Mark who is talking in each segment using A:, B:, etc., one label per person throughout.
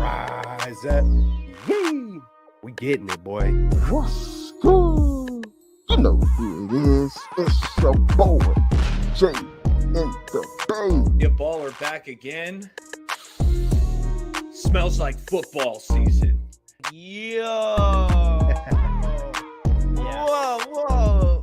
A: Rise up. Yee. We getting it, boy.
B: What's good? You know who it is. It's your boy, Jay in the Bay.
C: Your baller back again. Smells like football season.
D: Yo. Whoa.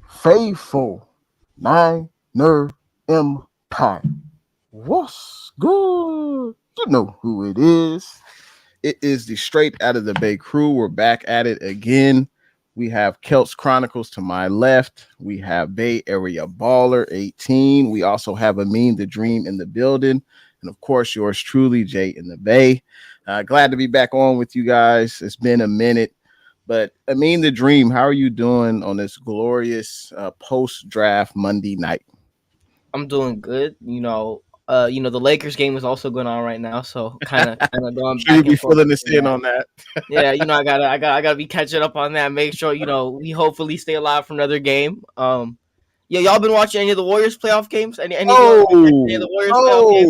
B: Faithful Niner Empire. What's good? You know who it is. It is the Straight Out of the Bay crew. We're back at it again. We have Celts Chronicles to my left. We have Bay Area Baller 18. We also have Amin the Dream in the building. And of course, yours truly, Jay in the Bay. Glad to be back on with you guys. It's been a minute. But Amin the Dream, how are you doing on this glorious post-draft Monday night?
D: I'm doing good. The Lakers game is also going on right now, so kind of going
B: Sure,
D: back
B: you be
D: and forth.
B: filling us in on that.
D: Yeah, I gotta be catching up on that. Make sure we hopefully stay alive for another game. Y'all been watching any of the Warriors playoff games? Any of the Warriors playoff games?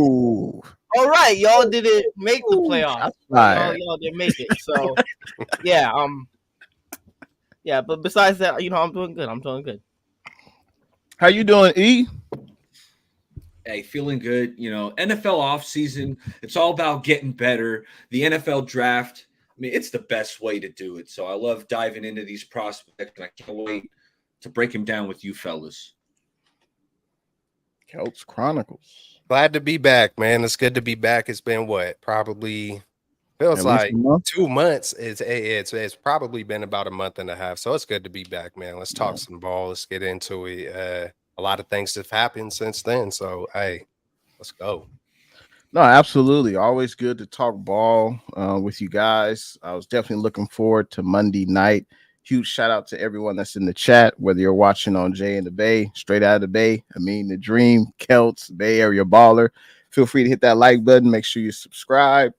D: All right, y'all didn't make the playoffs. Y'all didn't make it. So yeah. But besides that, I'm doing good.
B: How you doing, E?
C: Hey, feeling good. NFL offseason, it's all about getting better. The NFL draft, it's the best way to do it. So I love diving into these prospects, and I can't wait to break them down with you fellas.
B: Celts Chronicles.
A: Glad to be back, man. It's good to be back. It's been probably feels like 2 months. It's probably been about a month and a half. So it's good to be back, man. Let's talk some ball. Let's get into it. A lot of things have happened since then. So hey, let's go.
B: No, absolutely. Always good to talk ball with you guys. I was definitely looking forward to Monday night. Huge shout out to everyone that's in the chat, whether you're watching on Jay in the Bay, Straight Out of the Bay, Amin the Dream, Celts, Bay Area Baller. Feel free to hit that like button. Make sure you subscribe.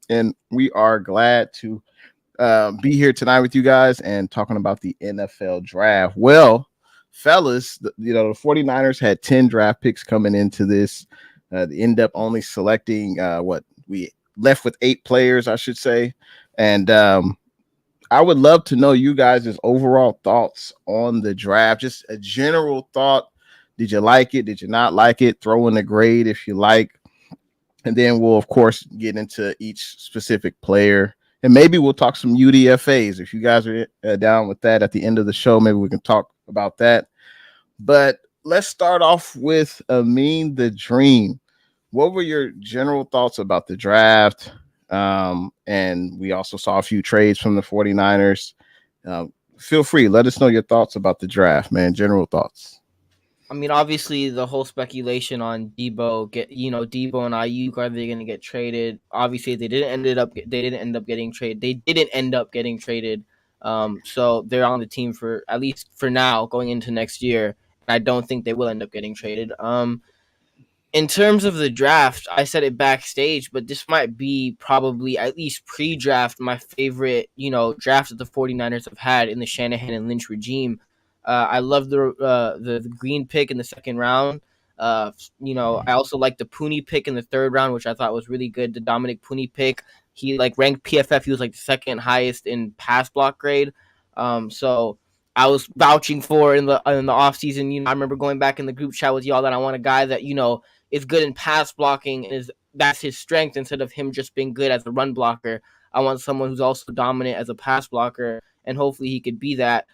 B: And we are glad to be here tonight with you guys and talking about the NFL draft. Well, fellas, the 49ers had 10 draft picks coming into this. They end up only selecting we left with 8 players, I should say. And I would love to know you guys' overall thoughts on the draft. Just a general thought. Did you like it? Did you not like it? Throw in a grade if you like. And then we'll, of course, get into each specific player. And maybe we'll talk some UDFAs. If you guys are down with that at the end of the show, maybe we can talk about that. But let's start off with Amin the Dream. What were your general thoughts about the draft? And we also saw a few trades from the 49ers. Feel free. Let us know your thoughts about the draft, man. General thoughts.
D: Obviously, the whole speculation on Debo and Ayuk, are they going to get traded? Obviously, they didn't end up getting traded. So they're on the team for at least for now, going into next year. I don't think they will end up getting traded. In terms of the draft, I said it backstage, but this might be probably, at least pre-draft, my favorite, draft that the 49ers have had in the Shanahan and Lynch regime. I love the green pick in the second round. I also like the Pooney pick in the third round, which I thought was really good. The Dominic Pooney pick, he ranked PFF. He was the second highest in pass block grade. So I was vouching for in the offseason. I remember going back in the group chat with y'all that I want a guy that is good in pass blocking, and that's his strength instead of him just being good as a run blocker. I want someone who's also dominant as a pass blocker, and hopefully he could be that.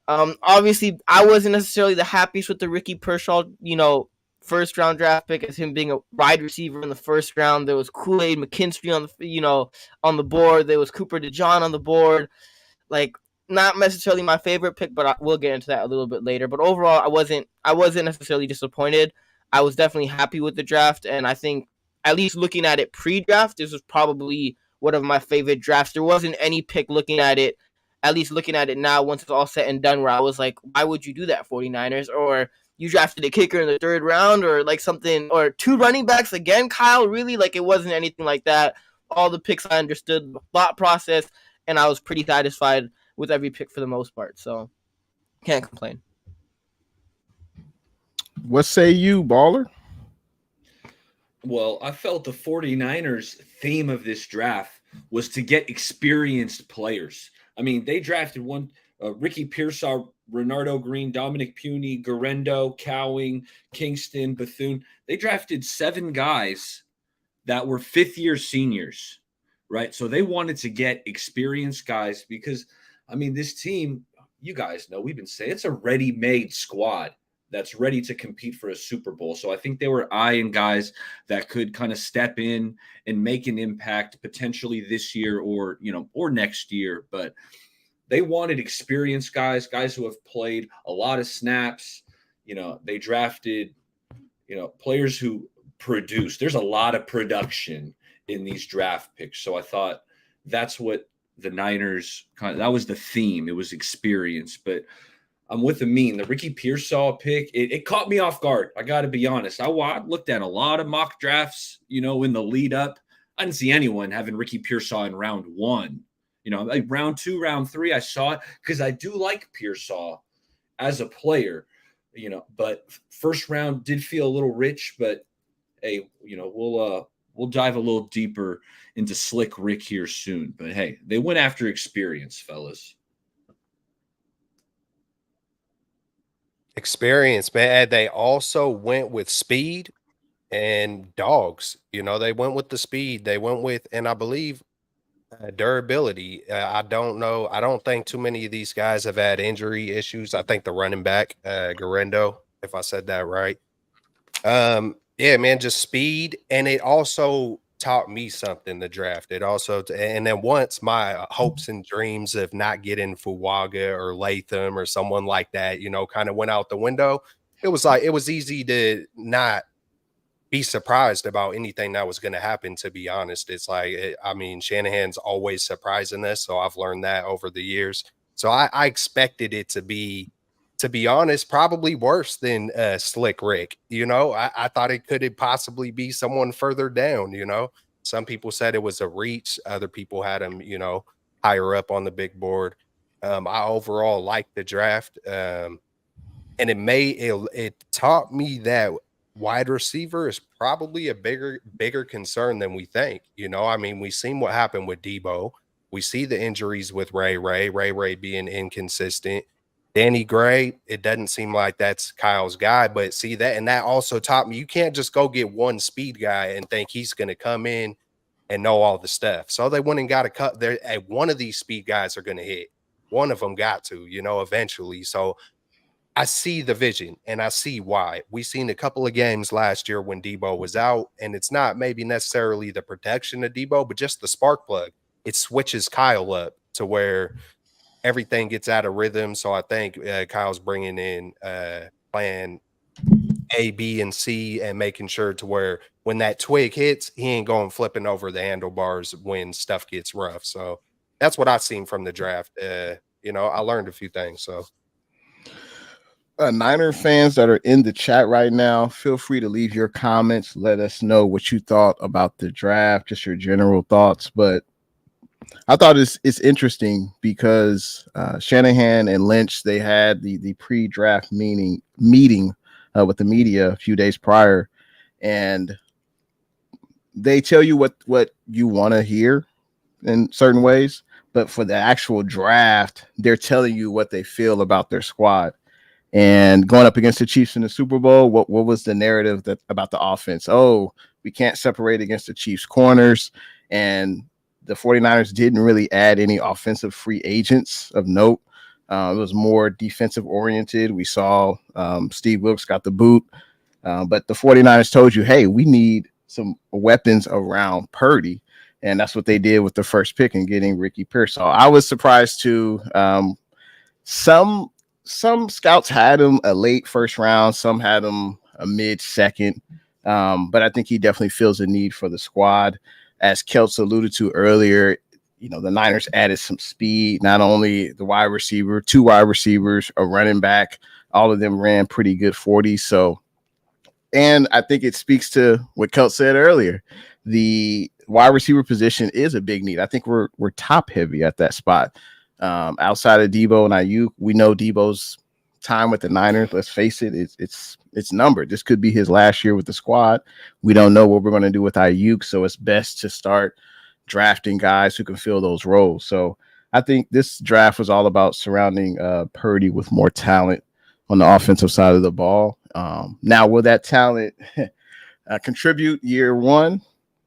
D: Obviously, I wasn't necessarily the happiest with the Ricky Pershaw, first round draft pick, as him being a wide receiver in the first round. There was Kool-Aid McKinstry on the board. There was Cooper DeJean on the board. Not necessarily my favorite pick, but we'll get into that a little bit later. But overall, I wasn't necessarily disappointed. I was definitely happy with the draft, and I think, at least looking at it pre-draft, this was probably one of my favorite drafts. There wasn't any pick looking at it now, once it's all said and done, where I was like, why would you do that, 49ers? Or you drafted a kicker in the third round, or something, or 2 running backs again, Kyle, really? It wasn't anything like that. all the picks. I understood the thought process, and I was pretty satisfied with every pick for the most part. So can't complain.
B: What say you, baller?
C: Well, I felt the 49ers theme of this draft was to get experienced players. I mean, they drafted one Ricky Pearsall, Renardo Green, Dominic Puny, Garendo, Cowing, Kingston, Bethune. They drafted 7 guys that were fifth-year seniors, right? So they wanted to get experienced guys because, I mean, this team, you guys know, we've been saying it's a ready-made squad that's ready to compete for a Super Bowl. So I think they were eyeing guys that could kind of step in and make an impact potentially this year or, or next year. But they wanted experienced guys who have played a lot of snaps. They drafted, players who produce. There's a lot of production in these draft picks. So I thought that's what the Niners that was the theme. It was experience. But I'm with the mean. The Ricky Pearsall pick, it caught me off guard. I got to be honest. I looked at a lot of mock drafts, in the lead up. I didn't see anyone having Ricky Pearsall in round 1. Like round 2, round 3, I saw it because I do like Pearsall as a player, but first round did feel a little rich. But hey, we'll dive a little deeper into Slick Rick here soon. But hey, they went after experience, fellas.
A: Experience, man. They also went with speed and dogs. They went with the speed. They went with, and I believe durability. I don't know. I don't think too many of these guys have had injury issues. I think the running back, Garendo, if I said that right. Yeah, man, just speed. And it also taught me something, the draft. It also, and then once my hopes and dreams of not getting Fuwaga or Latham or someone like that, kind of went out the window. It was easy to not be surprised about anything that was going to happen, to be honest. It's like, I mean, Shanahan's always surprising us. So I've learned that over the years. So I expected it to be honest, probably worse than Slick Rick. I thought it could possibly be someone further down. Some people said it was a reach. Other people had him, higher up on the big board. I overall liked the draft. And it taught me that wide receiver is probably a bigger concern than we think. I mean, we've seen what happened with Debo. We see the injuries with Ray being inconsistent. Danny Gray, it doesn't seem like that's Kyle's guy, but see that, and that also taught me you can't just go get one speed guy and think he's going to come in and know all the stuff. So they went and got a cut there. One of these speed guys are going to hit. One of them got to, eventually. So I see the vision and I see why. We've seen a couple of games last year when Debo was out, and it's not maybe necessarily the protection of Debo, but just the spark plug. It switches Kyle up to where everything gets out of rhythm. So I think Kyle's bringing in plan A, B, and C and making sure to where when that twig hits, he ain't going flipping over the handlebars when stuff gets rough. So that's what I've seen from the draft. I learned a few things. So
B: Niner fans that are in the chat right now, feel free to leave your comments. Let us know what you thought about the draft, just your general thoughts. But I thought it's interesting because Shanahan and Lynch, they had the pre-draft meeting with the media a few days prior, and they tell you what you want to hear in certain ways, but for the actual draft, they're telling you what they feel about their squad. And going up against the Chiefs in the Super Bowl, what was the narrative about the offense? Oh, we can't separate against the Chiefs corners, and the 49ers didn't really add any offensive free agents of note. It was more defensive oriented. We saw Steve Wilkes got the boot, but the 49ers told you, hey, we need some weapons around Purdy. And that's what they did with the first pick and getting Ricky Pearsall. I was surprised too. Some scouts had him a late first round. Some had him a mid second. But I think he definitely feels a need for the squad. As Kelts alluded to earlier, the Niners added some speed, not only the wide receiver, 2 wide receivers, a running back. All of them ran pretty good 40s. So, and I think it speaks to what Kelts said earlier. The wide receiver position is a big need. I think we're top heavy at that spot. Outside of Debo and Ayuk, we know Debo's time with the Niners. Let's face it, it's numbered. This could be his last year with the squad. We don't know what we're going to do with Ayuk, so it's best to start drafting guys who can fill those roles. So I think this draft was all about surrounding Purdy with more talent on the offensive side of the ball. Now, will that talent contribute year one?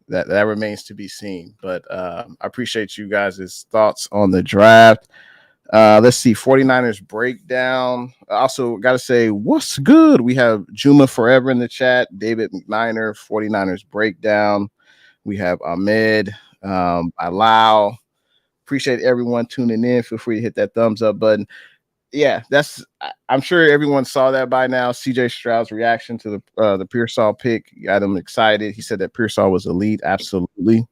B: That remains to be seen. But I appreciate you guys' thoughts on the draft. Let's see, 49ers breakdown. Also, got to say, what's good? We have Juma Forever in the chat, David McNiner, 49ers breakdown. We have Ahmed, Allow. Appreciate everyone tuning in. Feel free to hit that thumbs up button. Yeah, I'm sure everyone saw that by now. CJ Stroud's reaction to the Pearsall pick got him excited. He said that Pearsall was elite. Absolutely.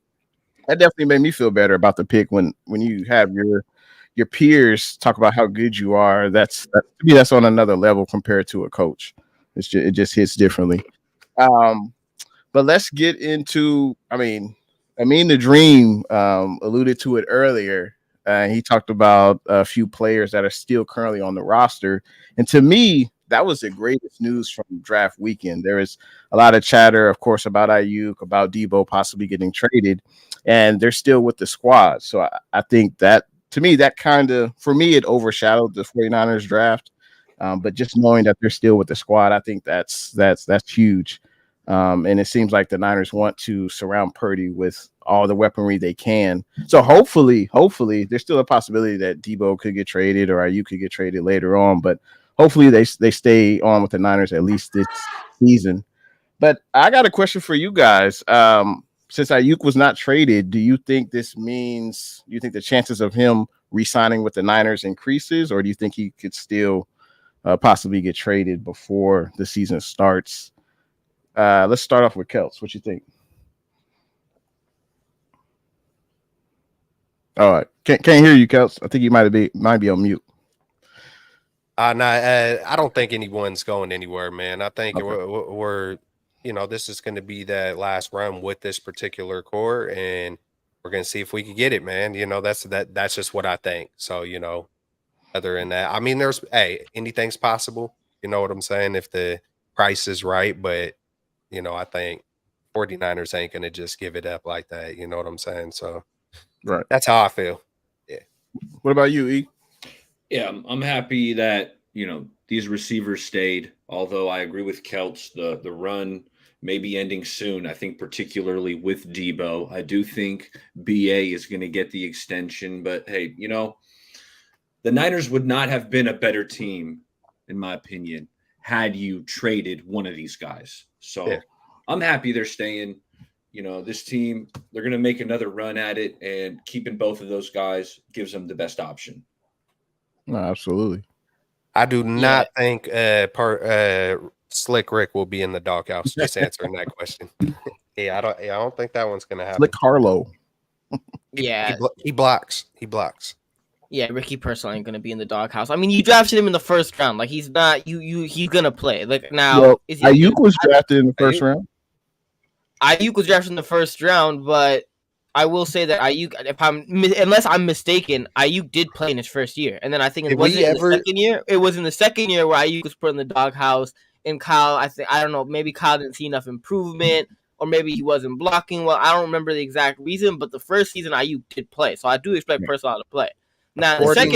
B: That definitely made me feel better about the pick when you have your peers talk about how good you are. To me, that's on another level compared to a coach. It just hits differently. But let's get into, I mean the Dream alluded to it earlier. He talked about a few players that are still currently on the roster. And to me, that was the greatest news from draft weekend. There is a lot of chatter, of course, about Ayuk, about Debo possibly getting traded, and they're still with the squad. So I think that, to me, that kind of, for me, it overshadowed the 49ers draft. But just knowing that they're still with the squad, I think that's huge. And it seems like the Niners want to surround Purdy with all the weaponry they can. So hopefully, there's still a possibility that Debo could get traded or Ayuk could get traded later on. But hopefully they stay on with the Niners at least this season. But I got a question for you guys. Since Ayuk was not traded, do you think this means, you think the chances of him re-signing with the Niners increases, or do you think he could still possibly get traded before the season starts? Let's start off with Kelts. What you think? All right, can't hear you, Kelts. I think you might be on mute.
A: I don't think anyone's going anywhere, man. I think we're this is going to be that last run with this particular core, and we're going to see if we can get it, man. That's just what I think. So, other than that, I mean, anything's possible. You know what I'm saying? If the price is right, but I think 49ers ain't going to just give it up like that. You know what I'm saying? So,
B: right.
A: That's how I feel. Yeah.
B: What about you, E?
C: Yeah, I'm happy that, these receivers stayed, although I agree with Kelts. The run may be ending soon. I think particularly with Debo. I do think BA is going to get the extension, but hey, the Niners would not have been a better team, in my opinion, had you traded one of these guys. So yeah. I'm happy they're staying. This team, they're going to make another run at it, and keeping both of those guys gives them the best option.
B: No, absolutely.
A: I do not think Slick Rick will be in the doghouse. Just answering that question. I don't think that one's going to happen.
B: Slick Harlow.
A: He blocks. He blocks.
D: Yeah, Ricky Pearsall ain't gonna be in the doghouse. I mean, you drafted him in the first round. Like, he's not. He's gonna play. Like, now,
B: Ayuk was drafted in the first round.
D: Ayuk was drafted in the first round, but I will say that Ayuk, unless I'm mistaken, Ayuk did play in his first year, and then I think the second year. It was in the second year where Ayuk was put in the doghouse, and Kyle. I don't know. Maybe Kyle didn't see enough improvement, or maybe he wasn't blocking well. I don't remember the exact reason, but the first season Ayuk did play, so I do expect Pearsall to play. Now, the second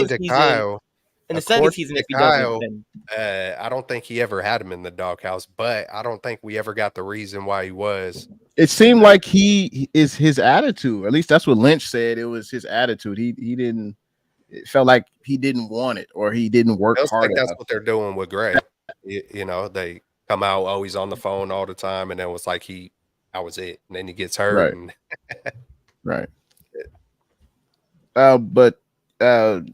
D: season, if he doesn't,
A: I don't think he ever had him in the doghouse, but I don't think we ever got the reason why he was.
B: It seemed like he is his attitude. At least that's what Lynch said. It was his attitude. He didn't. It felt like he didn't want it, or he didn't work hard.
A: That's what they're doing with Gray. They come out always on the phone all the time, and then it was like that was it, and then he gets hurt.
B: Right. But. Go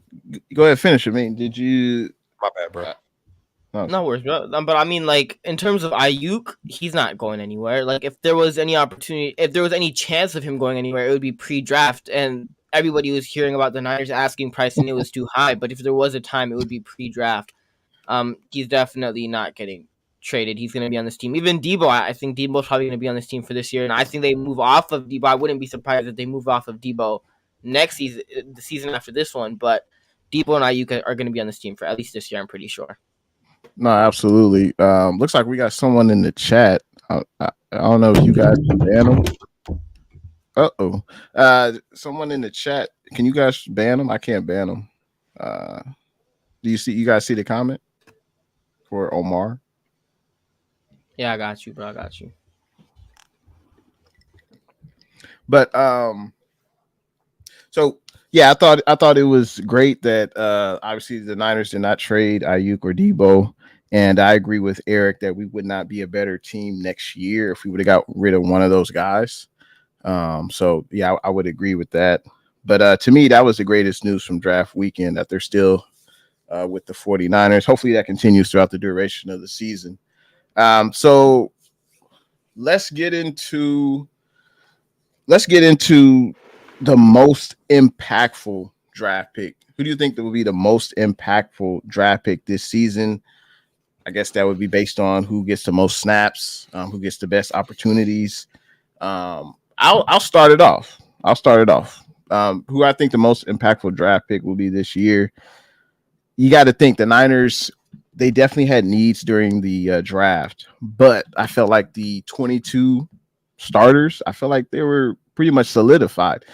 B: ahead, finish. I mean, did you?
A: My bad, bro.
D: No worries, bro. But I mean, like, in terms of Ayuk, he's not going anywhere. Like, if there was any opportunity, if there was any chance of him going anywhere, it would be pre-draft. And everybody was hearing about the Niners asking price, and it was too high. But if there was a time, it would be pre-draft. He's definitely not getting traded, he's going to be on this team. Even Debo, I think Debo's probably going to be on this team for this year. And I think they move off of Debo. I wouldn't be surprised if they move off of Debo next season, the season after this one. But Debo and Ayuk are going to be on this team for at least this year, I'm pretty sure.
B: No, absolutely. Looks like we got someone in the chat. I don't know if you guys can ban them. Someone in the chat. Can you guys ban them? I can't ban them. Do you guys see the comment for Omar?
D: Yeah, I got you, bro. I got you.
B: But so yeah, I thought it was great that obviously the Niners did not trade Ayuk or Debo, and I agree with Eric that we would not be a better team next year if we would have got rid of one of those guys. So yeah, I would agree with that. But to me, that was the greatest news from draft weekend, that they're still with the 49ers. Hopefully that continues throughout the duration of the season. So let's get into the most impactful draft pick. Who do you think that would be the most impactful draft pick this season? I guess that would be based on who gets the most snaps, who gets the best opportunities. I'll start it off. Who I think the most impactful draft pick will be this year. You got to think the Niners, they definitely had needs during the draft, but I felt like the 22 starters, I feel like they were pretty much solidified.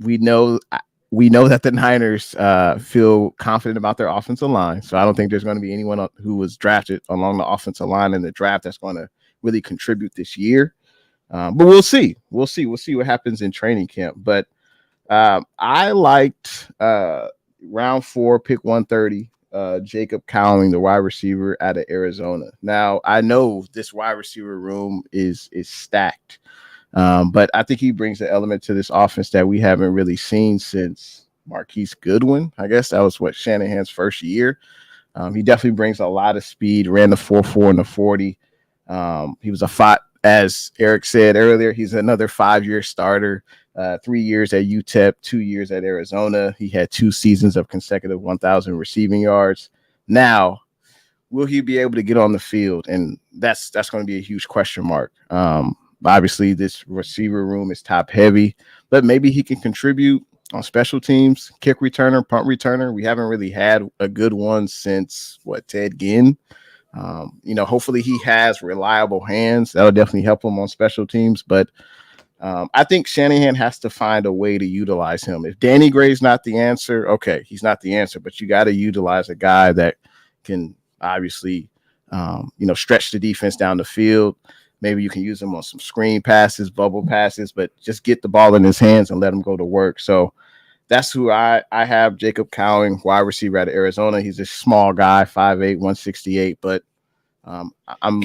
B: We know that the Niners feel confident about their offensive line, so I don't think there's going to be anyone who was drafted along the offensive line in the draft that's going to really contribute this year. But we'll see. We'll see what happens in training camp. But I liked round 4, pick 130, Jacob Cowing, the wide receiver out of Arizona. Now, I know this wide receiver room is stacked, but I think he brings an element to this offense that we haven't really seen since Marquise Goodwin. I guess that was Shanahan's first year. He definitely brings a lot of speed, ran the 4.4 and the 40. He was as Eric said earlier, he's another 5-year starter. 3 years at UTEP, 2 years at Arizona. He had 2 seasons of consecutive 1,000 receiving yards. Now, will he be able to get on the field? And that's going to be a huge question mark. Obviously, this receiver room is top heavy, but maybe he can contribute on special teams, kick returner, punt returner. We haven't really had a good one since Ted Ginn. Hopefully he has reliable hands. That'll definitely help him on special teams, but I think Shanahan has to find a way to utilize him. If Danny Gray's not the answer, okay, he's not the answer, but you got to utilize a guy that can obviously, stretch the defense down the field. Maybe you can use him on some screen passes, bubble passes, but just get the ball in his hands and let him go to work. So that's who I have, Jacob Cowing, wide receiver out of Arizona. He's a small guy, 5'8", 168, but
C: Can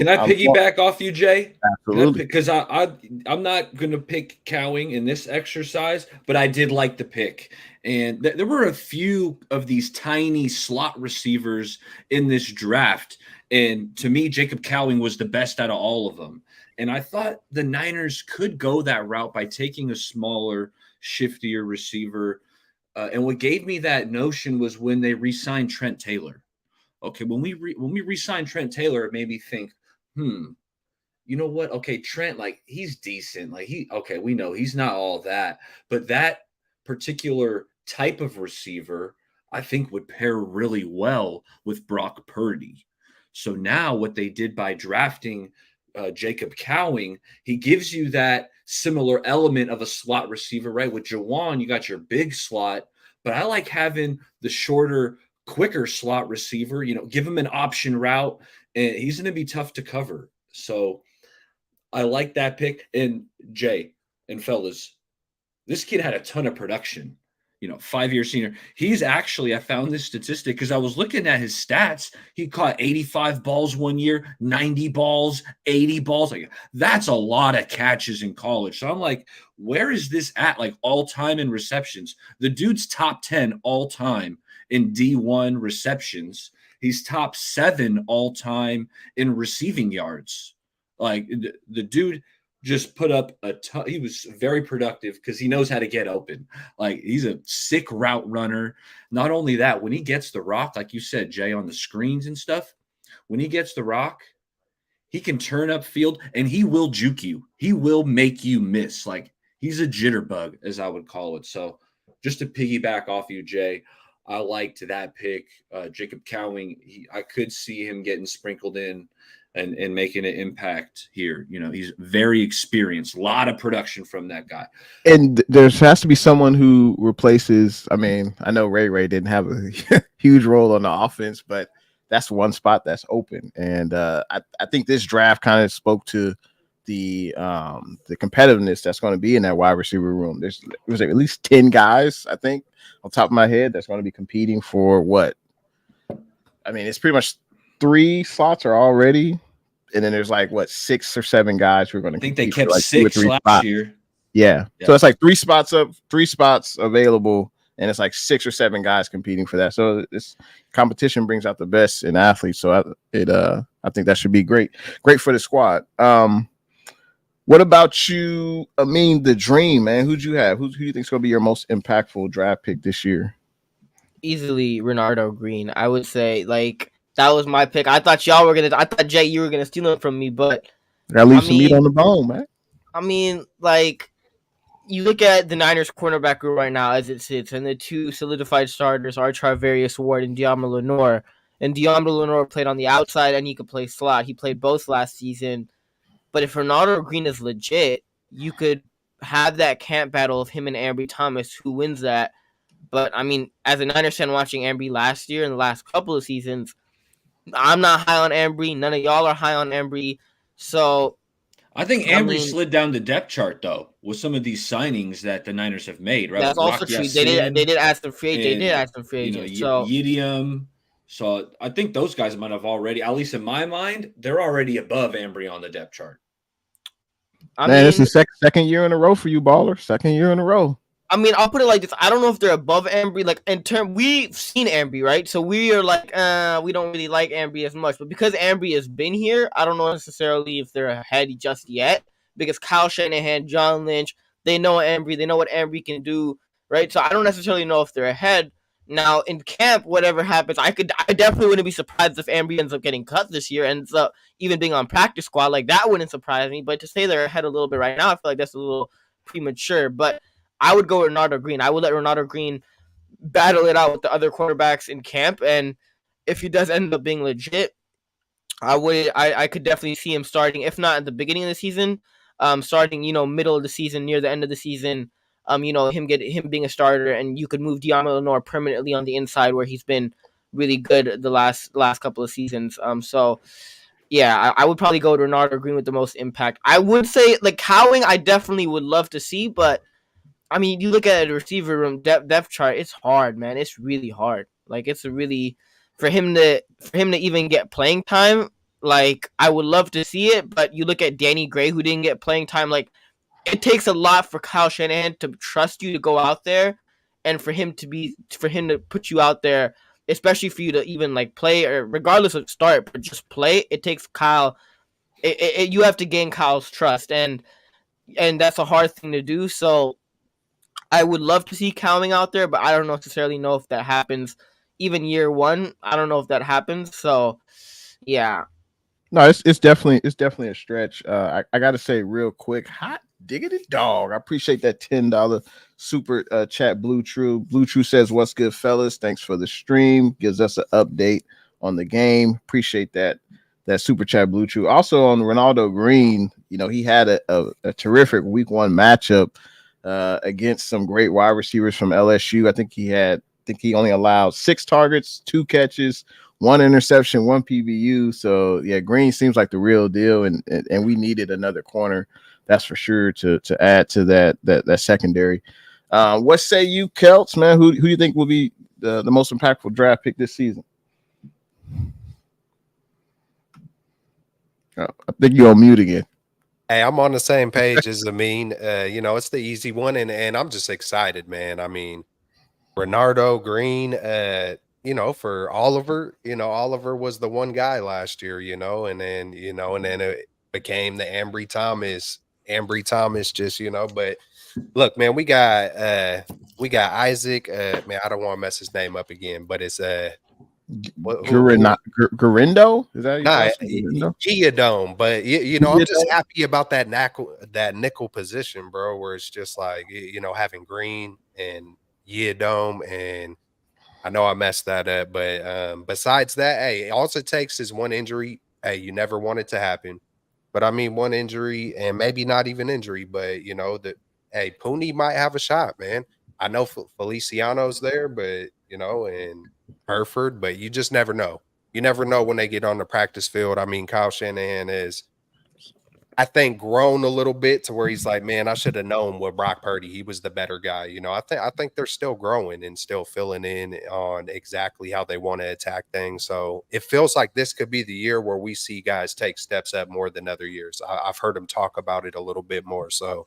C: I piggyback off you, Jay?
B: Absolutely.
C: Because I'm not going to pick Cowing in this exercise, but I did like the pick. And there were a few of these tiny slot receivers in this draft. And to me, Jacob Cowing was the best out of all of them. And I thought the Niners could go that route by taking a smaller, shiftier receiver. And what gave me that notion was when they re-signed Trent Taylor. Okay, when we re-signed Trent Taylor, it made me think, you know what? Okay, Trent, like, he's decent. Like, we know he's not all that, but that particular type of receiver, I think, would pair really well with Brock Purdy. So now what they did by drafting Jacob Cowing, he gives you that similar element of a slot receiver, right? With Jawan, you got your big slot, but I like having the shorter, quicker slot receiver, give him an option route, and he's going to be tough to cover. So I like that pick. And Jay and fellas, this kid had a ton of production, 5-year senior. He's actually, I found this statistic because I was looking at his stats. He caught 85 balls one year, 90 balls, 80 balls. Like, that's a lot of catches in college. So I'm like, where is this at? Like, all time in receptions. The dude's top 10 all time in D1 receptions. He's top 7 all time in receiving yards. Like, the dude just put up a ton. He was very productive because he knows how to get open. Like, he's a sick route runner. Not only that, when he gets the rock, like you said, Jay, on the screens and stuff, when he gets the rock, he can turn up field and he will juke you. He will make you miss. Like he's a jitterbug, as I would call it. So just to piggyback off you, Jay, I liked that pick. Jacob Cowing, I could see him getting sprinkled in and making an impact here. You know, he's very experienced. A lot of production from that guy.
B: And there has to be someone who replaces. I mean, I know Ray didn't have a huge role on the offense, but that's one spot that's open. And I think this draft kind of spoke to the competitiveness that's going to be in that wide receiver room. There's at least 10 guys, I think, on top of my head, that's going to be competing for what? I mean, it's pretty much 3 slots are already, and then there's like what 6 or 7 guys who are going to.
C: I think they kept like 6 last
B: spots.
C: year.
B: Yeah, so it's like 3 spots up, 3 spots available, and it's like 6 or 7 guys competing for that. So this competition brings out the best in athletes. So I think that should be great for the squad. What about you? I mean, the dream, man. Who'd you have? Who do you think is going to be your most impactful draft pick this year?
D: Easily Renardo Green. I would say like that was my pick. I thought y'all were gonna. I thought Jay, you were gonna steal it from me, but
B: I leave some meat on the bone, man.
D: I mean, like you look at the Niners cornerback group right now as it sits, and the 2 solidified starters are Charvarius Ward and Diamo Lenoir. And Diamo Lenoir played on the outside, and he could play slot. He played both last season. But if Renardo Green is legit, you could have that camp battle of him and Ambry Thomas, who wins that. But, I mean, as a Niners fan watching Ambry last year and the last couple of seasons, I'm not high on Ambry. None of y'all are high on Ambry. So
C: I think Ambry slid down the depth chart, though, with some of these signings that the Niners have made. Right?
D: That's also true. They did add some free agents. They did add some free agents.
C: Yidium. So I think those guys might have already, at least in my mind, they're already above Ambry on the depth chart.
B: Man, it's the second year in a row for you, baller. Second year in a row.
D: I mean, I'll put it like this. I don't know if they're above Ambry. Like in term, we've seen Ambry, right? So we are like, we don't really like Ambry as much. But because Ambry has been here, I don't know necessarily if they're ahead just yet. Because Kyle Shanahan, John Lynch, they know Ambry. They know what Ambry can do, right? So I don't necessarily know if they're ahead. Now in camp, whatever happens, I definitely wouldn't be surprised if Ambry ends up getting cut this year, ends up even being on practice squad. Like that wouldn't surprise me. But to say they're ahead a little bit right now, I feel like that's a little premature. But I would go Renardo Green. I would let Renardo Green battle it out with the other quarterbacks in camp, and if he does end up being legit, I could definitely see him starting, if not at the beginning of the season, starting middle of the season, near the end of the season. Him being a starter, and you could move Diamo Lenoir permanently on the inside where he's been really good the last couple of seasons. So yeah, I would probably go to Renardo Green with the most impact. I would say like Cowing, I definitely would love to see, but I mean, you look at the receiver room depth chart. It's hard, man. It's really hard. Like it's really for him to even get playing time. Like I would love to see it, but you look at Danny Gray who didn't get playing time. Like it takes a lot for Kyle Shanahan to trust you to go out there, and for him to put you out there, especially for you to even like play or regardless of start, but just play. It takes Kyle. You have to gain Kyle's trust, and that's a hard thing to do. So I would love to see Cowing out there, but I don't necessarily know if that happens. Even year 1, I don't know if that happens. So, yeah.
B: No, it's definitely a stretch. I got to say real quick, hot diggity dog. I appreciate that $10 super chat. Blue True says, "What's good, fellas? Thanks for the stream. Gives us an update on the game. Appreciate that super chat, Blue True. Also on Renardo Green, he had a terrific week 1 matchup against some great wide receivers from LSU. I think he only allowed 6 targets, 2 catches, 1 interception, 1 PBU. So yeah, Green seems like the real deal, and we needed another corner, that's for sure, to add to that secondary. What say you, Kelts, man? Who do you think will be the most impactful draft pick this season? I think you're on mute again.
A: Hey, I'm on the same page as Amin. It's the easy one, and I'm just excited, man. I mean, Renardo Green, for Oliver, Oliver was the one guy last year, and then it became the Ambry Thomas, just, but look, man, we got Isaac, man, I don't want to mess his name up again, but it's
B: Garindo? Is that
A: Guillaume? But I'm just happy about that nickel position, bro. Where it's just like having Green and Guillaume, and I know I messed that up, but besides that, hey, all it takes is one injury. Hey, you never want it to happen, but I mean one injury, and maybe not even injury, but hey, Pooney might have a shot, man. I know Feliciano's there, but and Hereford, but you just never know. You never know when they get on the practice field. I mean, Kyle Shanahan is, I think, grown a little bit to where he's like, man, I should have known with Brock Purdy. He was the better guy. I think they're still growing and still filling in on exactly how they want to attack things. So it feels like this could be the year where we see guys take steps up more than other years. I've heard them talk about it a little bit more. So,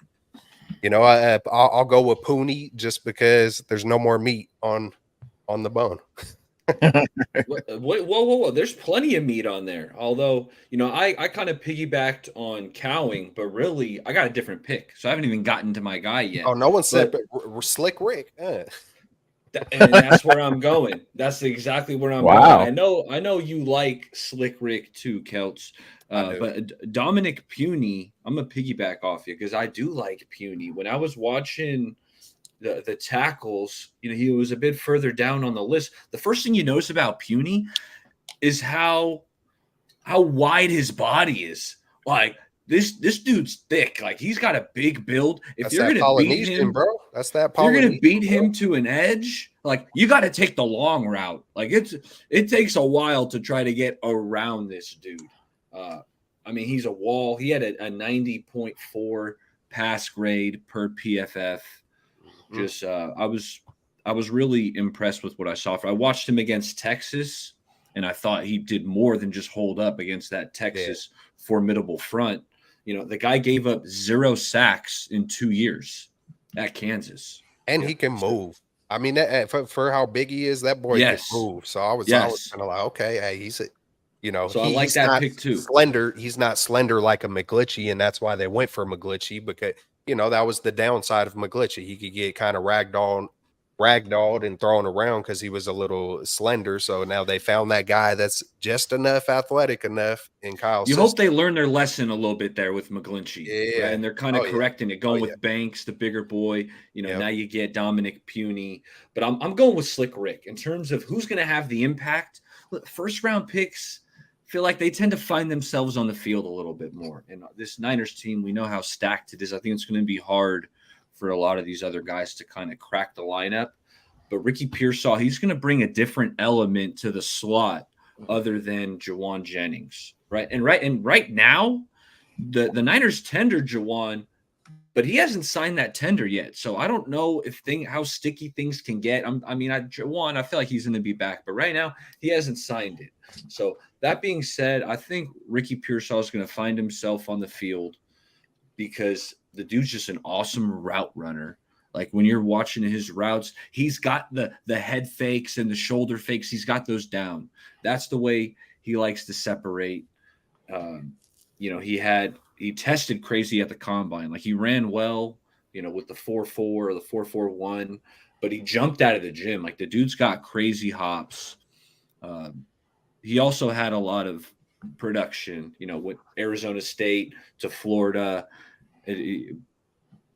A: I'll go with Pooney just because there's no more meat on the bone.
C: Whoa. There's plenty of meat on there. Although, I kind of piggybacked on Cowing, but really I got a different pick. So I haven't even gotten to my guy yet.
A: Oh, no one said Slick Rick.
C: And that's where I'm going. That's exactly where I'm going. I know you like Slick Rick too, Kelts. But Dominic Puny, I'm gonna piggyback off you because I do like Puny. When I was watching the tackles, he was a bit further down on the list. The first thing you notice about Puny is how wide his body is. Like this dude's thick. Like he's got a big build. If you're gonna beat him,
A: bro, that's that.
C: If you're gonna beat him to an edge, like you got to take the long route. Like it takes a while to try to get around this dude. I mean, he's a wall. He had a 90.4 pass grade per PFF. Just I was really impressed with what I saw. I watched him against Texas, and I thought he did more than just hold up against that Texas formidable front. The guy gave up 0 sacks in 2 years at Kansas,
A: and he can move. I mean, for how big he is, that boy can move. So I was kind of like, okay, hey, he's a.
C: So I like that pick too.
A: Slender. He's not slender like a McGlinchey, and that's why they went for McGlinchey because that was the downside of McGlinchey. He could get kind of ragdolled and thrown around because he was a little slender. So now they found that guy that's just enough athletic enough in Kyle.
C: You hope they learn their lesson a little bit there with McGlinchey, right? And they're kind of correcting it, going with Banks, the bigger boy. Now you get Dominic Puny, but I'm going with Slick Rick in terms of who's going to have the impact. Look, first round picks feel like they tend to find themselves on the field a little bit more. And this Niners team, we know how stacked it is. I think it's going to be hard for a lot of these other guys to kind of crack the lineup. But Ricky Pearsall, he's going to bring a different element to the slot other than Jawan Jennings, right? And right now, the Niners tendered Jawan, but he hasn't signed that tender yet. So I don't know how sticky things can get. Jawan, I feel like he's going to be back, but right now he hasn't signed it. So that being said, I think Ricky Pearsall is going to find himself on the field because the dude's just an awesome route runner. Like when you're watching his routes, he's got the head fakes and the shoulder fakes. He's got those down. That's the way he likes to separate. He tested crazy at the combine. Like he ran well, with the 4.4 or the 4.41, but he jumped out of the gym. Like the dude's got crazy hops. He also had a lot of production, with Arizona State to Florida. A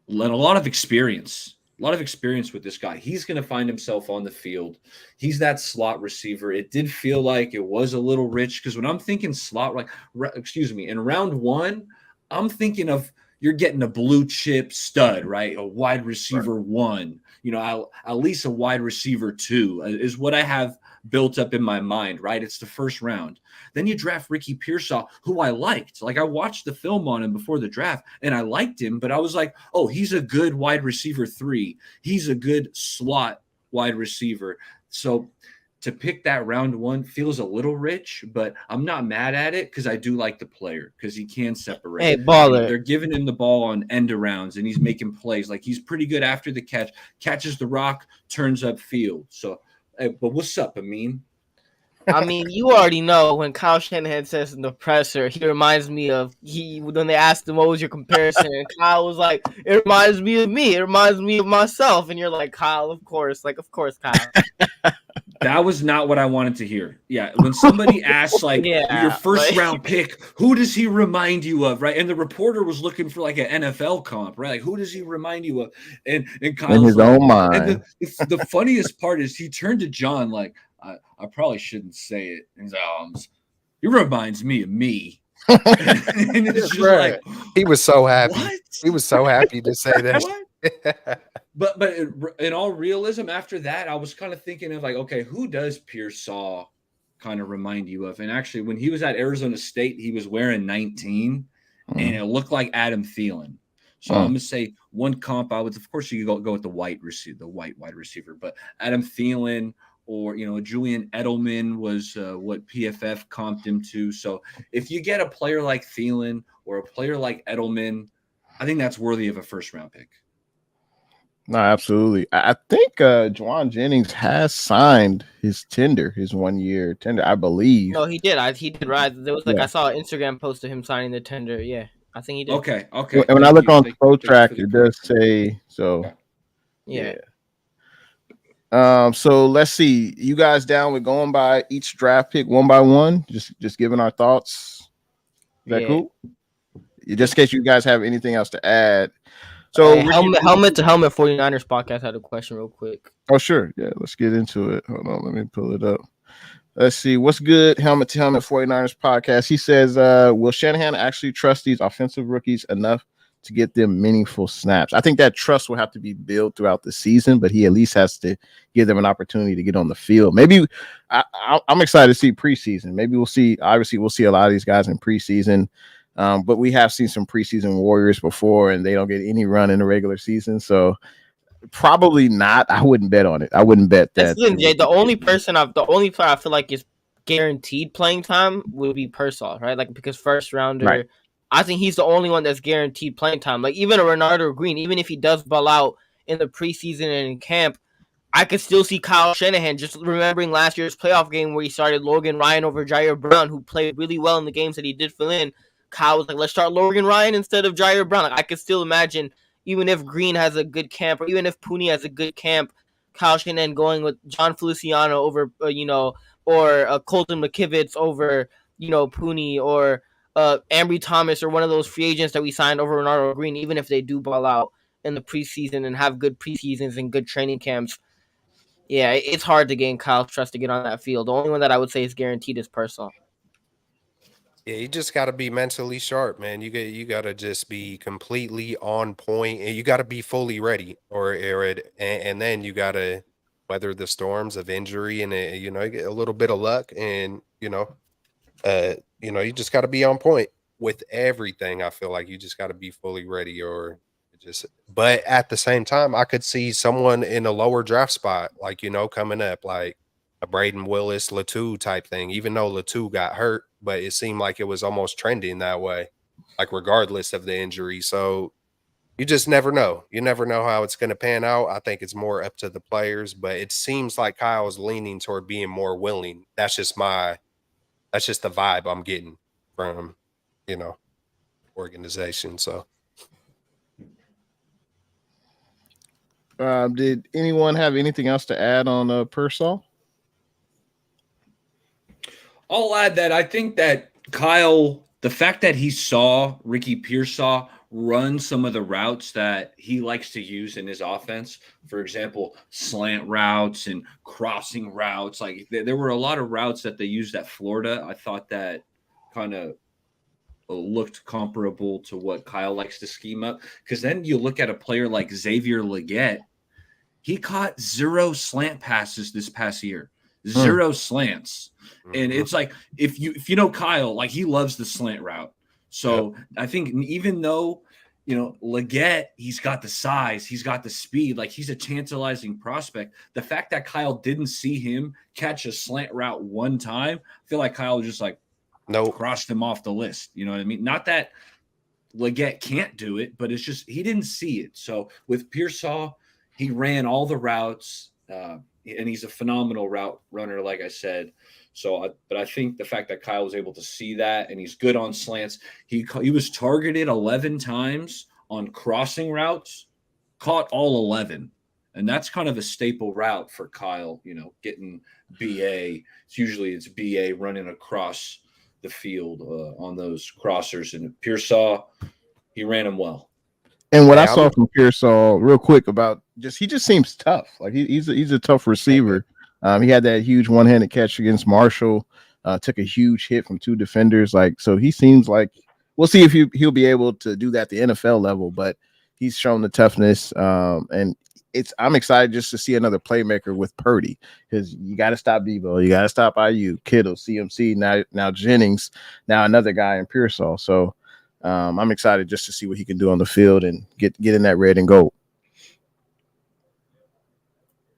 C: lot of experience with this guy. He's going to find himself on the field. He's that slot receiver. It did feel like it was a little rich because when I'm thinking slot, in round one, I'm thinking of you're getting a blue chip stud, right? A wide receiver one, at least a wide receiver two is what I have built up in my mind, right? It's the first round. Then you draft Ricky Pearsall, who I liked. Like I watched the film on him before the draft and I liked him, but I was like, oh, he's a good wide receiver 3. He's a good slot wide receiver. So to pick that round one feels a little rich, but I'm not mad at it because I do like the player because he can separate.
D: Hey, baller.
C: They're giving him the ball on end arounds and he's making plays. Like he's pretty good after the catch, catches the rock, turns up field. So, hey, but what's up, Amin?
D: I mean, you already know when Kyle Shanahan says in the presser, he reminds me of when they asked him what was your comparison, and Kyle was like, "It reminds me of me. It reminds me of myself." And you're like, "Kyle, of course, Kyle."
C: That was not what I wanted to hear. Yeah, when somebody asks like your first round pick, who does he remind you of, right? And the reporter was looking for like an NFL comp, right? Like who does he remind you of? And Kyle's
B: in his
C: like,
B: own mind.
C: And the funniest part is he turned to John like, I probably shouldn't say it. And he's like, he reminds me of me. And it's just like,
A: he was so happy.
C: What?
A: He was so happy to say that.
C: But in all realism, after that, I was kind of thinking of like, okay, who does Pearsall kind of remind you of? And actually, when he was at Arizona State, he was wearing 19, and it looked like Adam Thielen. So I'm gonna say one comp. I would, of course, you go with the white receiver, the white wide receiver, but Adam Thielen or Julian Edelman was what PFF comped him to. So if you get a player like Thielen or a player like Edelman, I think that's worthy of a first round pick.
B: No, absolutely. I think Juwan Jennings has signed his 1 year tender, I believe.
D: No, he did. He did. Right. There was I saw an Instagram post of him signing the tender. Yeah, I think he did.
C: Okay.
B: And when I look on ProTrack, it does say so.
D: Okay. Yeah.
B: So let's see. You guys down with going by each draft pick one by one? Just giving our thoughts. Is that cool? Just in case you guys have anything else to add. So
D: helmet to helmet 49ers podcast had a question real quick.
B: Oh, sure. Yeah, let's get into it. Hold on, let me pull it up. Let's see. What's good? Helmet to helmet 49ers podcast. He says, will Shanahan actually trust these offensive rookies enough to get them meaningful snaps? I think that trust will have to be built throughout the season, but he at least has to give them an opportunity to get on the field. Maybe I'm excited to see preseason. Maybe we'll see. Obviously, we'll see a lot of these guys in preseason. But we have seen some preseason warriors before, and they don't get any run in the regular season. So probably not. I wouldn't bet on it. I wouldn't bet that.
D: Jay, the only player I feel like is guaranteed playing time would be Pearsall, right? Like because first rounder, right. I think he's the only one that's guaranteed playing time. Like even a Renardo Green, even if he does ball out in the preseason and in camp, I could still see Kyle Shanahan just remembering last year's playoff game where he started Logan Ryan over Jair Brown, who played really well in the games that he did fill in. Kyle was like, let's start Logan Ryan instead of Jair Brown. Like, I could still imagine, even if Green has a good camp, or even if Pooney has a good camp, Kyle Shanahan going with John Feliciano over, or Colton McKivitz over, Pooney, or Ambry Thomas, or one of those free agents that we signed over Renardo Green, even if they do ball out in the preseason and have good preseasons and good training camps. Yeah, it's hard to gain Kyle's trust to get on that field. The only one that I would say is guaranteed is Pearsall.
A: Yeah, you just got to be mentally sharp, man. You got to just be completely on point, and you got to be fully ready, and then you got to weather the storms of injury and get a little bit of luck, and you just got to be on point with everything. I feel like you just got to be fully ready, but at the same time, I could see someone in a lower draft spot, like coming up, like a Braden Willis, Latou type thing, even though Latou got hurt, but it seemed like it was almost trending that way, like regardless of the injury. So you just never know. You never know how it's going to pan out. I think it's more up to the players, but it seems like Kyle's leaning toward being more willing. That's just the vibe I'm getting from, organization. So.
B: Did anyone have anything else to add on Pearsall?
C: I'll add that I think that Kyle, the fact that he saw Ricky Pearsall run some of the routes that he likes to use in his offense, for example, slant routes and crossing routes, like there were a lot of routes that they used at Florida. I thought that kind of looked comparable to what Kyle likes to scheme up. Because then you look at a player like Xavier Legette, he caught 0 slant passes this past year. 0 slants. And it's like, if you know Kyle, like he loves the slant route. So I think even though, Legette, he's got the size, he's got the speed, like he's a tantalizing prospect. The fact that Kyle didn't see him catch a slant route one time, I feel like Kyle just like, crossed him off the list. You know what I mean? Not that Legette can't do it, but it's just, he didn't see it. So with Pearsall, he ran all the routes, and he's a phenomenal route runner, like I said. But I think the fact that Kyle was able to see that, and he's good on slants. He was targeted 11 times on crossing routes, caught all 11. And that's kind of a staple route for Kyle, getting BA. It's BA running across the field on those crossers. And Pearsall, he ran them well.
B: And what I saw from Pearsall, real quick, about he just seems tough. Like he's a tough receiver. He had that huge one-handed catch against Marshall. Took a huge hit from 2 defenders. So he seems like we'll see if he'll be able to do that at the NFL level. But he's shown the toughness, and I'm excited just to see another playmaker with Purdy, because you got to stop Debo, you got to stop IU, Kittle, CMC, now Jennings, now another guy in Pearsall. So I'm excited just to see what he can do on the field and get in that red and gold.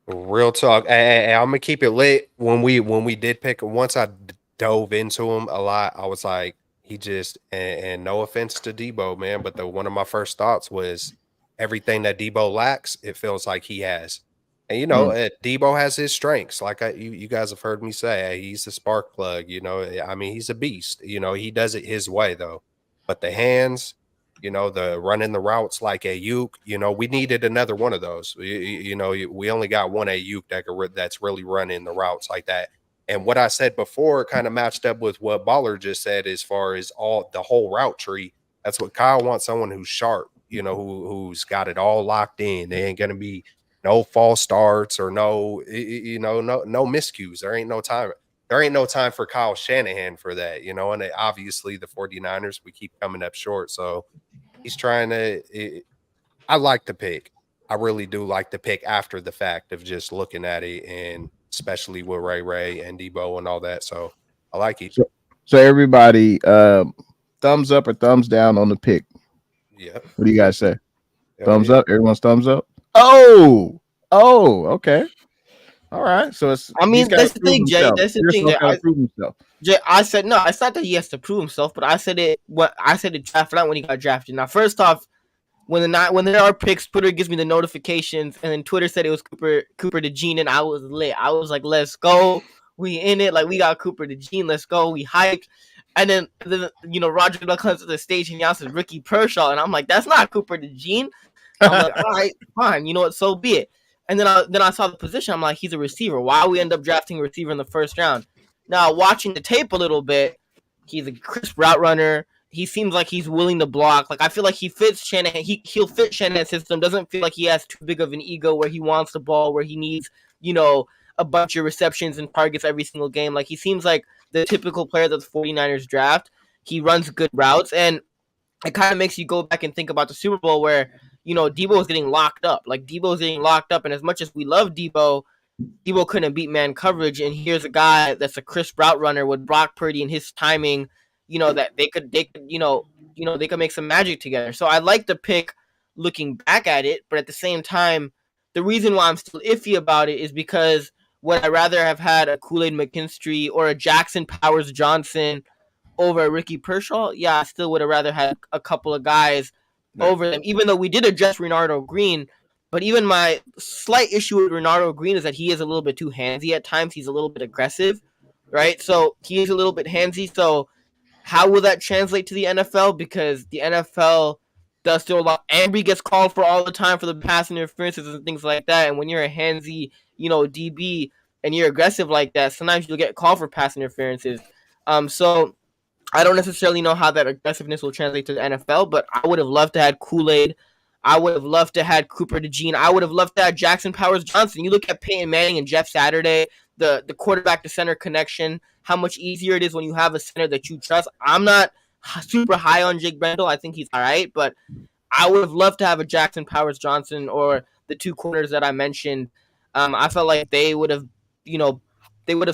A: Real talk. Hey, I'm gonna keep it lit. When we did pick him, once I dove into him a lot, I was like, he just and no offense to Debo, man, but one of my first thoughts was everything that Debo lacks, it feels like he has. And Debo has his strengths. Like you guys have heard me say, he's the spark plug. I mean, he's a beast. He does it his way though. But the hands, the running the routes like Ayuk, we needed another one of those. We only got one Ayuk that's really running the routes like that. And what I said before kind of matched up with what Baller just said as far as the whole route tree. That's what Kyle wants, someone who's sharp, who's got it all locked in. They ain't going to be no false starts or no miscues. There ain't no time. There ain't no time for Kyle Shanahan for that, and obviously the 49ers, we keep coming up short. So he's trying to I like the pick. I really do like the pick after the fact of just looking at it, and especially with Ray and Debo and all that. So I like it.
B: So everybody, thumbs up or thumbs down on the pick?
A: Yeah.
B: What do you guys say? Thumbs up? Everyone's thumbs up? Oh, okay. All right. So that's
D: the thing, Jay. That's the thing. Jay, I said no. It's not that he has to prove himself, but I said it draft night when he got drafted. Now, first off, when there are picks, Twitter gives me the notifications, and then Twitter said it was Cooper DeJean, and I was lit. I was like, let's go. We in it. Like, we got Cooper DeJean. Let's go. We hyped. And then Roger comes to the stage and he announces Ricky Pearsall, and I'm like, that's not Cooper DeJean. I'm like, all right, fine. You know what? So be it. And then I saw the position. I'm like, he's a receiver. Why we end up drafting a receiver in the first round? Now, watching the tape a little bit, he's a crisp route runner. He seems like he's willing to block. Like, I feel like he fits Shanahan. He'll fit Shanahan's system. Doesn't feel like he has too big of an ego where he wants the ball, where he needs, a bunch of receptions and targets every single game. Like, he seems like the typical player that the 49ers draft. He runs good routes, and it kind of makes you go back and think about the Super Bowl where, Debo was getting locked up. Like, Debo was getting locked up, and as much as we love Debo couldn't beat man coverage, and here's a guy that's a crisp route runner with Brock Purdy and his timing, that they could make some magic together. So I like the pick looking back at it, but at the same time, the reason why I'm still iffy about it is because would I rather have had a Kool-Aid McKinstry or a Jackson Powers Johnson over a Ricky Pearsall? Yeah, I still would have rather had a couple of guys over them, even though we did address Renardo Green. But even my slight issue with Renardo Green is that he is a little bit too handsy at times. He's a little bit aggressive, right? So he is a little bit handsy. So how will that translate to the NFL? Because the NFL does still a lot. Ambry gets called for all the time for the pass interferences and things like that. And when you're a handsy, DB and you're aggressive like that, sometimes you'll get called for pass interferences. So I don't necessarily know how that aggressiveness will translate to the NFL, but I would have loved to have Kool-Aid. I would have loved to have Cooper DeJean. I would have loved to have Jackson Powers Johnson. You look at Peyton Manning and Jeff Saturday, the quarterback to center connection, how much easier it is when you have a center that you trust. I'm not super high on Jake Brendel. I think he's all right, but I would have loved to have a Jackson Powers Johnson or the two corners that I mentioned. I felt like they would have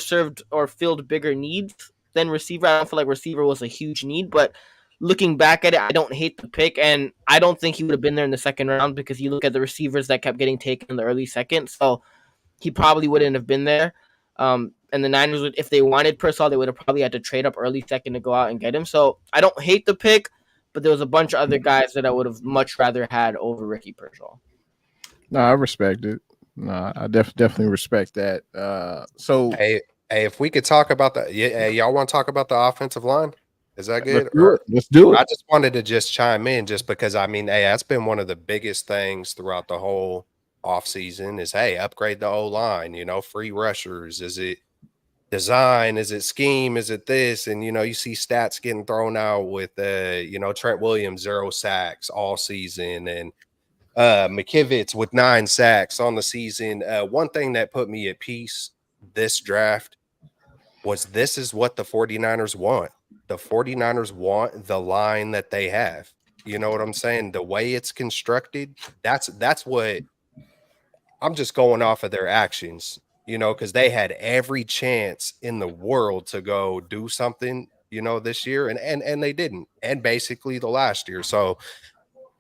D: served or filled bigger needs than receiver. I don't feel like receiver was a huge need, but looking back at it, I don't hate the pick, and I don't think he would have been there in the second round because you look at the receivers that kept getting taken in the early second, so he probably wouldn't have been there. And the Niners, if they wanted Pearsall, they would have probably had to trade up early second to go out and get him. So I don't hate the pick, but there was a bunch of other guys that I would have much rather had over Ricky Pearsall.
B: No, I respect it. No, I definitely respect that. So
A: hey, if we could talk about y'all want to talk about the offensive line? Is that good?
B: Let's do it.
A: I just wanted to just chime in just because, that's been one of the biggest things throughout the whole offseason is, hey, upgrade the O-line, free rushers. Is it design? Is it scheme? Is it this? And, you see stats getting thrown out with, Trent Williams, 0 sacks all season, and McKivitz with 9 sacks on the season. One thing that put me at peace this draft was this is what the 49ers want. The 49ers want the line that they have. You know what I'm saying? The way it's constructed, that's what I'm just going off of their actions, because they had every chance in the world to go do something, this year, and they didn't, and basically the last year. So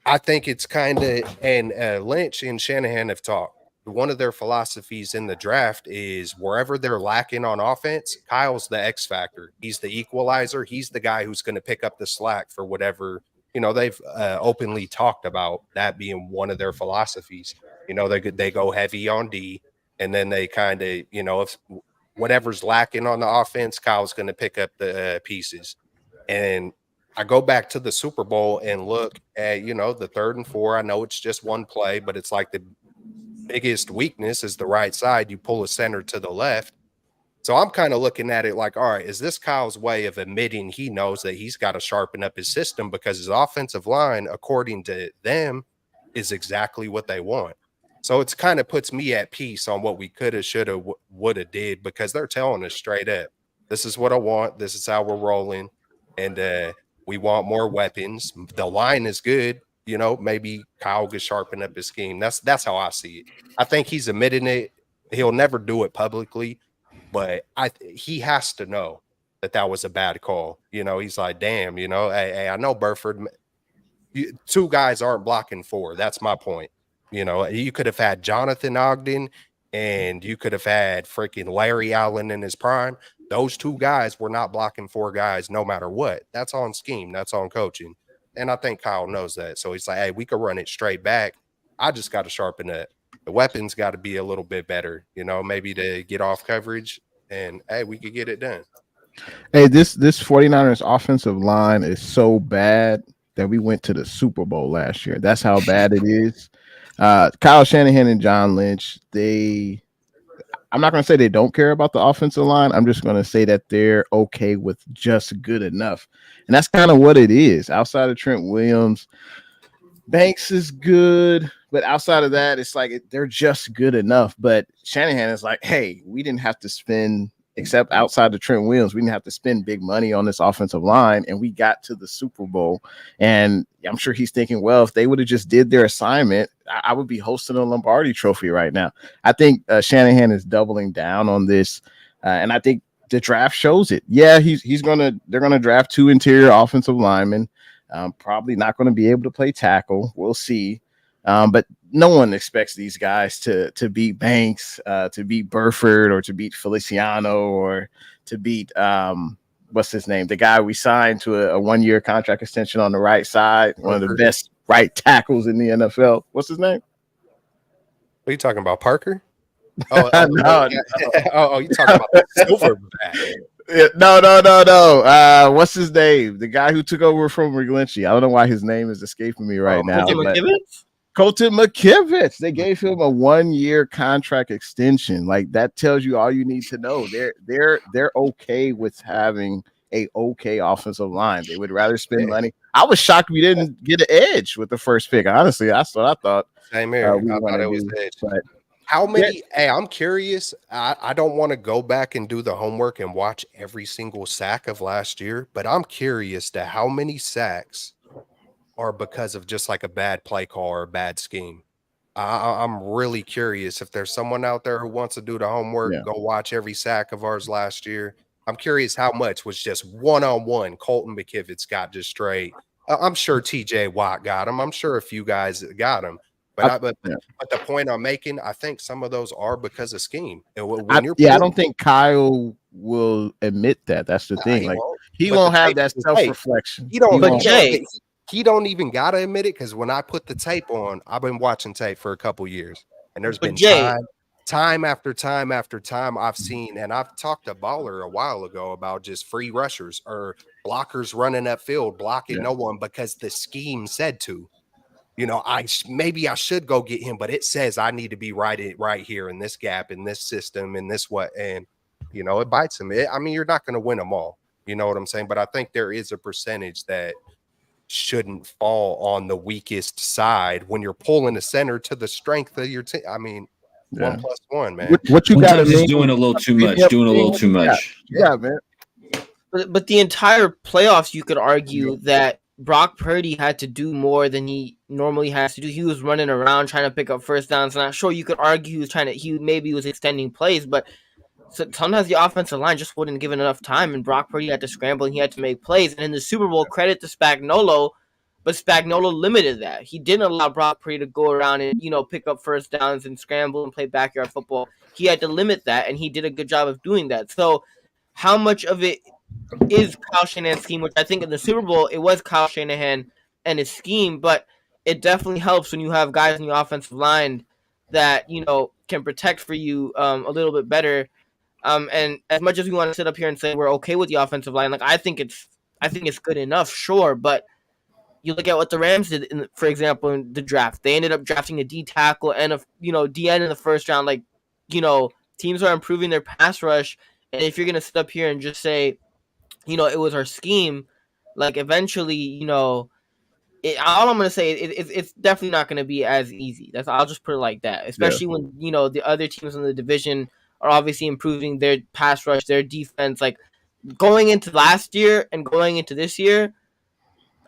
A: I think it's kind of, and Lynch and Shanahan have talked. One of their philosophies in the draft is wherever they're lacking on offense, Kyle's the X factor. He's the equalizer. He's the guy who's going to pick up the slack for whatever, they've openly talked about that being one of their philosophies. They go heavy on D, and then they kind of, if whatever's lacking on the offense, Kyle's going to pick up the pieces. And I go back to the Super Bowl and look at, the 3rd and 4. I know it's just one play, but it's like the biggest weakness is the right side. You pull a center to the left. So I'm kind of looking at it like, all right, is this Kyle's way of admitting he knows that he's got to sharpen up his system because his offensive line, according to them, is exactly what they want. So it's kind of puts me at peace on what we could have, should have, would have did, because they're telling us straight up, this is what I want. This is how we're rolling. And we want more weapons. The line is good. Maybe Kyle could sharpen up his scheme. That's how I see it. I think he's admitting it. He'll never do it publicly, but he has to know that was a bad call. He's like, damn, hey, I know Burford. 2 guys aren't blocking 4. That's my point. You could have had Jonathan Ogden and you could have had freaking Larry Allen in his prime. Those 2 guys were not blocking 4 guys no matter what. That's on scheme. That's on coaching. And I think Kyle knows that. So he's like, hey, we could run it straight back. I just got to sharpen it. The weapons got to be a little bit better, maybe to get off coverage. And, hey, we could get it done.
B: Hey, this 49ers offensive line is so bad that we went to the Super Bowl last year. That's how bad it is. Kyle Shanahan and John Lynch, I'm not going to say they don't care about the offensive line. I'm just going to say that they're okay with just good enough. And that's kind of what it is. Outside of Trent Williams, Banks is good. But outside of that, it's like they're just good enough. But Shanahan is like, hey, we didn't have to spend, except outside of Trent Williams, we didn't have to spend big money on this offensive line. And we got to the Super Bowl. And I'm sure he's thinking, well, if they would have just did their assignment, I would be hosting a Lombardi trophy right now. I think Shanahan is doubling down on this. And I think the draft shows it. Yeah, they're going to draft 2 interior offensive linemen. Probably not going to be able to play tackle. We'll see. But no one expects these guys to beat Banks, to beat Burford, or to beat Feliciano, or to beat what's his name? The guy we signed to a 1-year contract extension on the right side, one of the best right tackles in the NFL. What's his name?
A: What are you talking about, Parker?
B: No.
A: You talking about Silverback?
B: No. What's his name? The guy who took over from McGlinchey. I don't know why his name is escaping me right now. Colton McKivitz. They gave him a 1-year contract extension. Like, that tells you all you need to know. They're okay with having a okay offensive line. They would rather spend money. I was shocked we didn't get an edge with the first pick. Honestly, that's what I thought.
A: Same here. I thought it was edge. But how many? Hey, I'm curious. I don't want to go back and do the homework and watch every single sack of last year, but I'm curious to how many sacks are because of just like a bad play call or a bad scheme. I'm really curious. If there's someone out there who wants to do the homework, go watch every sack of ours last year. I'm curious how much was just one-on-one. Colton McKivitz got just straight. I'm sure TJ Watt got him. I'm sure a few guys got him. But the point I'm making, I think some of those are because of scheme. I
B: don't think Kyle will admit that. That's the thing. Like, he won't have that self-reflection.
A: He don't even gotta admit it, because when I put the tape on, I've been watching tape for a couple years, and there's been time after time after time I've seen, and I've talked to Baller a while ago about just free rushers or blockers running up field, blocking no one because the scheme said to. maybe I should go get him, but it says I need to be right here in this gap, in this system, in this what, and it bites him. I mean, you're not going to win them all. You know what I'm saying? But I think there is a percentage that shouldn't fall on the weakest side when you're pulling the center to the strength of your team. I mean, 1+1, man.
B: What you got is
C: doing a little too much.
B: Yeah, man.
D: But the entire playoffs, you could argue that Brock Purdy had to do more than he normally has to do. He was running around trying to pick up first downs. And I'm sure you could argue he maybe was extending plays, but sometimes the offensive line just wasn't given enough time, and Brock Purdy had to scramble and he had to make plays. And in the Super Bowl, credit to Spagnuolo, but Spagnuolo limited that. He didn't allow Brock Purdy to go around and pick up first downs and scramble and play backyard football. He had to limit that, and he did a good job of doing that. So how much of it is Kyle Shanahan's scheme, which I think in the Super Bowl it was Kyle Shanahan and his scheme, but it definitely helps when you have guys in the offensive line that can protect for you a little bit better. And as much as we want to sit up here and say we're okay with the offensive line, like I think it's good enough, sure. But you look at what the Rams did, for example, in the draft. They ended up drafting a D tackle and a DN in the first round. Like, teams are improving their pass rush, and if you're gonna sit up here and just say, it was our scheme, like eventually, all I'm gonna say is it's definitely not gonna be as easy. I'll just put it like that. Especially when the other teams in the division are obviously improving their pass rush, their defense. Like going into last year and going into this year,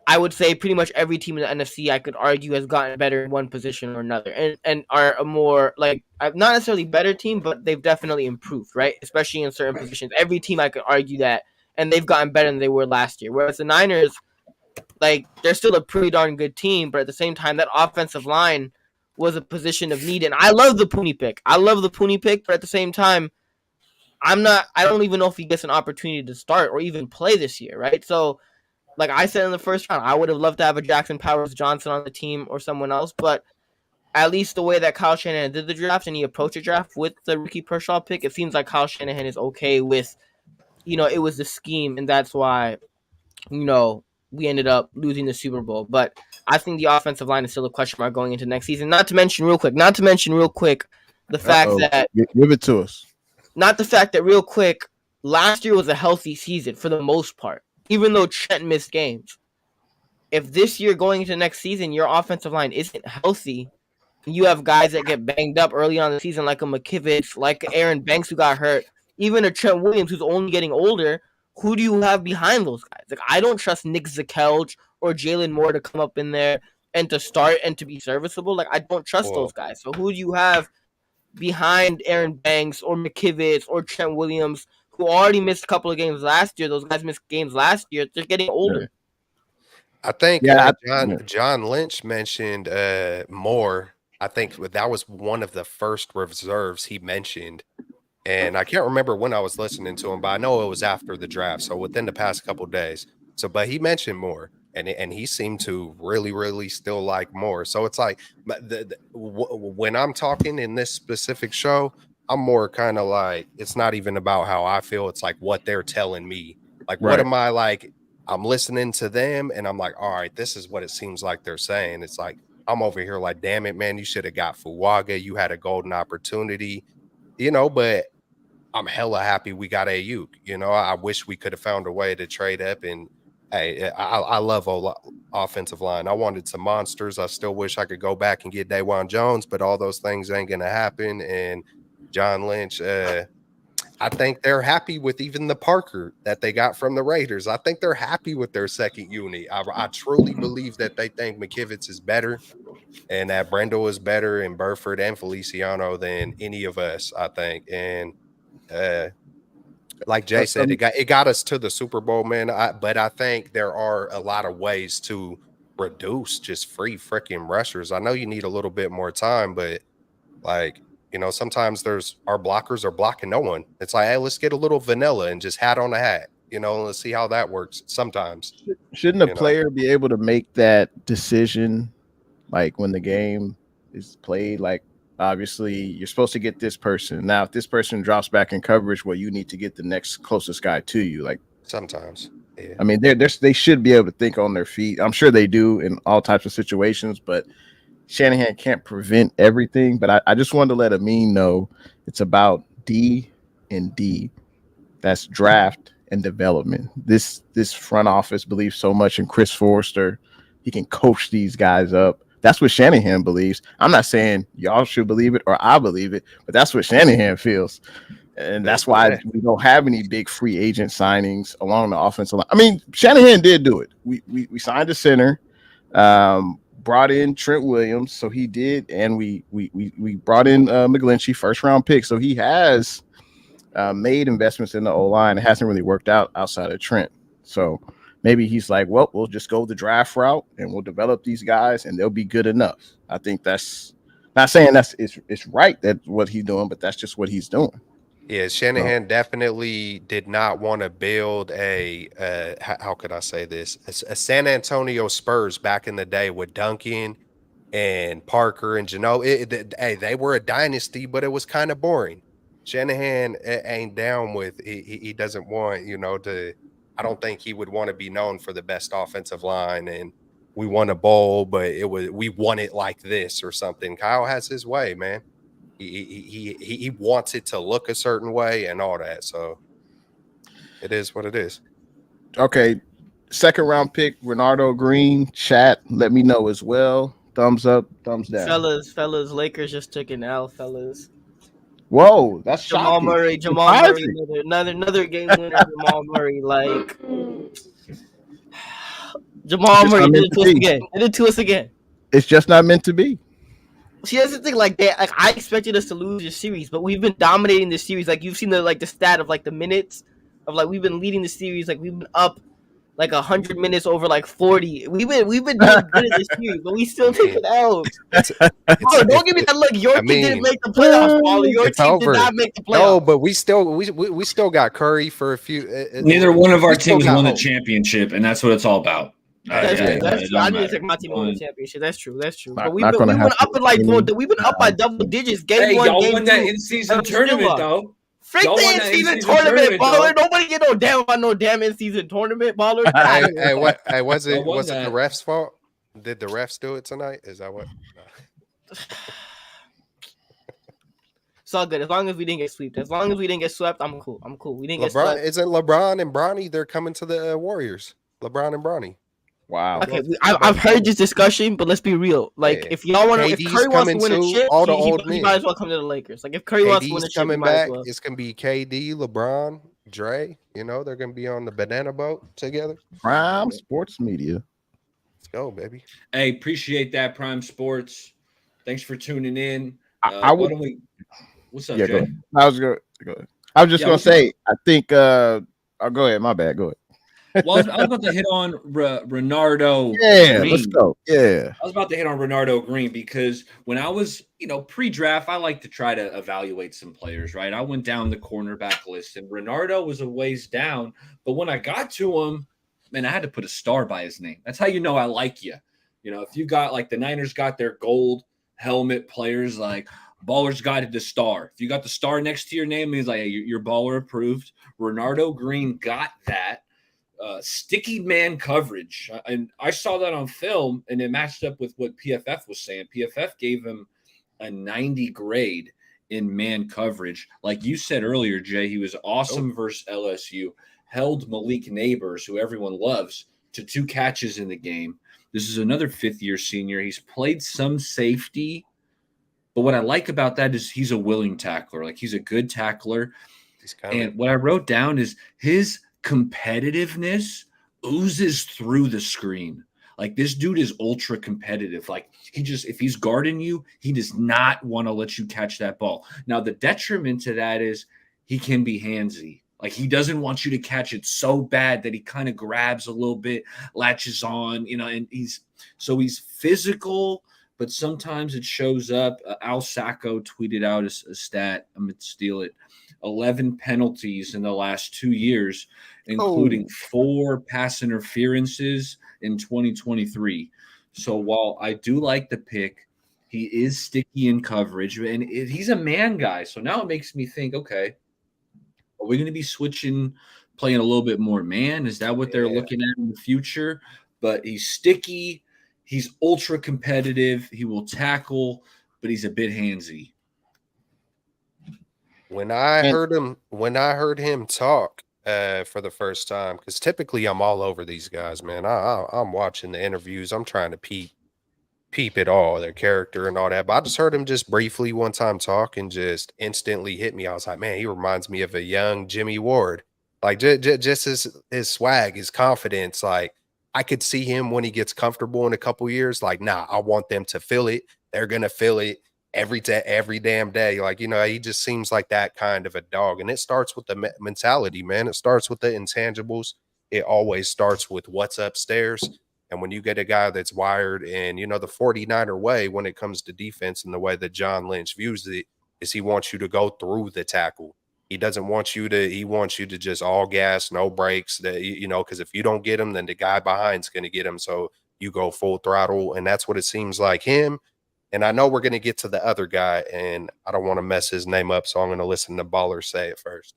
D: I would say pretty much every team in the NFC, I could argue, has gotten better in one position or another, and are a more not necessarily better team, but they've definitely improved, right? Especially in certain positions. Every team I could argue that, and they've gotten better than they were last year. Whereas the Niners, they're still a pretty darn good team, but at the same time, that offensive line was a position of need. And I love the Pooney pick. But at the same time, I don't even know if he gets an opportunity to start or even play this year, right? So, like I said in the first round, I would have loved to have a Jackson Powers Johnson on the team or someone else, but at least the way that Kyle Shanahan did the draft and he approached the draft with the Ricky Pershaw pick, it seems like Kyle Shanahan is okay with, it was the scheme, and that's why, we ended up losing the Super Bowl. But I think the offensive line is still a question mark going into next season. Not to mention real quick, the fact that
B: give it to us.
D: Not the fact that real quick, last year was a healthy season for the most part, even though Trent missed games. If this year going into next season, your offensive line isn't healthy, and you have guys that get banged up early on in the season, like a McKivitz, like Aaron Banks who got hurt, even a Trent Williams who's only getting older, who do you have behind those guys? Like, I don't trust Nick Zakelj or Jalen Moore to come up in there and to start and to be serviceable. Like, I don't trust those guys. So who do you have behind Aaron Banks or McKivitz or Trent Williams, who already missed a couple of games last year? Those guys missed games last year. They're getting older.
A: Yeah. I think John Lynch mentioned Moore. I think that was one of the first reserves he mentioned. And I can't remember when I was listening to him, but I know it was after the draft. So within the past couple of days. But he mentioned Moore, and he seemed to really, really still like Moore. So it's like when I'm talking in this specific show, I'm more kind of like, it's not even about how I feel. It's like what they're telling me. Like, what am I like? I'm listening to them, and I'm like, all right, this is what it seems like they're saying. It's like, I'm over here like, damn it, man, you should have got Fuaga. You had a golden opportunity, but I'm hella happy we got Ayuk. I wish we could have found a way to trade up. And hey, I love offensive line. I wanted some monsters. I still wish I could go back and get Dawan Jones, but all those things ain't going to happen. And John Lynch, I think they're happy with even the Parker that they got from the Raiders. I think they're happy with their second unit. I truly believe that they think McKivitz is better and that Brendel is better and Burford and Feliciano than any of us, I think. And like Jay said, it got us to the Super Bowl, man. But I think there are a lot of ways to reduce just free freaking rushers. I know you need a little bit more time, but sometimes our blockers are blocking no one. It's like, hey, let's get a little vanilla and just hat on a hat, let's see how that works sometimes.
B: Shouldn't a player be able to make that decision, like when the game is played? Like, obviously, you're supposed to get this person. Now, if this person drops back in coverage, well, you need to get the next closest guy to you. Like,
A: sometimes. Yeah.
B: I mean, they should be able to think on their feet. I'm sure they do in all types of situations, but Shanahan can't prevent everything. But I just wanted to let Amin know it's about D and D. That's draft and development. This front office believes so much in Chris Forrester. He can coach these guys up. That's what Shanahan believes. I'm not saying y'all should believe it or I believe it, but that's what Shanahan feels. And that's why we don't have any big free agent signings along the offensive line. I mean, Shanahan did do it. We signed a center, brought in Trent Williams, so he did, and we brought in McGlinchey, first round pick, so he has made investments in the O line. It hasn't really worked out outside of Trent, so maybe he's like, well, we'll just go the draft route and we'll develop these guys, and they'll be good enough. I think that's not saying it's right that what he's doing, but that's just what he's doing.
A: Yeah, Shanahan definitely did not want to build how could I say this? A San Antonio Spurs back in the day with Duncan and Parker and hey, they were a dynasty, but it was kind of boring. Shanahan ain't down with he doesn't want, I don't think he would want to be known for the best offensive line and we won a bowl, but we won it like this or something. Kyle has his way, man. He wants it to look a certain way and all that. So it is what it is.
B: Okay. Second round pick, Renardo Green. Chat, let me know as well. Thumbs up, thumbs down.
D: Fellas, Lakers just took an L, fellas.
B: Whoa, that's
D: Jamal
B: shocking.
D: Murray, another game winner, Jamal Murray. Like Jamal Murray did it to us again. Did it to us again.
B: It's just not meant to be.
D: See, that's the thing. Like I expected us to lose this series, but we've been dominating this series. Like you've seen the stat of like the minutes of like we've been leading the series. Like we've been up like 100 minutes over like 40. We've been doing good in this series, but we still take it out. Don't give me that look. Your team didn't make the playoffs, Paulie. Your team did not make the playoffs.
A: No, but we still got Curry for a few.
C: Neither one of our teams won the championship, and that's what it's all about.
D: That's true. I didn't take my team win the championship. That's true.
B: But
D: we've been up in like we've been up by double digits. Game one,
C: y'all
D: game
C: won
D: two.
C: that in-season tournament though.
D: Freak the in-season tournament, baller. Nobody get no damn about no damn in-season tournament, baller.
A: Hey, was it the refs' fault? Did the refs do it tonight? Is that what?
D: It's all good as long as we didn't get swept. As long as we didn't get swept, I'm cool. We didn't get swept.
A: Isn't LeBron and Bronny? They're coming to the Warriors. LeBron and Bronny.
B: Wow.
D: Okay, I've heard this discussion, but let's be real. Like, if y'all want to, if Curry wants to win a chip, he might as well come to the Lakers. Like, if Curry wants to win a chip, he might as well.
A: It's gonna be KD, LeBron, Dre. They're gonna be on the banana boat together.
B: Prime Sports Media.
A: Let's go, baby.
C: Hey, appreciate that, Prime Sports. Thanks for tuning in. What's up, Jay?
B: I was just gonna say. I think. I'll go ahead. My bad. Go ahead.
C: Well, I was about to hit on Renardo.
B: Yeah,
C: Green.
B: Let's go. Yeah,
C: I was about to hit on Renardo Green because when I was, pre-draft, I like to try to evaluate some players, right? I went down the cornerback list, and Renardo was a ways down. But when I got to him, man, I had to put a star by his name. That's how you know I like you. If you got like the Niners got their gold helmet players, like Baller's got the star. If you got the star next to your name, he's like, hey, you're Baller approved. Renardo Green got that. Sticky man coverage, and I saw that on film, and it matched up with what PFF was saying. PFF gave him a 90 grade in man coverage. Like you said earlier, Jay, he was awesome versus LSU, held Malik Neighbors, who everyone loves, to 2 catches in the game. This is another fifth-year senior. He's played some safety, but what I like about that is he's a willing tackler. Like, he's a good tackler. And what I wrote down is his competitiveness oozes through the screen. Like, this dude is ultra competitive. Like, if he's guarding you, he does not want to let you catch that ball. Now, the detriment to that is he can be handsy. Like, he doesn't want you to catch it so bad that he kind of grabs a little bit, latches on, and he's physical, but sometimes it shows up. Al Sacco tweeted out a stat. I'm going to steal it. 11 penalties in the last 2 years, including 4 pass interferences in 2023. So while I do like the pick, he is sticky in coverage, and he's a man guy. So now it makes me think, okay, are we going to be switching playing a little bit more man? Is that what they're looking at in the future? But he's sticky. He's ultra competitive. He will tackle, but he's a bit handsy.
A: When I heard him talk for the first time, because typically I'm all over these guys, man. I'm watching the interviews. I'm trying to peep it all, their character and all that. But I just heard him just briefly one time talk and just instantly hit me. I was like, man, he reminds me of a young Jimmy Ward. Like just his swag, his confidence. Like I could see him when he gets comfortable in a couple years. Like, nah, I want them to feel it. They're gonna feel it every day, every damn day. Like, he just seems like that kind of a dog. And it starts with the mentality, man. It starts with the intangibles. It always starts with what's upstairs. And when you get a guy that's wired and, the 49er way when it comes to defense and the way that John Lynch views it is he wants you to go through the tackle. He wants you to just all gas, no brakes, because if you don't get him, then the guy behind's going to get him. So you go full throttle. And that's what it seems like him. And I know we're going to get to the other guy and I don't want to mess his name up. So I'm going to listen to Baller say it first.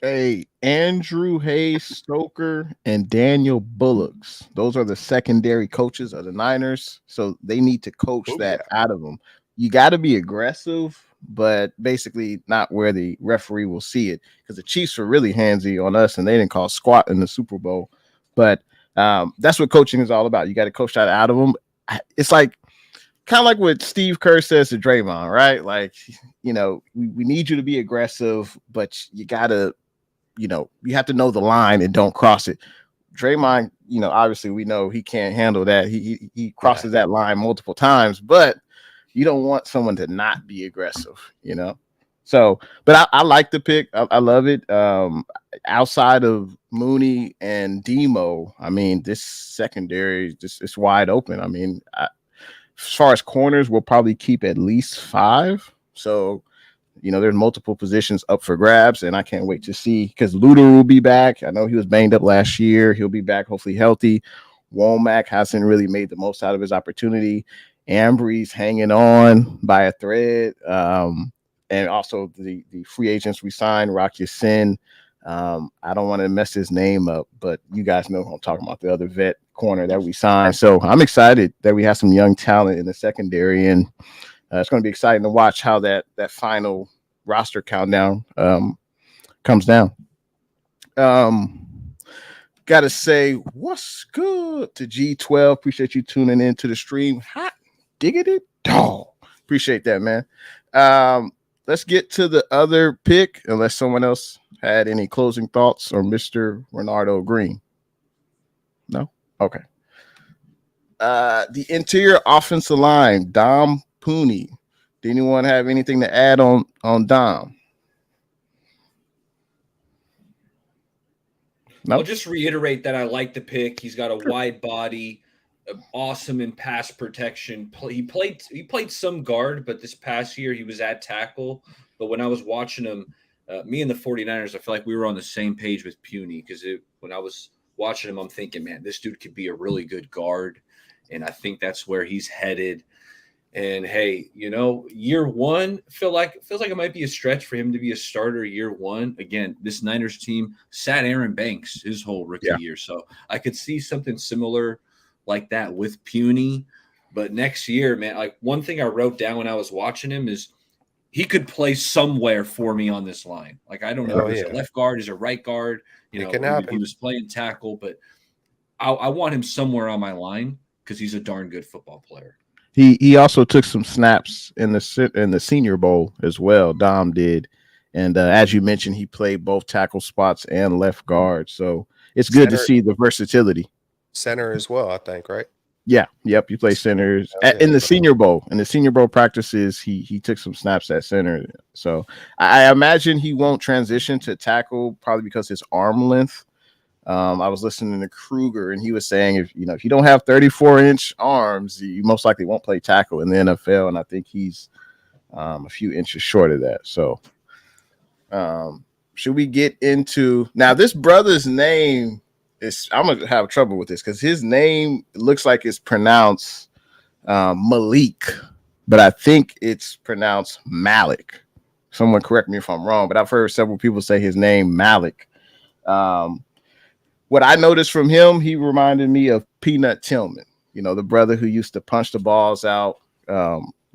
B: Hey, Andrew Hayes Stoker and Daniel Bullocks. Those are the secondary coaches of the Niners. So they need to coach that out of them. You got to be aggressive, but basically not where the referee will see it, because the Chiefs were really handsy on us and they didn't call squat in the Super Bowl. But that's what coaching is all about. You got to coach that out of them. It's like kind of like what Steve Kerr says to Draymond, right? Like, we need you to be aggressive, but you got to, you have to know the line and don't cross it. Draymond, obviously we know he can't handle that. He crosses that line multiple times, but you don't want someone to not be aggressive, So, but I like the pick. I love it. Outside of Mooney and Demo, I mean, this secondary it's wide open. I mean, as far as corners, we'll probably keep at least 5. So, there's multiple positions up for grabs, and I can't wait to see, because Luter will be back. I know he was banged up last year. He'll be back, hopefully healthy. Womack hasn't really made the most out of his opportunity. Ambry's hanging on by a thread. And also the free agents we signed, Rock Ya-Sin. I don't want to mess his name up, but you guys know who I'm talking about, the other vet corner that we signed. So I'm excited that we have some young talent in the secondary, and it's going to be exciting to watch how that final roster countdown comes down. Got to say, what's good to G12? Appreciate you tuning in to the stream. Hot diggity dog. Appreciate that, man. Let's get to the other pick, unless someone else had any closing thoughts, or Mr. Renardo Green. No? Okay. The interior offensive line, Dom Pooney. Did anyone have anything to add on Dom?
C: No? I'll just reiterate that I like the pick. He's got a wide body, awesome in pass protection. He played some guard, but this past year he was at tackle. But when I was watching him, me and the 49ers, I feel like we were on the same page with Puny, because when I was watching him, I'm thinking, man, this dude could be a really good guard. And I think that's where he's headed. And hey, year one feels like it might be a stretch for him to be a starter year one. Again, this Niners team sat Aaron Banks his whole rookie year. So I could see something similar like that with Puny. But next year, man, like one thing I wrote down when I was watching him is he could play somewhere for me on this line. Like, I don't know if he's a left guard, he's a right guard. He was playing tackle, but I want him somewhere on my line because he's a darn good football player.
B: He also took some snaps in the Senior Bowl as well. Dom did, and as you mentioned, he played both tackle spots and left guard. So it's good to see the versatility.
A: Center as well, I think, right?
B: Yeah, yep. He played center in the Senior Bowl. In the Senior Bowl practices, he took some snaps at center. So I imagine he won't transition to tackle, probably because his arm length. I was listening to Kruger, and he was saying if you don't have 34-inch arms, you most likely won't play tackle in the NFL. And I think he's a few inches short of that. So should we get into now? This brother's name is, I'm gonna have trouble with this because his name looks like it's pronounced Malik, but I think it's pronounced Malik. Someone correct me if I'm wrong, but I've heard several people say his name Malik. What I noticed from him, he reminded me of Peanut Tillman, the brother who used to punch the balls out,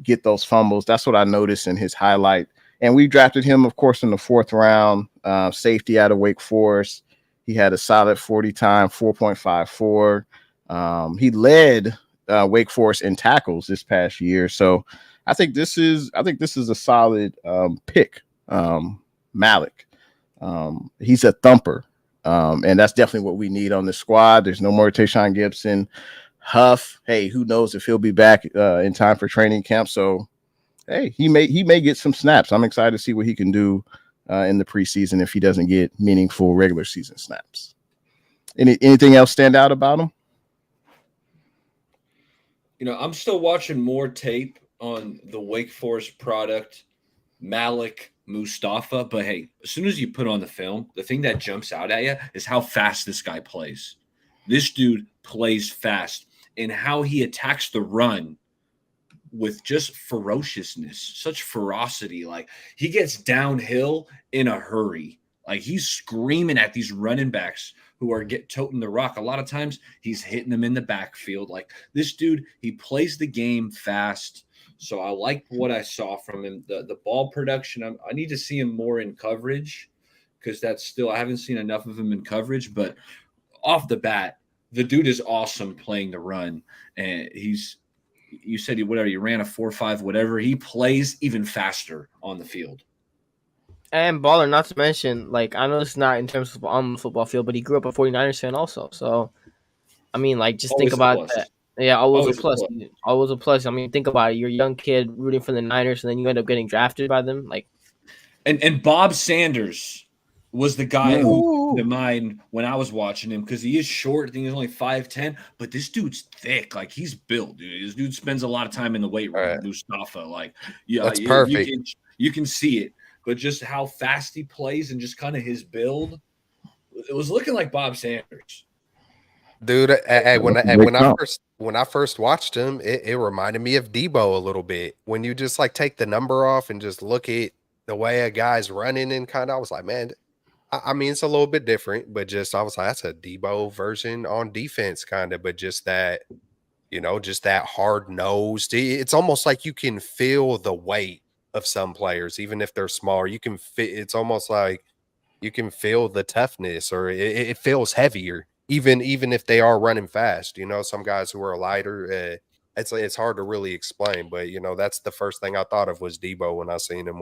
B: get those fumbles. That's what I noticed in his highlight. And we drafted him, of course, in the 4th round, safety out of Wake Forest. He had a solid 40 time, 4.54. He led Wake Forest in tackles this past year. So I think this is a solid pick. Malik. He's a thumper. And that's definitely what we need on the squad. There's no more Tayshaun Gibson. Huff, hey, who knows if he'll be back in time for training camp. So, hey, he may get some snaps. I'm excited to see what he can do in the preseason if he doesn't get meaningful regular season snaps. Anything else stand out about him?
C: I'm still watching more tape on the Wake Forest product, Malik Mustafa. But hey, as soon as you put on the film, the thing that jumps out at you is how fast this guy plays. This dude plays fast, and how he attacks the run with just ferociousness, such ferocity. Like, he gets downhill in a hurry. Like, he's screaming at these running backs who are toting the rock. A lot of times he's hitting them in the backfield. Like, this dude, he plays the game fast. So I like what I saw from him. The ball production, I need to see him more in coverage, because I haven't seen enough of him in coverage. But off the bat, the dude is awesome playing the run. And you said he ran a 4.5, whatever. He plays even faster on the field.
D: And baller, not to mention, like, I know it's not in terms of on the football field, but he grew up a 49ers fan also. So, I mean, like, just
C: Always
D: think about that. Yeah, always a plus. Always a plus. I mean, think about it. You're a young kid rooting for the Niners, and then you end up getting drafted by them. Like,
C: and Bob Sanders was the guy who came to mind when I was watching him, because he is short. I think he's only 5'10", but this dude's thick. Like, he's built, dude. This dude spends a lot of time in the weight room. Right. Mustafa, like, yeah,
A: that's perfect.
C: You can see it, but just how fast he plays and just kind of his build, it was looking like Bob Sanders.
A: Dude, when I first watched him, it reminded me of Debo a little bit. When you just like take the number off and just look at the way a guy's running, and kind of, I was like, man, I mean, it's a little bit different, but just I was like, that's a Debo version on defense, kind of, but just that, just that hard nosed. It's almost like you can feel the weight of some players, even if they're smaller. You can fit. It's almost like you can feel the toughness, or it feels heavier, even if they are running fast. Some guys who are lighter, it's hard to really explain, but that's the first thing I thought of was Debo when I seen him.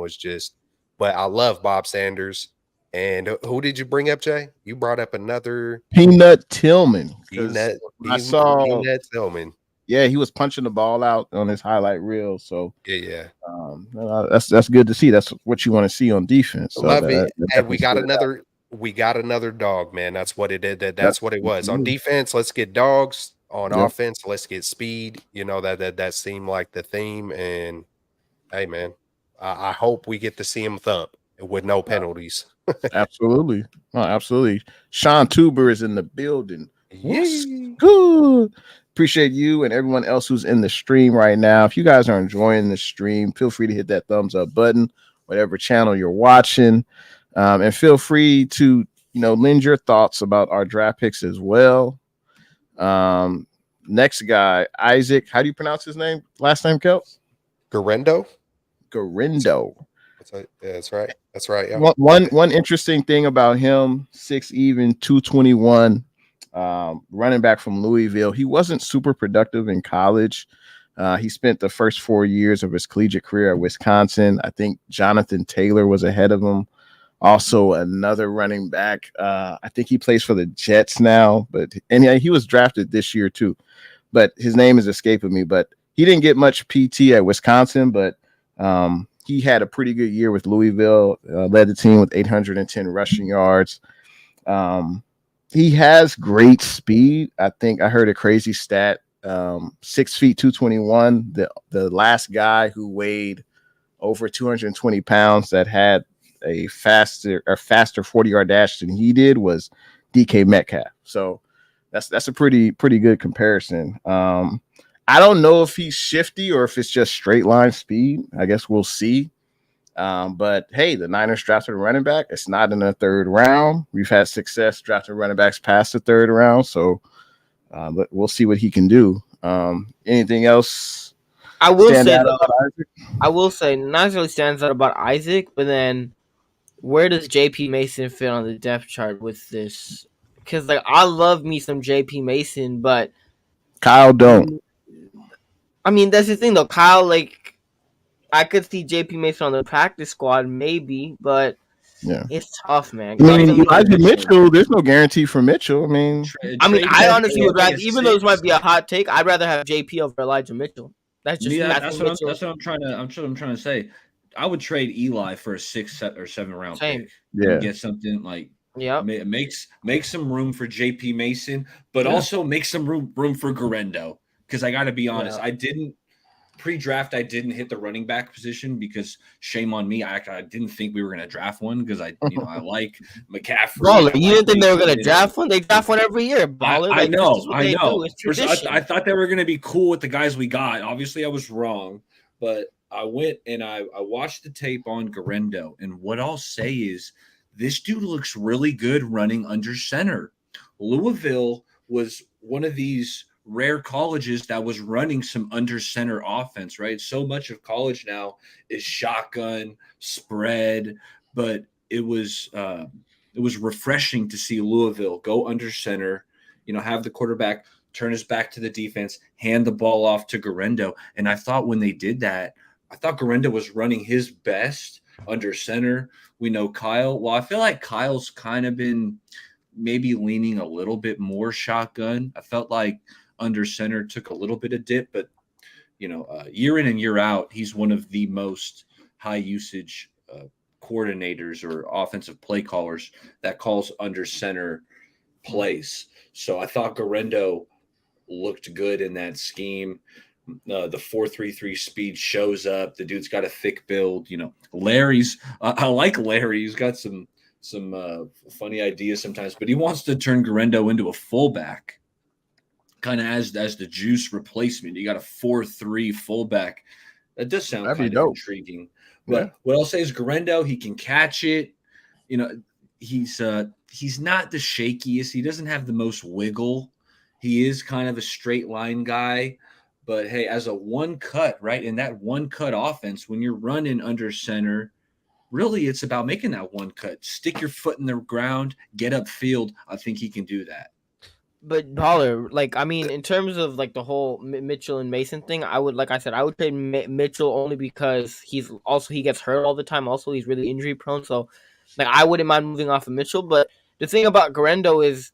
A: But I love Bob Sanders. And who did you bring up, Jay? You brought up another
B: Peanut Tillman.
A: Peanut Tillman.
B: Yeah, he was punching the ball out on his highlight reel. So
A: yeah.
B: That's good to see. That's what you want to see on defense. So
A: love it. And we got another dog, man. That's what it did. That's what it was. On defense, let's get dogs. On offense, let's get speed. That seemed like the theme. And hey, man, I hope we get to see him thump with no penalties.
B: Absolutely. Oh, absolutely. Sean Tuber is in the building. What's good? Appreciate you and everyone else who's in the stream right now. If you guys are enjoying the stream, feel free to hit that thumbs up button, whatever channel you're watching. And feel free to, lend your thoughts about our draft picks as well. Next guy, Isaac. How do you pronounce his name? Last name, Kels?
A: Garindo. That's right. Yeah.
B: One interesting thing about him, 6 even, 221, running back from Louisville. He wasn't super productive in college. He spent the first 4 years of his collegiate career at Wisconsin. I think Jonathan Taylor was ahead of him. Also, another running back. I think he plays for the Jets now, and he was drafted this year too. But his name is escaping me. But he didn't get much PT at Wisconsin, but he had a pretty good year with Louisville, led the team with 810 rushing yards. He has great speed. I think I heard a crazy stat, 6 feet, 221. The last guy who weighed over 220 pounds that had a faster 40-yard dash than he did was DK Metcalf. So that's a pretty good comparison. I don't know if he's shifty or if it's just straight line speed. I guess we'll see. But hey, the Niners drafted a running back. It's not in the third round. We've had success drafting running backs past the third round, so but we'll see what he can do. Anything else?
D: I will say though, I will say not really stands out about Isaac, but then where does JP Mason fit on the depth chart with this? Because like I love me some JP Mason, but
B: Kyle don't.
D: I mean that's the thing though. Kyle, like I could see JP Mason on the practice squad maybe, but
B: yeah,
D: it's tough, man.
B: I mean, Elijah Mitchell. There's no guarantee for Mitchell.
D: I honestly would rather, even though this might be a hot take, I'd rather have JP over Elijah Mitchell. That's just
C: that's what I'm trying to say. I would trade Eli for a 6th or 7th round pick.
B: Yeah,
C: and get something like make some room for JP Mason, but also make some room for Garendo. Because I got to be honest, I didn't pre-draft. I didn't hit the running back position because shame on me. I didn't think we were going to draft one because I like McCaffrey.
D: Baller, you didn't think they were going to draft one? They draft one every year. Baller.
C: I know. I thought they were going to be cool with the guys we got. Obviously, I was wrong, but I went and I watched the tape on Garendo, and what I'll say is this dude looks really good running under center. Louisville was one of these rare colleges that was running some under center offense, right? So much of college now is shotgun, spread, but it was refreshing to see Louisville go under center, have the quarterback turn his back to the defense, hand the ball off to Garendo. And I thought when they did that, I thought Garendo was running his best under center. We know Kyle. Well, I feel like Kyle's kind of been maybe leaning a little bit more shotgun. I felt like under center took a little bit of dip, but year in and year out, he's one of the most high usage coordinators or offensive play callers that calls under center plays. So I thought Garendo looked good in that scheme. The 4.33 speed shows up. The dude's got a thick build. Larry's. I like Larry. He's got some funny ideas sometimes, but he wants to turn Garendo into a fullback, kind of as the juice replacement. You got a 4.3 fullback. That does sound kind of intriguing. But what I'll say is Garendo, he can catch it. He's not the shakiest. He doesn't have the most wiggle. He is kind of a straight line guy. But hey, as a one cut, right? In that one cut offense, when you're running under center, really it's about making that one cut. Stick your foot in the ground, get upfield. I think he can do that.
D: But Baller, in terms of the whole Mitchell and Mason thing, I would trade Mitchell only because he gets hurt all the time. Also, he's really injury prone. So, I wouldn't mind moving off of Mitchell. But the thing about Garendo is,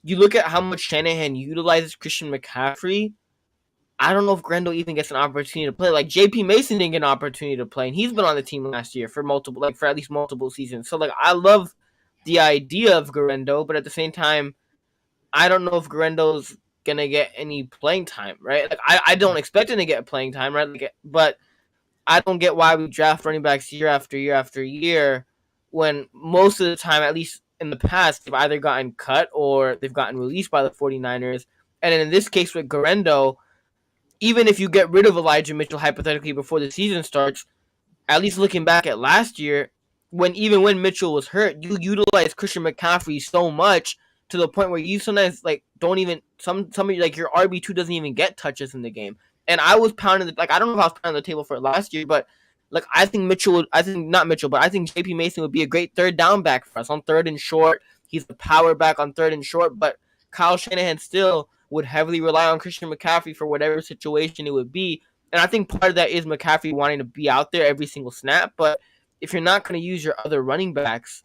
D: you look at how much Shanahan utilizes Christian McCaffrey. I don't know if Garendo even gets an opportunity to play. JP Mason didn't get an opportunity to play, and he's been on the team last year for at least multiple seasons. So I love the idea of Garendo, but at the same time, I don't know if Garendo's gonna get any playing time, right? I don't expect him to get playing time, right? But I don't get why we draft running backs year after year after year when most of the time, at least in the past, they've either gotten cut or they've gotten released by the 49ers. And in this case with Garendo, even if you get rid of Elijah Mitchell hypothetically before the season starts, at least looking back at last year, when Mitchell was hurt, you utilized Christian McCaffrey so much to the point where you sometimes don't even some of your RB2 doesn't even get touches in the game. And I was pounding I don't know if I was pounding the table for it last year, but I think JP Mason would be a great third down back for us on third and short. He's a power back on third and short, but Kyle Shanahan still would heavily rely on Christian McCaffrey for whatever situation it would be. And I think part of that is McCaffrey wanting to be out there every single snap. But if you're not going to use your other running backs,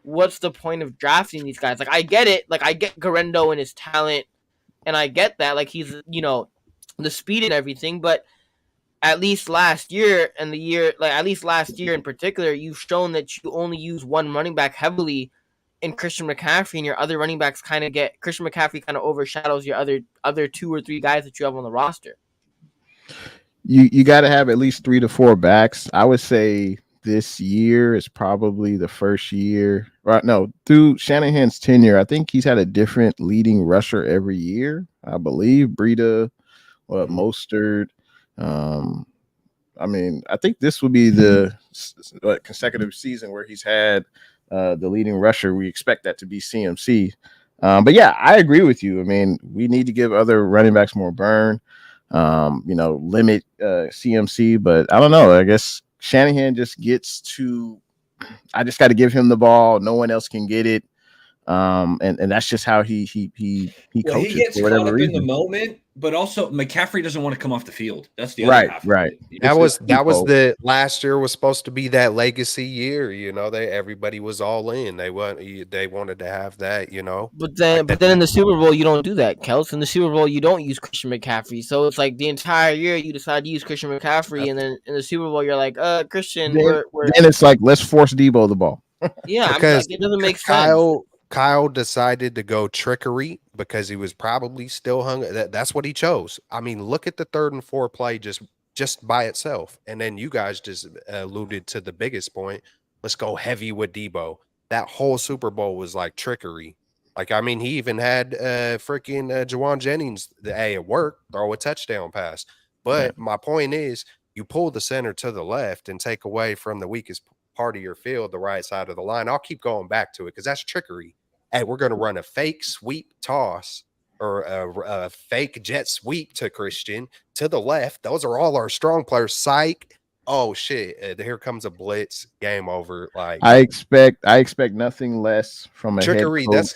D: what's the point of drafting these guys? I get it. I get Garendo and his talent, and I get that. He's, the speed and everything. But at least last year in particular, you've shown that you only use one running back heavily in Christian McCaffrey, and your other running backs Christian McCaffrey kind of overshadows your other 2 or 3 guys that you have on the roster.
B: You got to have at least 3 to 4 backs. I would say this year is probably the first year. Right? No, through Shanahan's tenure, I think he's had a different leading rusher every year. I believe Breida, Mostert. I mean, I think this will be the consecutive season where he's had the leading rusher. We expect that to be CMC. But yeah, I agree with you. I mean, we need to give other running backs more burn. Limit CMC. But I don't know. I guess Shanahan just gets to. I just got to give him the ball. No one else can get it. And that's just how he
C: Well, he
B: coaches
C: gets
B: for
C: caught
B: whatever
C: up in the
B: reason.
C: moment, but also McCaffrey doesn't want to come off the field. That's the other
B: Right,
C: half of
B: right.
C: it.
A: That
B: It's
A: was
B: twofold.
A: the last year was supposed to be that legacy year. Everybody was all in. They wanted to have that.
D: But
A: Like
D: then,
A: that.
D: but then in the Super Bowl, you don't do that, Kels. In the Super Bowl, you don't use Christian McCaffrey. So it's like the entire year you decide to use Christian McCaffrey, and then in the Super Bowl, you're like, Christian,
B: Then,
D: we're
B: then it's like let's force Debo the ball.
D: yeah. I'm
A: Because
D: like, it doesn't make sense.
A: Kyle decided to go trickery because he was probably still hungry. That's what he chose. I mean, look at the 3rd and 4th play just by itself, and then you guys just alluded to the biggest point. Let's go heavy with Debo. That whole Super Bowl was like trickery. Like, I mean, he even had freaking Jawan Jennings. Hey, it worked. Throw a touchdown pass. But my point is, you pull the center to the left and take away from the weakest part of your field, the right side of the line. I'll keep going back to it because that's trickery. Hey, we're going to run a fake sweep toss or a fake jet sweep to Christian to the left. Those are all our strong players. Psych. Oh shit! Here comes a blitz. Game over. Like
B: I expect nothing less from a head
A: trickery.
B: coach.
A: That's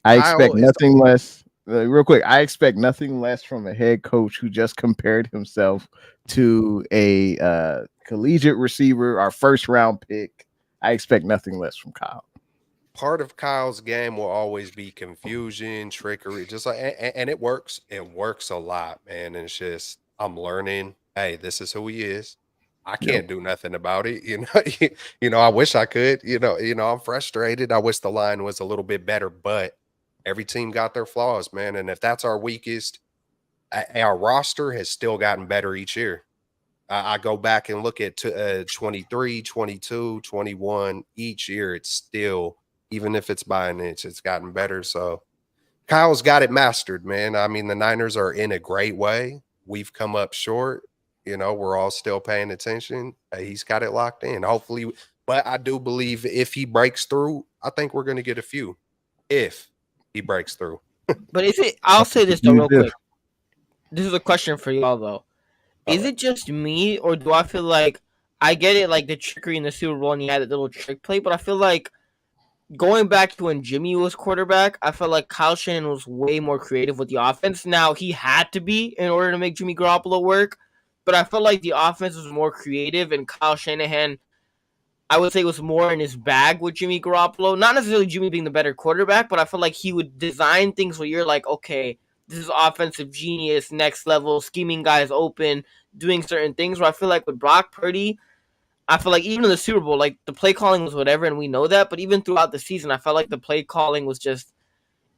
B: I expect
A: Kyle is
B: nothing less. Real quick, I expect nothing less from a head coach who just compared himself to a collegiate receiver, our 1st round pick. I expect nothing less from Kyle.
A: part of Kyle's game will always be confusion, trickery, just like and it works. It works a lot, man. And it's just I'm learning. Hey, this is who he is. I
B: Yep.
A: can't do nothing about it. I wish I could. I'm frustrated. I wish the line was a little bit better, but every team got their flaws, man. And if that's our weakest, our roster has still gotten better each year. I go back and look at 23, 22, 21 each year. It's still, even if it's by an inch, it's gotten better. So Kyle's got it mastered, man. I mean, the Niners are in a great way. We've come up short. We're all still paying attention. He's got it locked in. Hopefully, but I do believe if he breaks through, I think we're going to get a few if he breaks through.
D: But is it? I'll say this though,
B: Huge
D: real
B: if.
D: quick. This is a question for y'all though. Is it just me, or do I feel like I get it, like the trickery in the Super Bowl and he had that little trick play, but I feel like going back to when Jimmy was quarterback, I felt like Kyle Shanahan was way more creative with the offense. Now, he had to be in order to make Jimmy Garoppolo work, but I felt like the offense was more creative, and Kyle Shanahan, I would say, was more in his bag with Jimmy Garoppolo. Not necessarily Jimmy being the better quarterback, but I felt like he would design things where you're like, okay, this is offensive genius, next level, scheming guys open, doing certain things. Where I feel like with Brock Purdy, I feel like even in the Super Bowl, like the play calling was whatever, and we know that. But even throughout the season, I felt like the play calling was just,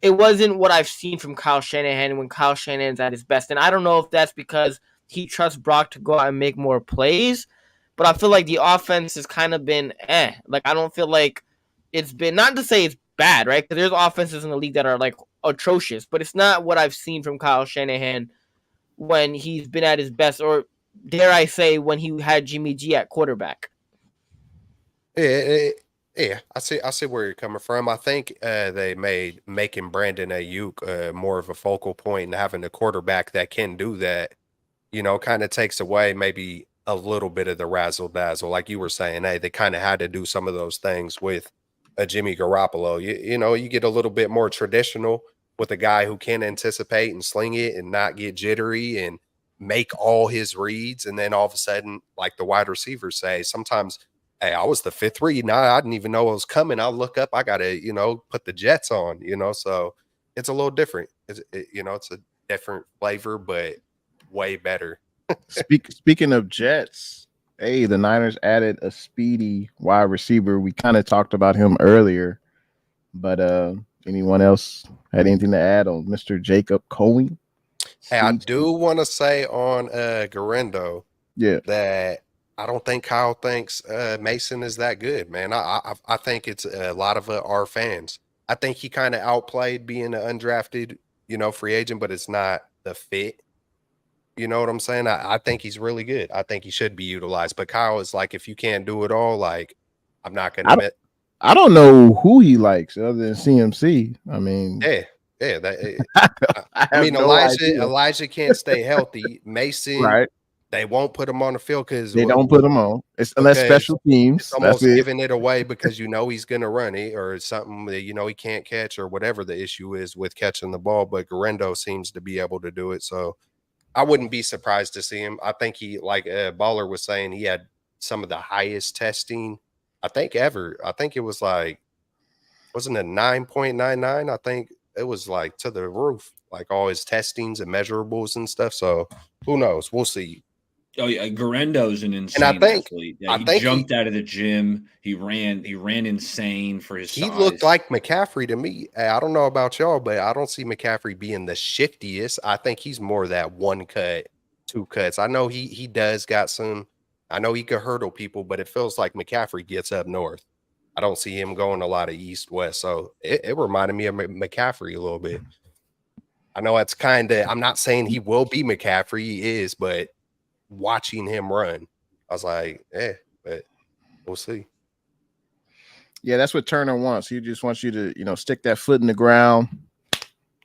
D: it wasn't what I've seen from Kyle Shanahan when Kyle Shanahan's at his best. And I don't know if that's because he trusts Brock to go out and make more plays, but I feel like the offense has kind of been Like, I don't feel like it's been, not to say it's bad, right? Because there's offenses in the league that are like atrocious, but it's not what I've seen from Kyle Shanahan when he's been at his best, or dare I say, when he had Jimmy G at quarterback.
A: Yeah, I see where you're coming from. I think they made making Brandon Ayuk more of a focal point and having a quarterback that can do that, kind of takes away maybe a little bit of the razzle dazzle. Like you were saying, hey, they kind of had to do some of those things with a Jimmy Garoppolo. You get a little bit more traditional with a guy who can anticipate and sling it and not get jittery and make all his reads. And then all of a sudden, like the wide receivers say, sometimes, hey, I was the 5th read. Now I didn't even know it was coming. I'll look up. I got to, put the Jets on, so it's a little different. It's a different flavor, but way better.
B: Speaking of Jets, hey, the Niners added a speedy wide receiver. We kind of talked about him earlier, but anyone else had anything to add on Mr. Jacob Cohen?
A: Hey, I do want to say on Garendo, that I don't think Kyle thinks Mason is that good, man. I think it's a lot of our fans. I think he kind of outplayed being an undrafted, free agent, but it's not the fit. You know what I'm saying? I think he's really good. I think he should be utilized. But Kyle is like, if you can't do it all, like, I'm not going to admit.
B: I don't know who he likes other than CMC. I mean,
A: I mean, Elijah can't stay healthy. Mason,
B: right?
A: They won't put him on the field because
B: they don't put him on. It's unless special teams.
A: It's almost giving it away because he's going to run it or something that he can't catch or whatever the issue is with catching the ball. But Garendo seems to be able to do it. So I wouldn't be surprised to see him. I think he, like Baller was saying, he had some of the highest testing I think ever. I think it was like, wasn't it 9.99? I think it was like to the roof, like all his testings and measurables and stuff. So who knows? We'll see.
C: Oh yeah, Garendo's an insane athlete. Yeah, he jumped out of the gym. He ran insane for his size.
A: He looked like McCaffrey to me. I don't know about y'all, but I don't see McCaffrey being the shiftiest. I think he's more that one cut, two cuts. I know he does got some. I know he could hurdle people, but it feels like McCaffrey gets up north. I don't see him going a lot of east west. So it reminded me of McCaffrey a little bit. I know it's kind of. I'm not saying he will be McCaffrey. He is, but watching him run, I was like, but we'll see.
B: Yeah, that's what Turner wants. He just wants you to, stick that foot in the ground,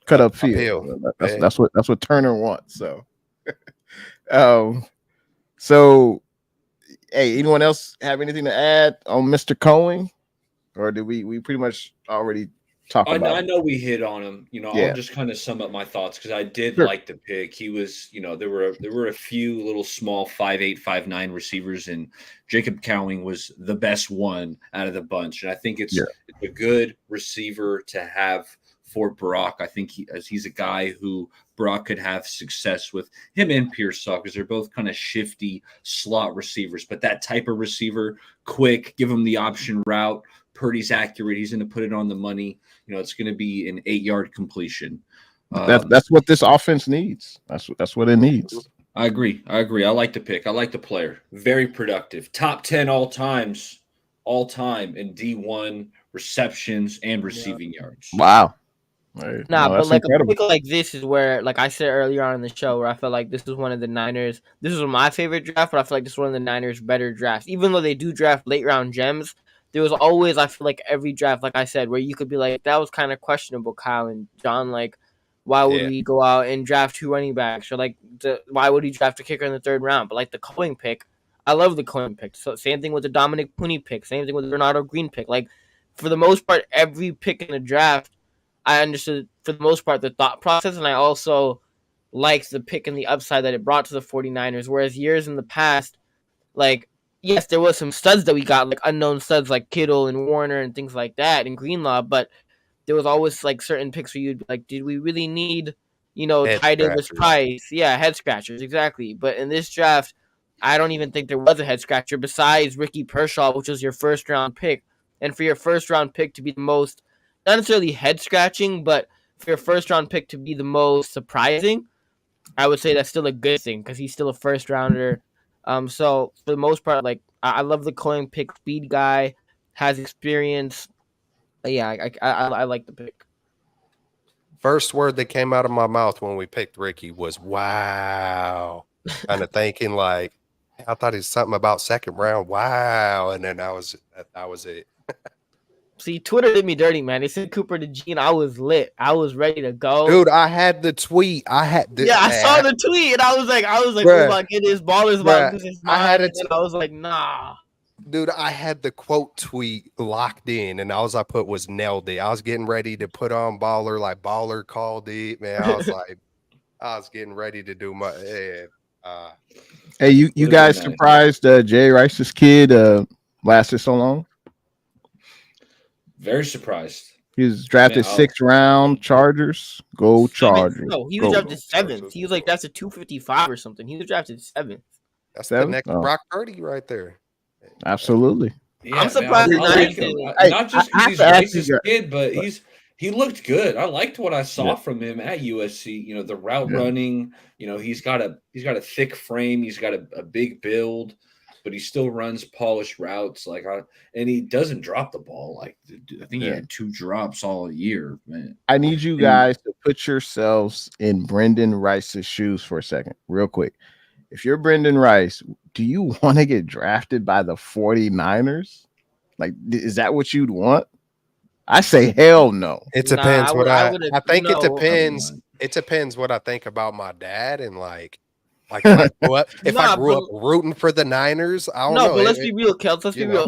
B: cut up field. That's what Turner wants. So, hey, anyone else have anything to add on Mr. Cohen, or did we pretty much already talk about?
C: I know we hit on him. I'll just kind of sum up my thoughts because I did like the pick. He was, there were a few little small 5'8", 5'9" receivers, and Jacob Cowing was the best one out of the bunch. And I think it's a good receiver to have for Brock. I think he's a guy who Brock could have success with him and Pearsall because they're both kind of shifty slot receivers. But that type of receiver, quick, give him the option route. Purdy's accurate. He's going to put it on the money. It's going to be an 8-yard completion.
B: That's what this offense needs. That's what it needs.
C: I agree. I like the pick. I like the player. Very productive. Top 10 all time in D1 receptions and receiving yards.
B: Wow.
D: But like incredible. A pick like this is where, like I said earlier on in the show, where I felt like this is one of the Niners. This is my favorite draft, but I feel like this is one of the Niners' better drafts. Even though they do draft late round gems, there was always, I feel like, every draft, like I said, where you could be like, that was kind of questionable, Kyle and John. Like, why would we go out and draft 2 running backs? Or like, why would he draft a kicker in the 3rd round? But like the Cohen pick, I love the Cohen pick. So same thing with the Dominic Pooney pick. Same thing with the Bernardo Green pick. Like, for the most part, every pick in the draft, I understood, for the most part, the thought process, and I also liked the pick and the upside that it brought to the 49ers, whereas years in the past, like, yes, there was some studs that we got, like unknown studs like Kittle and Warner and things like that, and Greenlaw, but there was always, like, certain picks where you'd be like, did we really need, Ty Davis Price? Yeah, head scratchers, exactly. But in this draft, I don't even think there was a head scratcher besides Ricky Pershaw, which was your 1st-round pick. And for your 1st-round pick to be the most, not necessarily head-scratching, but for your 1st-round pick to be the most surprising, I would say that's still a good thing because he's still a 1st-rounder. So for the most part, like, I love the Cohen pick. Speed guy, has experience. Yeah, I like the pick.
A: First word that came out of my mouth when we picked Ricky was "wow." Kind of thinking like, I thought it was something about 2nd round. Wow, and then that was it.
D: See, Twitter did me dirty, man. They said Cooper DeJean. I was lit. I was ready to go.
A: Dude, I had the tweet.
D: I saw the tweet, and I was like, bruh, oh my goodness, Baller's about to lose his mind. I was like, nah.
A: Dude, I had the quote tweet locked in, and all I put was nailed it. I was getting ready to put on Baller, like Baller called it, man. I was like, I was getting ready to do my
B: Hey, you guys surprised Jay Rice's kid lasted so long?
C: Very surprised.
B: He was drafted 6th round, Chargers. Go Chargers.
D: No, he was drafted 7th. He was like, that's a 255 or something. He was drafted 7th.
A: That's the next Brock Purdy right there.
B: Absolutely.
C: Yeah,
D: I'm surprised.
C: Not just because he's Rice's kid, but he looked good. I liked what I saw from him at USC. The route running. He's got a thick frame. He's got a big build, but he still runs polished routes. And he doesn't drop the ball. Like, I think he had 2 drops all year, man.
B: I need you guys to put yourselves in Brendan Rice's shoes for a second, real quick. If you're Brendan Rice, do you want to get drafted by the 49ers? Like, is that what you'd want? I say hell no.
A: It
D: Nah,
A: depends what I think it
D: no.
A: depends. It depends what I think about my dad and like if I grew up rooting for the Niners, I don't know.
D: But let's be real, Kels. Let's be real.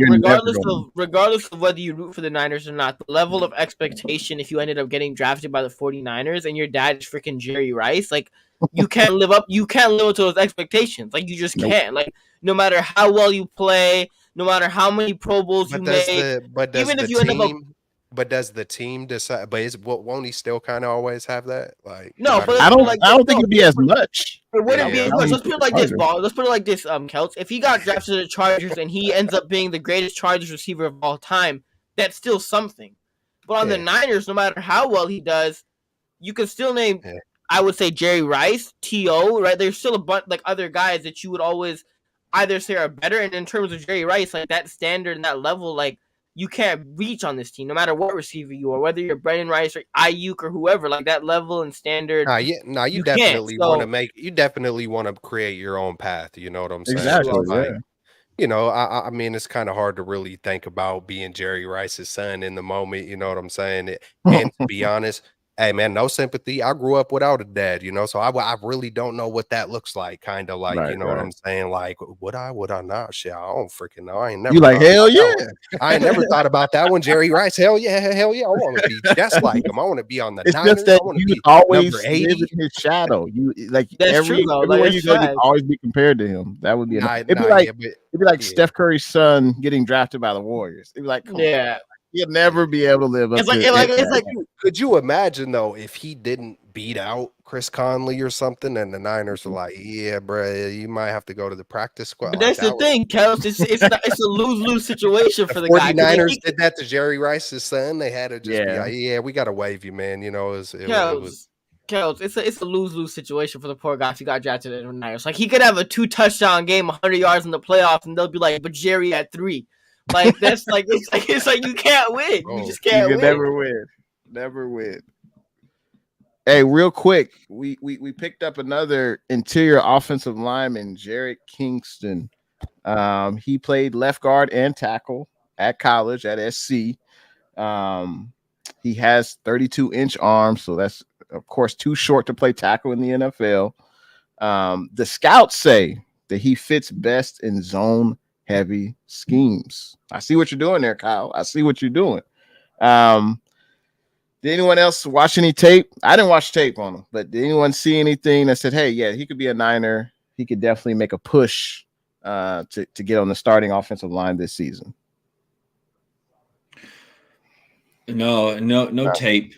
D: Regardless of whether you root for the Niners or not, the level of expectation if you ended up getting drafted by the 49ers and your dad is freaking Jerry Rice, like you can't live up to those expectations. Like you just can't. Like no matter how well you play, no matter how many Pro Bowls you make, even if you end up.
A: But does the team decide? But won't he still kind of always have that? Like
D: no, but
B: I don't think it'd be as much.
D: It wouldn't be as much. Let's put it like this, Ball. Let's put it like this, Kelts. If he got drafted to the Chargers and he ends up being the greatest Chargers receiver of all time, that's still something. But on the Niners, no matter how well he does, you can still name. I would say Jerry Rice, T.O. Right? There's still a bunch like other guys that you would always either say are better. And in terms of Jerry Rice, like that standard and that level, like. You can't reach on this team, no matter what receiver you are, whether you're Brendan Rice or Ayuk or whoever. Like that level and standard.
A: You definitely want to create your own path. You know what I'm saying?
B: Exactly.
A: I mean, it's kind of hard to really think about being Jerry Rice's son in the moment. You know what I'm saying? And to be honest, hey man, no sympathy. I grew up without a dad, so I really don't know what that looks like. Kind of like, what I'm saying? Like, would I not? Shit, I don't freaking know. I ain't never.
B: You like hell yeah.
A: I ain't never thought about that one. Jerry Rice, hell yeah. I want to be just like him. I want to be on the.
B: It's
A: Niners.
B: just that you always live in his shadow. You like everywhere you go, you always be compared to him. That would be it'd be like Steph Curry's son getting drafted by the Warriors. It'd be like, come on. You'll never be able to live up to it.
A: Could you imagine though if he didn't beat out Chris Conley or something, and the Niners were like, "Yeah, bro, you might have to go to the practice squad."
D: But that's the thing, Kels. It's a lose-lose situation for the
A: 49ers did that to Jerry Rice's son. They had to just be like, "Yeah, we got to waive you, man." Kels,
D: it's a lose-lose situation for the poor guy if he got drafted in the Niners. Like he could have a 2-touchdown game, 100 yards in the playoffs, and they'll be like, "But Jerry had 3." Like that's like it's like you can't win. You just can't win.
B: Never win. Hey, real quick, we picked up another interior offensive lineman, Jarrett Kingston. He played left guard and tackle at college at SC. He has 32-inch arms, so that's of course too short to play tackle in the NFL. The scouts say that he fits best in zone heavy schemes. I see what you're doing there, Kyle. I see what you're doing. Did anyone else watch any tape? I didn't watch tape on him, but did anyone see anything that said, hey, yeah, he could be a Niner. He could definitely make a push to get on the starting offensive line this season?
C: No tape.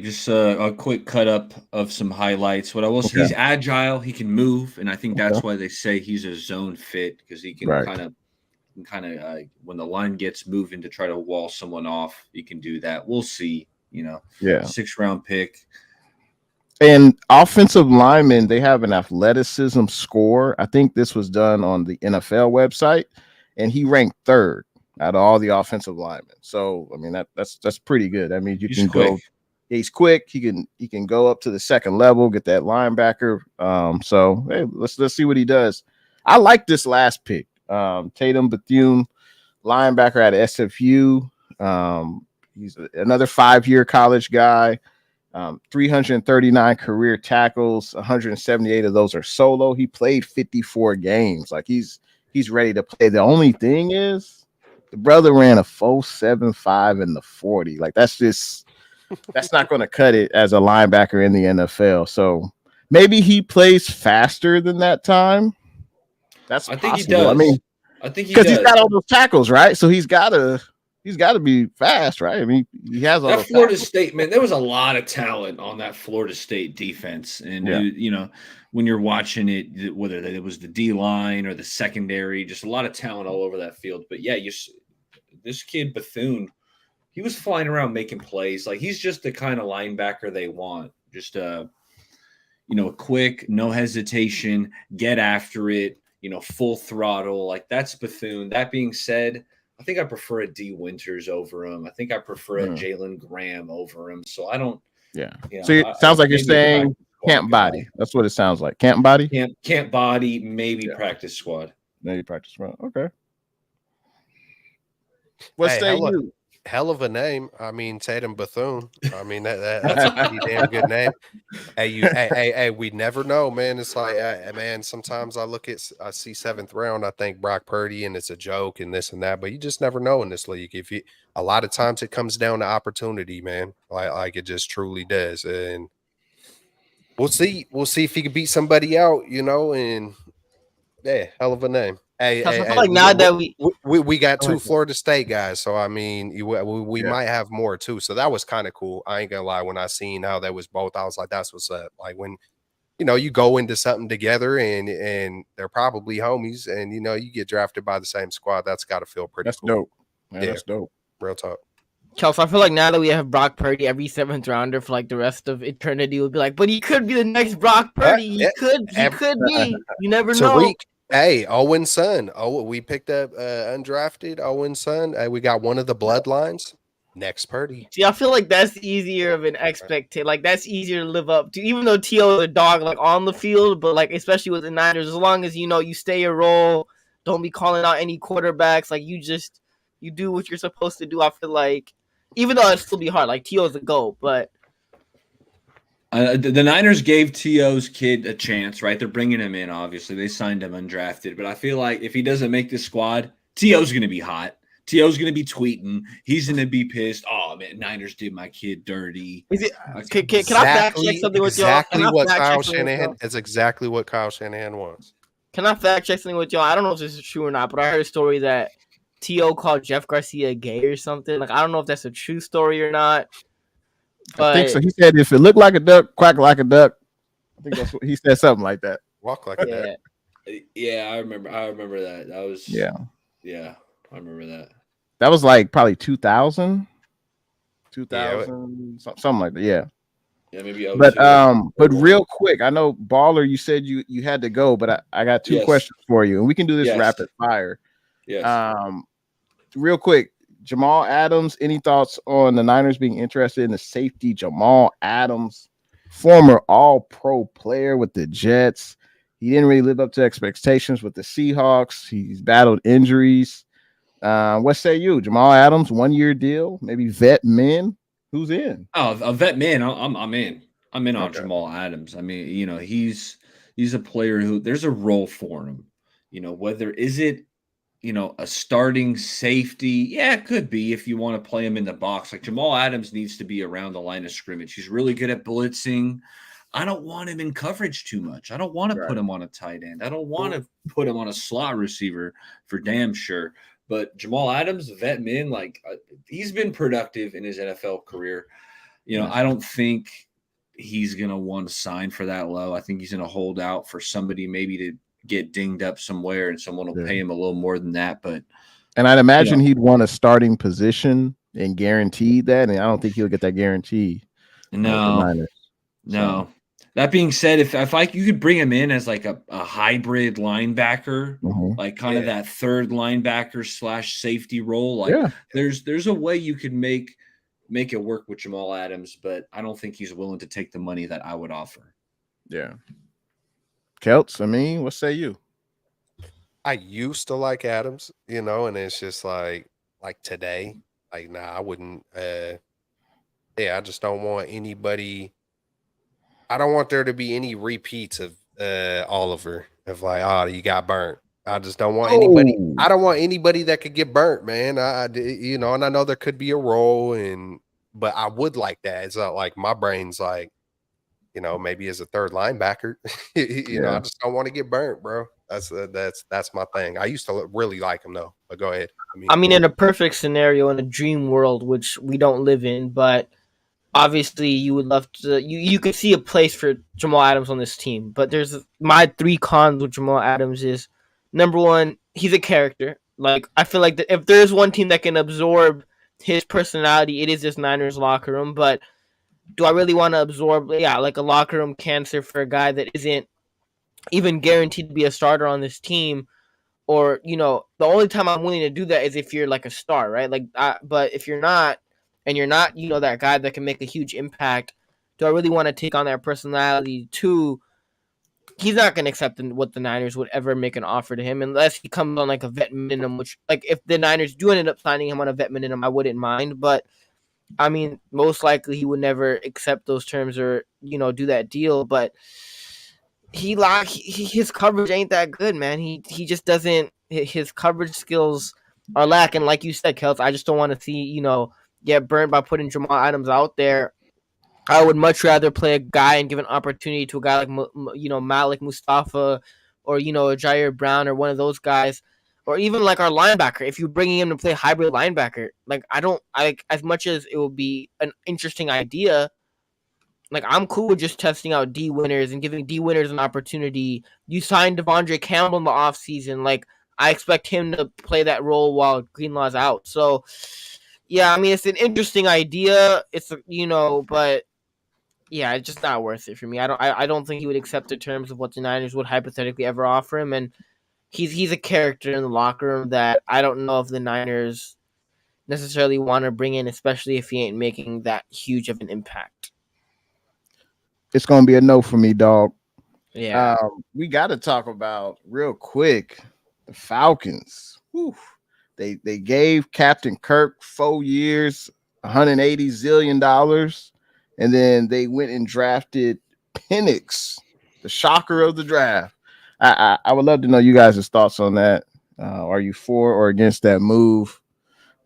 C: Just a quick cut up of some highlights. What I will say, he's agile. He can move, and I think that's why they say he's a zone fit, because he can kind of when the line gets moving to try to wall someone off, he can do that. We'll see. 6th-round pick.
B: And offensive linemen, they have an athleticism score. I think this was done on the NFL website, and he ranked 3rd out of all the offensive linemen. So I mean that's pretty good. I mean he's quick. He's quick. He can go up to the 2nd level, get that linebacker. So hey, let's see what he does. I like this last pick. Tatum Bethune, linebacker at SFU. He's another 5-year college guy. 339 career tackles, 178 of those are solo. He played 54 games. Like he's ready to play. The only thing is the brother ran a 4.75 in the 40. Like that's not going to cut it as a linebacker in the NFL. So maybe he plays faster than that time. That's possible.
C: He does.
B: I mean, because he's got all those tackles, right? So he's got to be fast, right? I mean, he has all
C: that Florida State, man. There was a lot of talent on that Florida State defense, and when you're watching it, whether it was the D line or the secondary, just a lot of talent all over that field. But yeah, this kid Bethune, he was flying around making plays. Like he's just the kind of linebacker they want. Just quick, no hesitation, get after it. Full throttle. Like that's Bethune. That being said, I think I prefer a D Winters over him. I think I prefer a Jalen Graham over him. So I don't
B: Yeah.
C: You
B: So
C: know,
B: it sounds like you're
C: maybe a
B: saying
C: practice squad
B: camp
C: guy.
B: body. That's what it sounds like. Camp body.
C: Camp body, maybe practice squad.
B: Maybe practice squad. Okay. What
A: Hey,
B: say you?
A: hell of a name. I mean, Tatum Bethune. I mean, that's a pretty damn good name. Hey, we never know, man. It's like, man, sometimes I see 7th round, I think Brock Purdy, and it's a joke and this and that, but you just never know in this league. A lot of times it comes down to opportunity, man. Like it just truly does. And we'll see if he can beat somebody out, and yeah, hell of a name. Hey,
D: I
A: hey,
D: feel
A: hey,
D: like now that
A: we got
D: Go
A: 2
D: ahead.
A: Florida State guys, so I mean, we
B: Yeah.
A: might have more too. So that was kind of cool. I ain't gonna lie. When I seen how that was both, I was like, "That's what's up." Like when you go into something together and they're probably homies, and you get drafted by the same squad. That's got to feel pretty
B: That's
A: cool.
B: dope. Man,
A: Yeah.
B: that's dope.
A: Real talk.
D: Kelsey, I feel like now that we have Brock Purdy, every 7th rounder for like the rest of eternity will be like, but he could be the next Brock Purdy. He could be. You never know.
A: Tariq, hey, Owen's son. Oh, we picked up undrafted Owen's son. We got one of the bloodlines. Next Purdy.
D: See, I feel like that's easier of an expectation. Like that's easier to live up to, even though T.O. is a dog like on the field, but like especially with the Niners, as long as you stay your role, don't be calling out any quarterbacks. Like you do what you're supposed to do. I feel like, even though it'd still be hard, like T.O. is a GOAT, but
C: the Niners gave T.O.'s kid a chance, right? They're bringing him in, obviously. They signed him undrafted. But I feel like if he doesn't make the squad, T.O.'s going to be hot. T.O.'s going to be tweeting. He's going to be pissed. Oh, man, Niners did my kid dirty.
D: is it? Can I fact check something with y'all?
A: Exactly what Kyle Shanahan. It's exactly what Kyle Shanahan wants.
D: Can I fact check something with y'all? I don't know if this is true or not, but I heard a story that T.O. called Jeff Garcia gay or something. Like I don't know if that's a true story or not. But
B: I think so. He said, "If it looked like a duck, quack like a duck." I think that's what he said. Something like that.
A: Walk like a duck.
C: Yeah, I remember that. That was
B: yeah,
C: I remember that.
B: That was like probably 2000, something like that. Yeah.
C: Yeah, maybe.
B: But real quick, I know Baller. You said you had to go, but I got 2 questions for you, and we can do this rapid fire.
C: Yes.
B: Real quick, Jamal Adams. Any thoughts on the Niners being interested in the safety Jamal Adams, former All-Pro player with the Jets? He didn't really live up to expectations with the Seahawks. He's battled injuries. What say you, Jamal Adams? 1-year deal, maybe vet min. Who's in?
C: Oh, a vet man. I'm in. I'm in on Jamal Adams. I mean, he's a player who there's a role for him. Whether is it, a starting safety? Yeah, it could be if you want to play him in the box. Like Jamal Adams needs to be around the line of scrimmage. He's really good at blitzing. I don't want him in coverage too much. I don't want to put him on a tight end. I don't want to put him on a slot receiver for damn sure. But Jamal Adams, vet min, he's been productive in his NFL career. I don't think he's going to want to sign for that low. I think he's going to hold out for somebody maybe to get dinged up somewhere and someone will pay him a little more than that.
B: And I'd imagine he'd want a starting position and guaranteed that. And I don't think he'll get that guarantee.
C: No. That being said, if you could bring him in as like a hybrid linebacker, like kind of that third linebacker / safety role, there's a way you could make it work with Jamal Adams, but I don't think he's willing to take the money that I would offer.
B: Yeah. Kelts, what say you?
A: I used to like Adams, and it's just like today, nah, I wouldn't. I just don't want anybody. I don't want there to be any repeats of Oliver of you got burnt. I just don't want anybody. I don't want anybody that could get burnt, man. And I know there could be a role, but I would like that. It's not like my brain's like, maybe as a third linebacker. I just don't want to get burnt, bro. That's my thing. I used to really like him though. But go ahead.
D: I mean, in a perfect scenario, in a dream world, which we don't live in, but obviously you would love to. You could see a place for Jamal Adams on this team. But there's my 3 cons with Jamal Adams is number 1, he's a character. Like I feel like if there's one team that can absorb his personality, it is this Niners locker room. But do I really want to absorb, like a locker room cancer for a guy that isn't even guaranteed to be a starter on this team? Or, the only time I'm willing to do that is if you're like a star, right? But if you're not, and you're not, that guy that can make a huge impact, do I really want to take on that personality? 2, he's not going to accept what the Niners would ever make an offer to him unless he comes on like a vet minimum, which like if the Niners do end up signing him on a vet minimum, I wouldn't mind. But I mean, most likely he would never accept those terms or, do that deal. But his coverage ain't that good, man. He just doesn't, his coverage skills are lacking. Like you said, Kels, I just don't want to see, get burned by putting Jamal Adams out there. I would much rather play a guy and give an opportunity to a guy like Malik Mustafa or Jair Brown or one of those guys, or even like our linebacker. If you're bringing him to play hybrid linebacker, like as much as it would be an interesting idea, like I'm cool with just testing out D winners and giving D winners an opportunity. You signed Devondre Campbell in the offseason. Like I expect him to play that role while Greenlaw's out. So yeah, I mean it's an interesting idea. It's but yeah, it's just not worth it for me. I don't think he would accept the terms of what the Niners would hypothetically ever offer him, and he's a character in the locker room that I don't know if the Niners necessarily want to bring in, especially if he ain't making that huge of an impact.
B: It's gonna be a no for me, dog.
D: Yeah,
B: we got to talk about real quick the Falcons. Whew. They gave Captain Kirk 4 years, $180 zillion. And then they went and drafted Penix, the shocker of the draft. I would love to know you guys' thoughts on that. Are you for or against that move?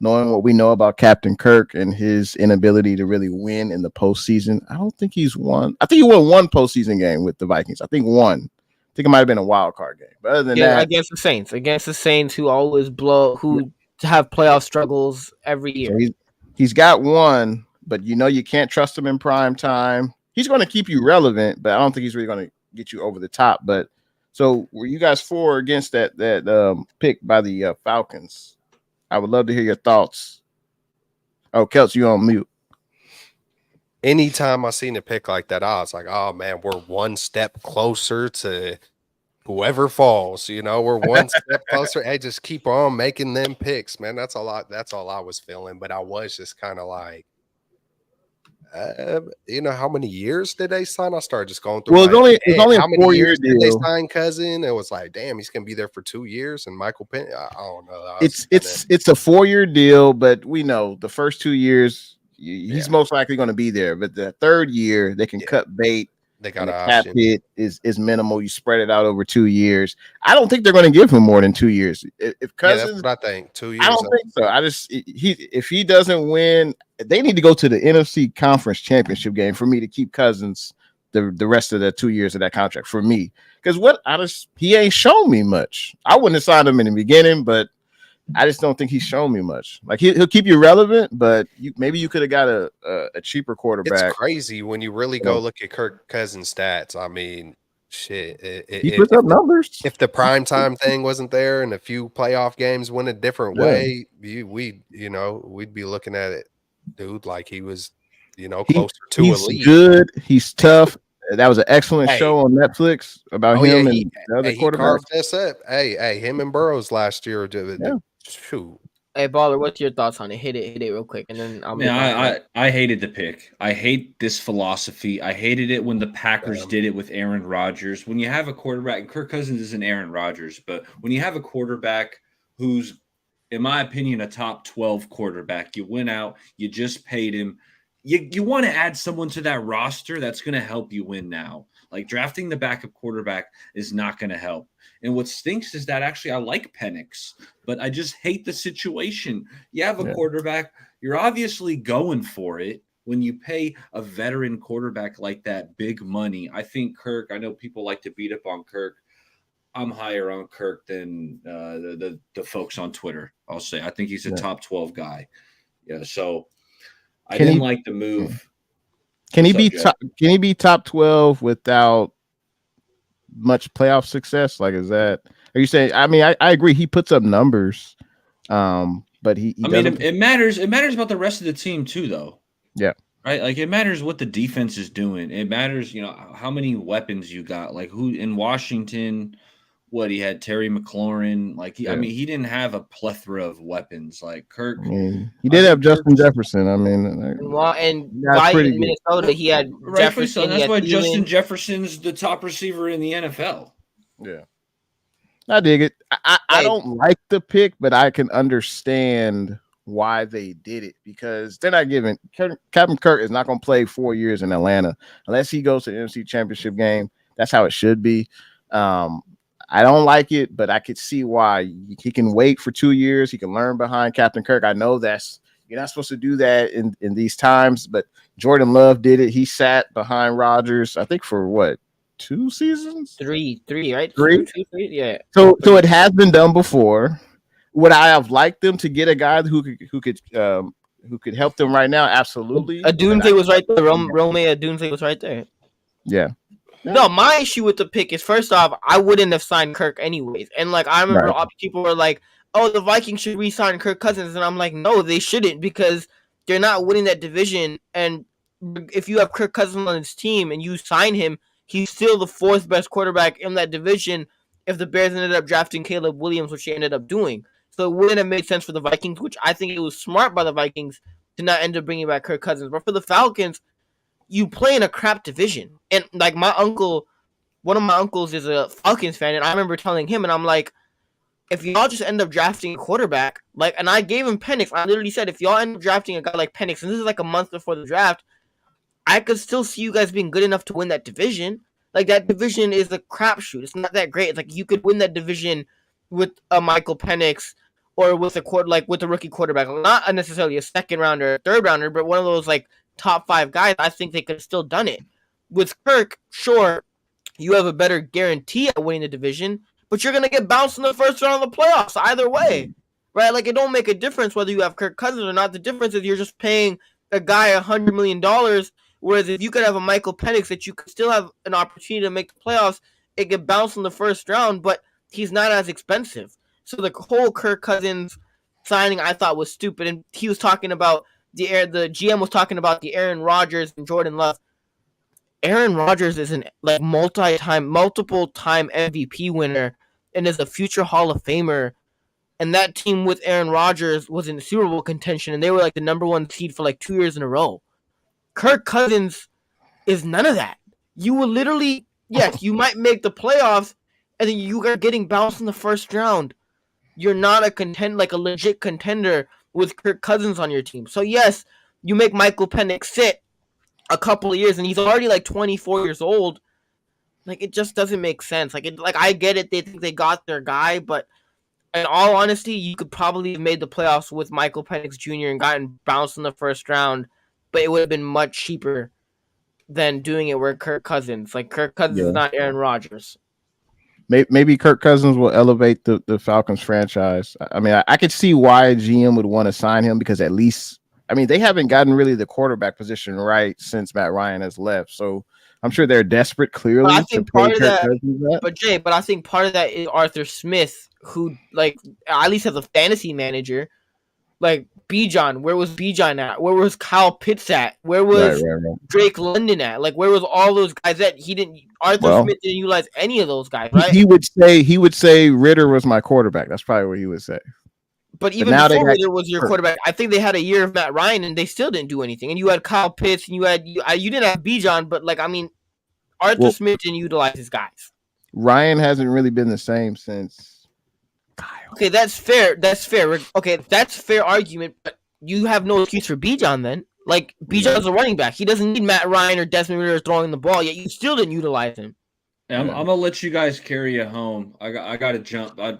B: Knowing what we know about Captain Kirk and his inability to really win in the postseason, I don't think he's won. I think he won one postseason game with the Vikings. I think one. I think it might have been a wild card game. But other than that,
D: against the Saints who always have playoff struggles every year.
B: So he's got one. But you can't trust him in prime time. He's going to keep you relevant, but I don't think he's really going to get you over the top. But so were you guys for or against that pick by the Falcons? I would love to hear your thoughts. Oh, Kels, you on mute.
A: Anytime I seen a pick like that, I was like, oh man, we're one step closer to whoever falls. We're one step closer. Hey, just keep on making them picks, man. That's all I was feeling. But I was just kind of like, how many years did they sign? I started just going through.
B: Well, it's only
A: how
B: a
A: many
B: 4-year
A: years
B: deal.
A: did they sign Cousin? It was like, damn, he's gonna be there for 2 years. And Michael Penn, I don't know.
B: It's a 4-year deal, but we know the first 2 years he's most likely going to be there. But the 3rd year they can cut bait.
A: They got
B: the cap hit is minimal. You spread it out over 2 years. I don't think they're going to give him more than 2 years. If Cousins,
A: that's what I think. 2 years.
B: I don't think so. If he doesn't win, they need to go to the NFC Conference Championship game for me to keep Cousins the rest of the 2 years of that contract for me. Because he ain't shown me much. I wouldn't have signed him in the beginning, but I just don't think he's shown me much. Like he'll keep you relevant, but maybe you could have got a cheaper quarterback.
A: It's crazy when you really go look at Kirk Cousins' stats. I mean, shit.
B: He puts up numbers.
A: If the primetime thing wasn't there and a few playoff games went a different way, we'd be looking at it, dude, like he was, closer to elite.
B: He's good. He's tough. That was an excellent show on Netflix about him and the other quarterbacks. He
A: carved us up. Hey, him and Burrows last year. Shoot.
D: Hey, Baller, what's your thoughts on it? Hit it real quick, and then I'll.
C: I hated the pick. I hate this philosophy. I hated it when the Packers did it with Aaron Rodgers. When you have a quarterback, and Kirk Cousins isn't Aaron Rodgers, but when you have a quarterback who's, in my opinion, a top 12 quarterback, you went out, you just paid him. You want to add someone to that roster that's going to help you win now. Like drafting the backup quarterback is not going to help. And what stinks is that actually I like Penix, but I just hate the situation. You have a quarterback, you're obviously going for it. When you pay a veteran quarterback like that big money, I think Kirk, I know people like to beat up on Kirk. I'm higher on Kirk than the folks on Twitter, I'll say. I think he's a top 12 guy. Yeah, so I didn't like the move.
B: Can he be top 12 without much playoff success? Like, are you saying? I mean, I agree. He puts up numbers, but
C: it matters. It matters about the rest of the team too, though.
B: Yeah.
C: Right. Like it matters what the defense is doing. It matters, how many weapons you got. Like who in Washington, what he had Terry McLaurin. Like,
B: Yeah.
C: I mean, he didn't have a plethora of weapons like Kirk.
B: I mean, he did have Justin Jefferson. I mean,
D: and
B: that's
D: why
B: pretty
D: in
B: good.
D: Minnesota he had
C: Rightfully so.
D: Jefferson.
C: That's why
D: Thielen.
C: Justin Jefferson's the top receiver in the NFL.
B: Yeah, I dig it. I don't like the pick, but I can understand why they did it because they're not giving Captain Kirk is not going to play 4 years in Atlanta unless he goes to the NFC Championship game. That's how it should be. I don't like it, but I could see why. He can wait for 2 years. He can learn behind Captain Kirk. I know you're not supposed to do that in these times, but Jordan Love did it. He sat behind Rodgers, I think, for what, 2 seasons?
D: Three, right?
B: 3?
D: 2, 3, yeah.
B: So it has been done before. Would I have liked them to get a guy who could help them right now? Absolutely.
D: Adunze was right there. Rome Adunze was right there.
B: Yeah.
D: No, my issue with the pick is first off, I wouldn't have signed Kirk anyways. And like I remember people were like, "Oh, the Vikings should re-sign Kirk Cousins," and I'm like, "No, they shouldn't because they're not winning that division. And if you have Kirk Cousins on his team and you sign him, he's still the 4th best quarterback in that division. If the Bears ended up drafting Caleb Williams, which they ended up doing, so it wouldn't have made sense for the Vikings, which I think it was smart by the Vikings to not end up bringing back Kirk Cousins. But for the Falcons, you play in a crap division. And like one of my uncles is a Falcons fan, and I remember telling him, and I'm like, if y'all just end up drafting a quarterback, like, and I gave him Penix, I literally said, if y'all end up drafting a guy like Penix, and this is like a month before the draft, I could still see you guys being good enough to win that division. Like, that division is a crapshoot. It's not that great. It's like you could win that division with a Michael Penix or with with a rookie quarterback, not necessarily a second rounder, or third rounder, but one of those like top 5 guys. I think they could have still done it. With Kirk, sure, you have a better guarantee at winning the division, but you're gonna get bounced in the first round of the playoffs either way, right? Like, it don't make a difference whether you have Kirk Cousins or not. The difference is you're just paying a guy $100 million, whereas if you could have a Michael Penix that you could still have an opportunity to make the playoffs, it could bounce in the first round, but he's not as expensive. So the whole Kirk Cousins signing I thought was stupid, and he was talking about the GM was talking about the Aaron Rodgers and Jordan Love. Aaron Rodgers is an multiple time MVP winner and is a future Hall of Famer. And that team with Aaron Rodgers was in the Super Bowl contention, and they were like the number 1 seed for like 2 years in a row. Kirk Cousins is none of that. You will literally, yes, you might make the playoffs, and then you are getting bounced in the first round. You're not a legit contender with Kirk Cousins on your team. So yes, you make Michael Penix sit a couple of years, and he's already like 24 years old. Like, it just doesn't make sense. Like, I get it. They think they got their guy, but in all honesty, you could probably have made the playoffs with Michael Penix Jr. and gotten bounced in the first round, but it would have been much cheaper than doing it with Kirk Cousins. Like, Kirk Cousins is not Aaron Rodgers.
B: Maybe Kirk Cousins will elevate the Falcons franchise. I mean, I could see why a GM would want to sign him because at least, I mean, they haven't gotten really the quarterback position right since Matt Ryan has left. So I'm sure they're desperate, clearly.
D: I think part of that, but I think part of that is Arthur Smith, who, like, at least as a fantasy manager, like, Bijan, where was Bijan at? Where was Kyle Pitts at? Where was Drake London at? Like, where was all those guys at? Arthur Smith didn't utilize any of those guys, right?
B: He would say Ritter was my quarterback. That's probably what he would say.
D: But even before Ritter was your quarterback, I think they had a year of Matt Ryan and they still didn't do anything. And you had Kyle Pitts and you didn't have Bijan, but like, I mean, Arthur Smith didn't utilize his guys.
B: Ryan hasn't really been the same since.
D: Okay, that's fair. Okay, that's a fair argument, but you have no excuse for Bijan then. Like, Bijan's a running back. He doesn't need Matt Ryan or Desmond Ridder throwing the ball, yet you still didn't utilize him.
C: I'm gonna let you guys carry it home. I got to jump. I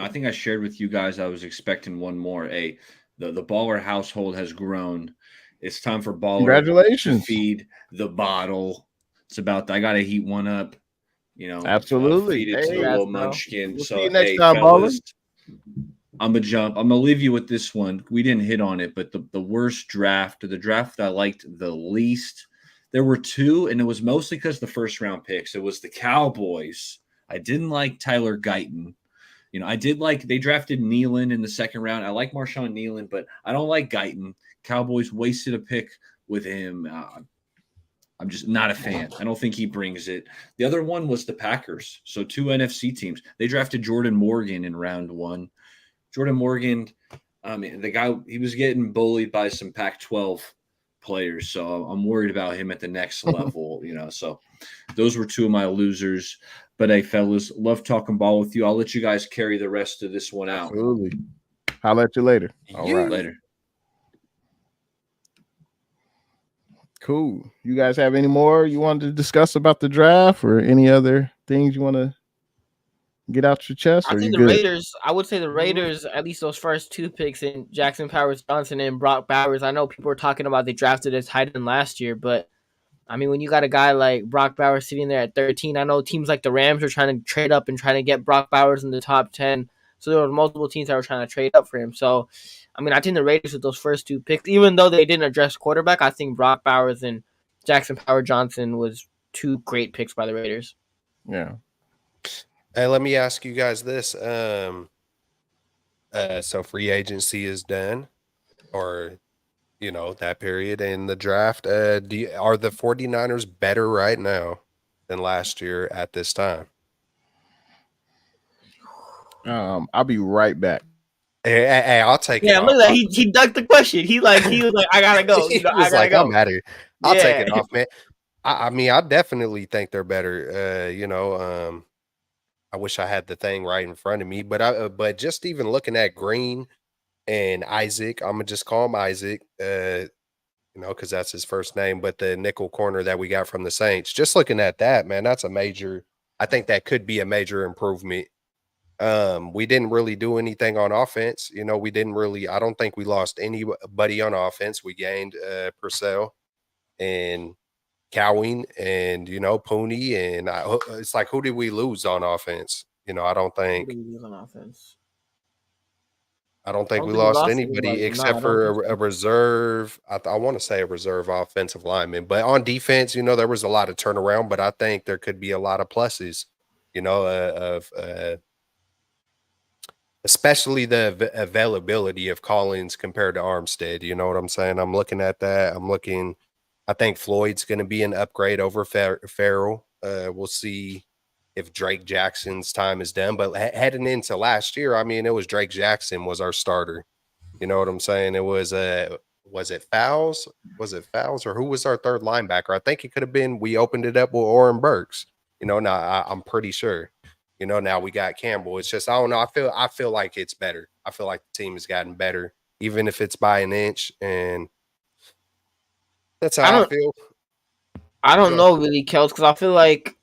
C: think I shared with you guys I was expecting one more. The Baller household has grown. It's time for Baller.
B: Congratulations.
C: To feed the bottle. It's about I got to heat one up.
B: Absolutely.
C: Feed it to the little munchkin.
B: We'll
C: so
B: see you next time, Baller.
C: I'm gonna leave you with this one. We didn't hit on it, but the worst draft, or the draft I liked the least, there were 2, and it was mostly because the first round picks. It was the Cowboys. I didn't like Tyler Guyton. I did like they drafted Nealon in the second round. I like Marshawn Nealon, but I don't like Guyton. Cowboys wasted a pick with him. I'm just not a fan. I don't think he brings it. The other one was the Packers. So 2 NFC teams. They drafted Jordan Morgan in round 1. Jordan Morgan, the guy, he was getting bullied by some Pac-12 players. So I'm worried about him at the next level, So those were 2 of my losers. But hey, fellas, love talking ball with you. I'll let you guys carry the rest of this one out.
B: Absolutely. I'll at you later. All right.
C: Later.
B: Cool. You guys have any more you wanted to discuss about the draft or any other things you want to get out your chest?
D: I think the Raiders, I would say the Raiders, at least those first 2 picks in Jackson Powers-Johnson and Brock Bowers. I know people were talking about they drafted as tight end last year, but I mean, when you got a guy like Brock Bowers sitting there at 13, I know teams like the Rams are trying to trade up and trying to get Brock Bowers in the top 10. So there were multiple teams that were trying to trade up for him. So, I mean, I think the Raiders with those first 2 picks, even though they didn't address quarterback, I think Brock Bowers and Jackson Powers-Johnson was 2 great picks by the Raiders.
B: Yeah.
A: Hey, let me ask you guys this. So free agency is done, or that period in the draft. Are the 49ers better right now than last year at this time?
B: I'll be right back.
A: Hey, I'll take it.
D: Yeah, look at that. He ducked the question. He was like, I gotta go.
A: He was like, I'm out of here. I'll take it off, man. I mean, I definitely think they're better. I wish I had the thing right in front of me, but just even looking at Green and Isaac, I'm gonna just call him Isaac, because that's his first name. But the nickel corner that we got from the Saints, just looking at that, man, that's a major. I think that could be a major improvement. We didn't really do anything on offense. We didn't really. I don't think we lost anybody on offense. We gained Purcell and Cowing and Pooney, and it's like, who did we lose on offense? I don't think.
D: Who did we lose on offense?
A: I don't think we lost anybody except for a reserve. I want to say a reserve offensive lineman, but on defense, there was a lot of turnaround. But I think there could be a lot of pluses, especially the availability of Collins compared to Armstead. You know what I'm saying? I'm looking at that. I think Floyd's going to be an upgrade over Farrell. We'll see if Drake Jackson's time is done. But heading into last year, I mean, it was Drake Jackson was our starter. You know what I'm saying? It was it Fowles? Was it Fowles, or who was our third linebacker? I think it could have been. We opened it up with Oren Burks. Now I'm pretty sure. Now we got Campbell. It's just, I don't know. I feel like it's better. I feel like the team has gotten better, even if it's by an inch. And that's how I feel.
D: I don't know really, Kels, because I feel like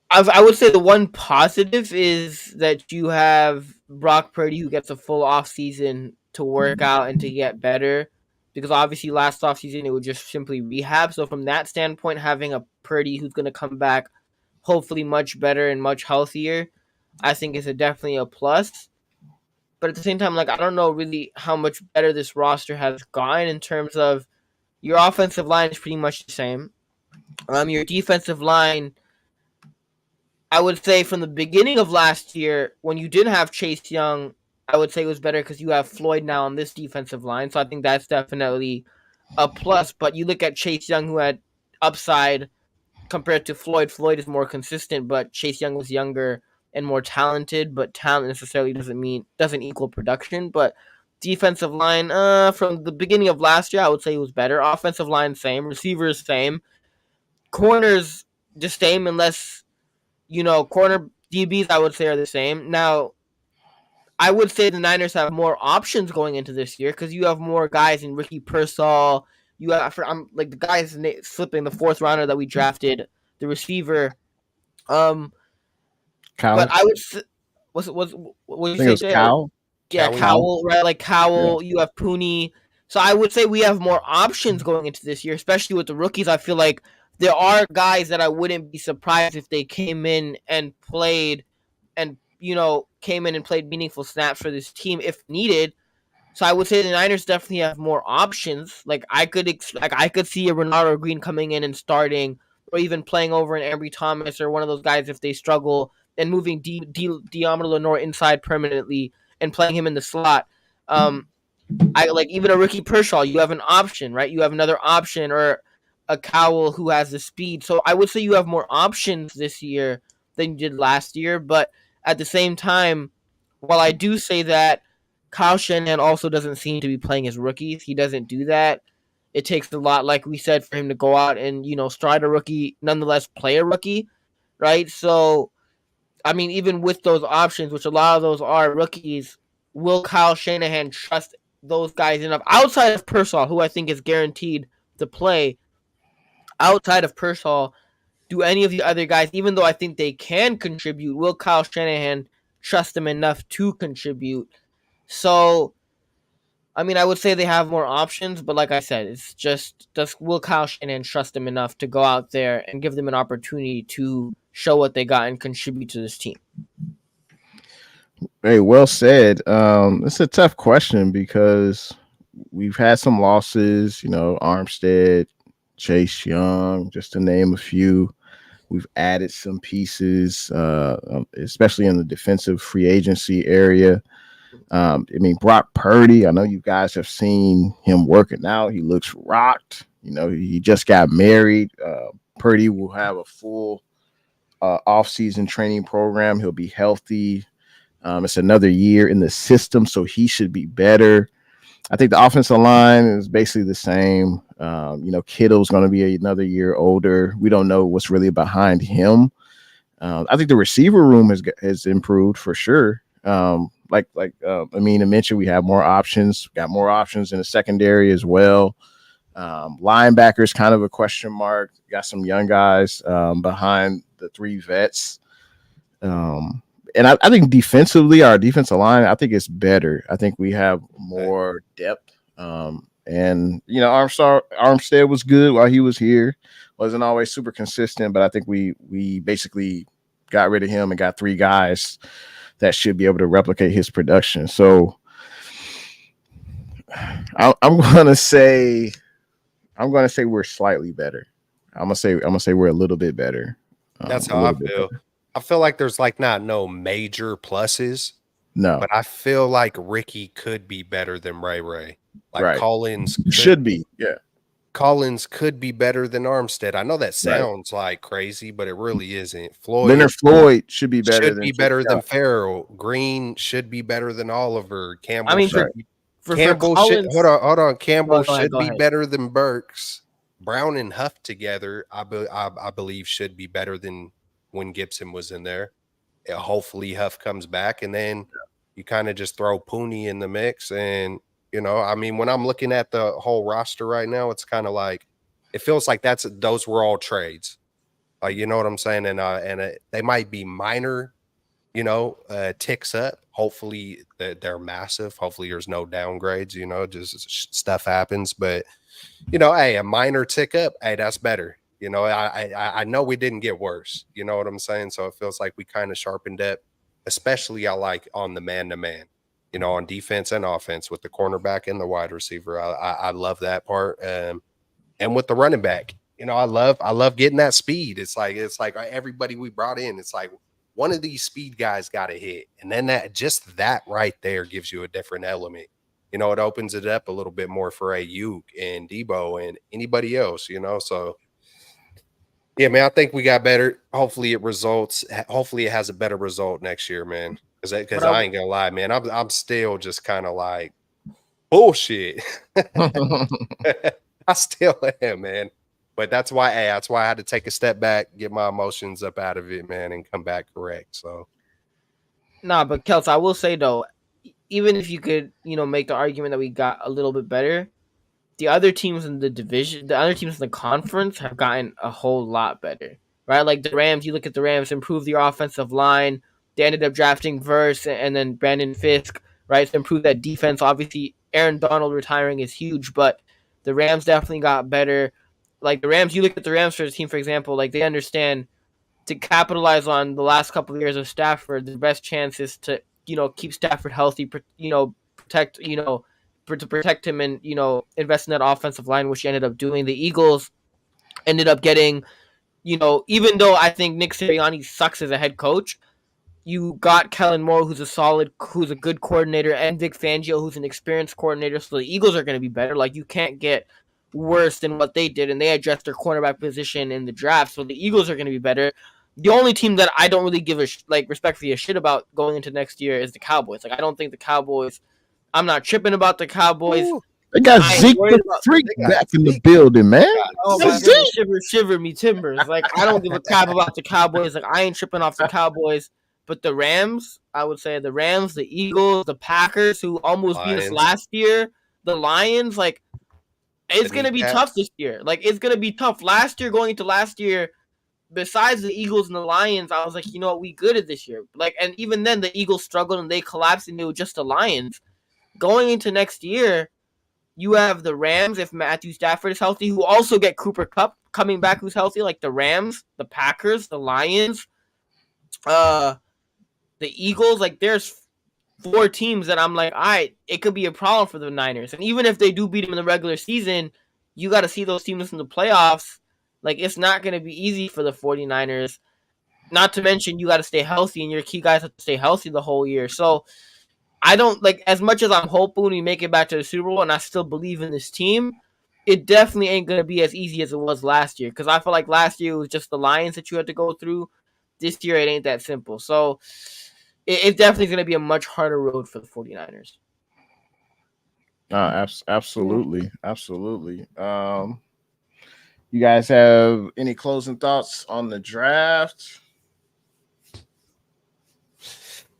D: I would say the one positive is that you have Brock Purdy, who gets a full off season to work out and to get better, because obviously last off season it was just simply rehab. So from that standpoint, having a Purdy who's going to come back hopefully much better and much healthier, I think is definitely a plus. But at the same time, I don't know really how much better this roster has gone in terms of your offensive line is pretty much the same. Your defensive line, I would say from the beginning of last year, when you didn't have Chase Young, I would say it was better because you have Floyd now on this defensive line. So I think that's definitely a plus. But you look at Chase Young, who had upside compared to Floyd. Floyd is more consistent, but Chase Young was younger and more talented. But talent necessarily doesn't equal production. But defensive line, from the beginning of last year, I would say it was better. Offensive line, same. Receivers, same. Corners, the same, unless, corner DBs, I would say, are the same. Now, I would say the Niners have more options going into this year because you have more guys in Ricky Pearsall. You have, I'm like the guys slipping the 4th rounder that we drafted, the receiver.
B: Kyle.
D: But I would. What did you say?
B: Kyle.
D: Yeah, Cowell, right? Like Cowell, yeah. You have Pooney. So I would say we have more options going into this year, especially with the rookies. I feel like there are guys that I wouldn't be surprised if they came in and played meaningful snaps for this team if needed. So I would say the Niners definitely have more options. I could see a Renardo Green coming in and starting, or even playing over an Ambry Thomas or one of those guys if they struggle, and moving Deommodore Lenoir inside permanently and playing him in the slot. I like even a Ricky Pearsall. You have an option, right? You have another option, or a Cowell who has the speed. So I would say you have more options this year than you did last year. But at the same time, while I do say that, Kyle Shanahan also doesn't seem to be playing his rookies. He doesn't do that. It takes a lot, like we said, for him to go out and, stride a rookie, nonetheless play a rookie, right? So, I mean, even with those options, which a lot of those are rookies, will Kyle Shanahan trust those guys enough outside of Persall, who I think is guaranteed to play? Outside of Persall, do any of the other guys, even though I think they can contribute, will Kyle Shanahan trust them enough to contribute? So, I mean, I would say they have more options, but like I said, it's just, will Kyle Shanahan trust them enough to go out there and give them an opportunity to show what they got and contribute to this team?
B: Hey, well said. It's a tough question because we've had some losses, Armstead, Chase Young, just to name a few. We've added some pieces, especially in the defensive free agency area. I mean, Brock Purdy, I know you guys have seen him working out. He looks rocked. He just got married. Purdy will have a full off-season training program. He'll be healthy. It's another year in the system, so he should be better. I think the offensive line is basically the same. Kittle's going to be another year older. We don't know what's really behind him. I think the receiver room has improved for sure. Like Amina mentioned, we have more options. Got more options in the secondary as well. Linebackers kind of a question mark. Got some young guys behind the three vets. And I think defensively, our defensive line, I think it's better. I think we have more depth. And Armstead was good while he was here. Wasn't always super consistent, but I think we basically got rid of him and got three guys that should be able to replicate his production. So I'm gonna say we're slightly better. I'm gonna say we're a little bit better.
A: That's how I feel. I feel like there's no major pluses.
B: No,
A: but I feel like Ricky could be better than Ray.
B: Right.
A: Collins
B: should be. Yeah.
A: Collins could be better than Armstead. I know that sounds like crazy, but it really isn't.
B: Leonard Floyd should be better
A: than Farrell. Green should be better than Oliver. Campbell.
D: I mean,
A: Collins, hold on. Campbell should be better than Burks. Brown and Huff together, I believe, should be better than when Gibson was in there. Hopefully Huff comes back, and then you kind of just throw Pooney in the mix. And I mean, when I'm looking at the whole roster right now, it's kind of like it feels like those were all trades. You know what I'm saying? And they might be minor, ticks up. Hopefully they're massive. Hopefully there's no downgrades. Just stuff happens. But hey, a minor tick up, hey, that's better. I know we didn't get worse. You know what I'm saying? So it feels like we kind of sharpened up, especially I like on the man-to-man, on defense and offense with the cornerback and the wide receiver. I love that part. And with the running back, I love getting that speed. It's like everybody we brought in, it's like one of these speed guys got to hit. And then that right there gives you a different element. It opens it up a little bit more for Ayuk and Debo and anybody else, so yeah, man, I think we got better. Hopefully it results. Hopefully it has a better result next year, man. Because I ain't gonna lie, man. I'm still just kind of like bullshit. I still am, man. But that's why I had to take a step back, get my emotions up out of it, man, and come back correct. So
D: but Kels, I will say though, even if you could, make the argument that we got a little bit better, the other teams in the division, the other teams in the conference have gotten a whole lot better, right? Like the Rams, you look at the Rams, improve their offensive line. They ended up drafting Verse and then Brandon Fisk, right? To improve that defense. Obviously, Aaron Donald retiring is huge, but the Rams definitely got better. Like the Rams, you look at the Rams for the team, for example, like they understand to capitalize on the last couple of years of Stafford, the best chance is to, keep Stafford healthy, protect, to protect him and, invest in that offensive line, which he ended up doing. The Eagles ended up getting, even though I think Nick Sirianni sucks as a head coach, you got Kellen Moore, who's a good coordinator, and Vic Fangio, who's an experienced coordinator. So the Eagles are going to be better. Like you can't get worse than what they did, and they addressed their cornerback position in the draft. So the Eagles are going to be better. The only team that I don't really give respectfully a shit about going into next year is the Cowboys. Like I don't think the Cowboys. I'm not tripping about the Cowboys.
A: Ooh,
B: They got Zeke the Freak back in the building, man.
D: Oh my God, shiver me timbers. Like I don't give a crap about the Cowboys. Like I ain't tripping off the Cowboys. But the Rams, I would say the Rams, the Eagles, the Packers, who almost beat us last year, the Lions, like it's gonna be tough this year. Like it's gonna be tough. Going into last year, besides the Eagles and the Lions, I was like, you know what, we good at this year. Like, and even then the Eagles struggled and they collapsed and it was just the Lions. Going into next year, you have the Rams if Matthew Stafford is healthy, who also get Cooper Kupp coming back who's healthy, like the Rams, the Packers, the Lions, the Eagles. Like there's 4 teams that I'm like, all right, it could be a problem for the Niners. And even if they do beat them in the regular season, you got to see those teams in the playoffs. Like it's not going to be easy for the 49ers. Not to mention you got to stay healthy, and your key guys have to stay healthy the whole year. So I don't like, as much as I'm hoping we make it back to the Super Bowl, and I still believe in this team, it definitely ain't going to be as easy as it was last year. Because I feel like last year it was just the Lions that you had to go through. This year it ain't that simple. So it definitely going to be a much harder road for the 49ers.
B: Absolutely. You guys have any closing thoughts on the draft?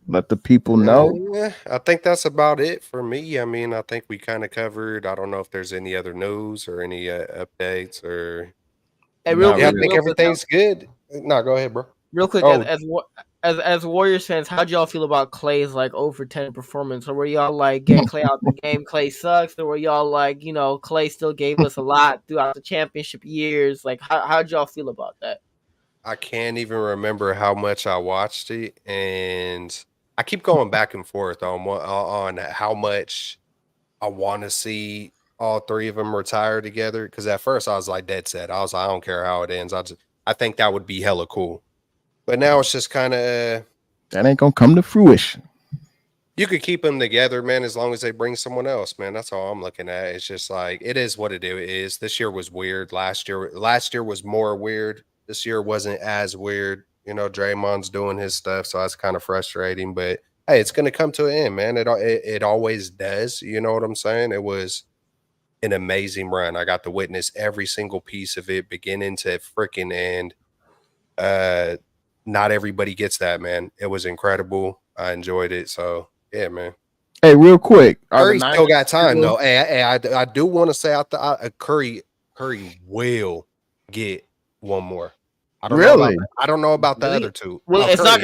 B: Let the people know.
A: Yeah, I think that's about it for me. I mean, I think we kind of covered. I don't know if there's any other news or any updates or.
D: Hey,
A: I think everything's good. No, go ahead, bro.
D: Real quick, as Warriors fans, how'd y'all feel about Clay's like over 10 performance? Or were y'all like, get Clay out the game, Clay sucks? Or were y'all like, you know, Clay still gave us a lot throughout the championship years? Like, how'd y'all feel about that?
A: I can't even remember how much I watched it, and I keep going back and forth on how much I want to see all 3 of them retire together. Because at first I was like dead set. I was like, I don't care how it ends. I think that would be hella cool. But now it's just kind of
B: that ain't gonna come to fruition.
A: You could keep them together, man, as long as they bring someone else, man. That's all I'm looking at. It's just like it is what it is. This year was weird. Last year was more weird. This year wasn't as weird. You know, Draymond's doing his stuff, so that's kind of frustrating. But hey, it's gonna come to an end, man. It always does. You know what I'm saying? It was an amazing run. I got to witness every single piece of it, beginning to freaking end. Not everybody gets that, man. It was incredible. I enjoyed it. So yeah, man.
B: Hey, real quick,
A: Curry still got time though. Hey, I do want to say Curry will get one more. I don't know about the other 2.
D: Well, it's not.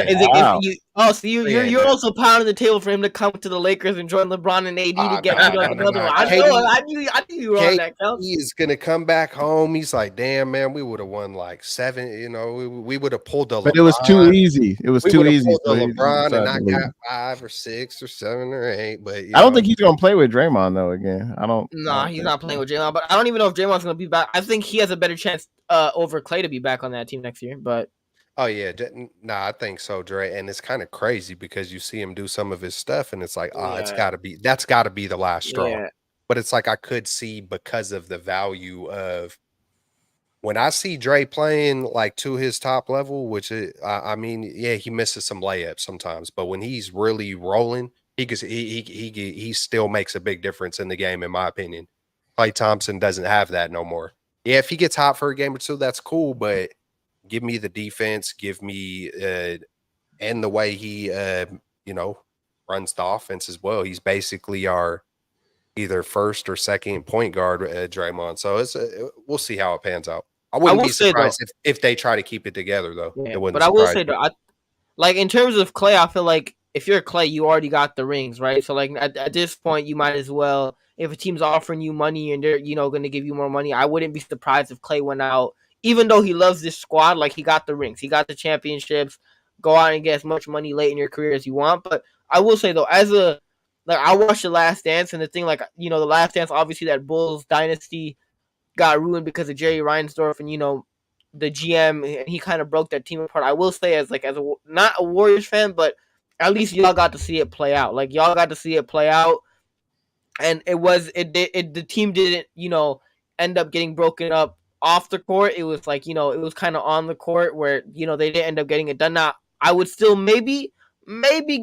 D: So you're also pounding the table for him to come to the Lakers and join LeBron and AD to get another one. I knew you were on that.
A: He is gonna come back home. He's like, damn, man, we would have won like 7. You know, we would have pulled the.
B: But it was too easy. It was too easy.
A: Pulled the LeBron, and I got 5 or 6 or 7 or 8. But
B: I don't think he's gonna play with Draymond though. Again, I don't.
D: No, he's not playing with Draymond. But I don't even know if Draymond's gonna be back. I think he has a better chance over Clay to be back on that team next year. But
A: oh yeah, I think so, Dre. And it's kind of crazy because you see him do some of his stuff, and it's like, that's got to be the last straw. Yeah. But it's like I could see, because of the value of when I see Dre playing like to his top level, which I mean, yeah, he misses some layups sometimes, but when he's really rolling, he still makes a big difference in the game, in my opinion. Klay Thompson doesn't have that no more. Yeah, if he gets hot for a game or 2, that's cool, but give me the defense, give me and the way he runs the offense as well. He's basically our either first or second point guard, Draymond. So we'll see how it pans out. I wouldn't be surprised if they try to keep it together though.
D: Yeah, but I will say though, like in terms of Clay, I feel like if you're Clay, you already got the rings, right? So like at this point, you might as well. If a team's offering you money and they're going to give you more money, I wouldn't be surprised if Clay went out, even though he loves this squad. Like he got the rings, he got the championships. Go out and get as much money late in your career as you want. But I will say though, I watched The Last Dance, and the thing, like The Last Dance, obviously that Bulls dynasty got ruined because of Jerry Reinsdorf and the GM, and he kind of broke that team apart. I will say as not a Warriors fan, but at least y'all got to see it play out. Like y'all got to see it play out. And the team didn't, end up getting broken up off the court. It was like, it was kind of on the court where, they didn't end up getting it done. Now, I would still maybe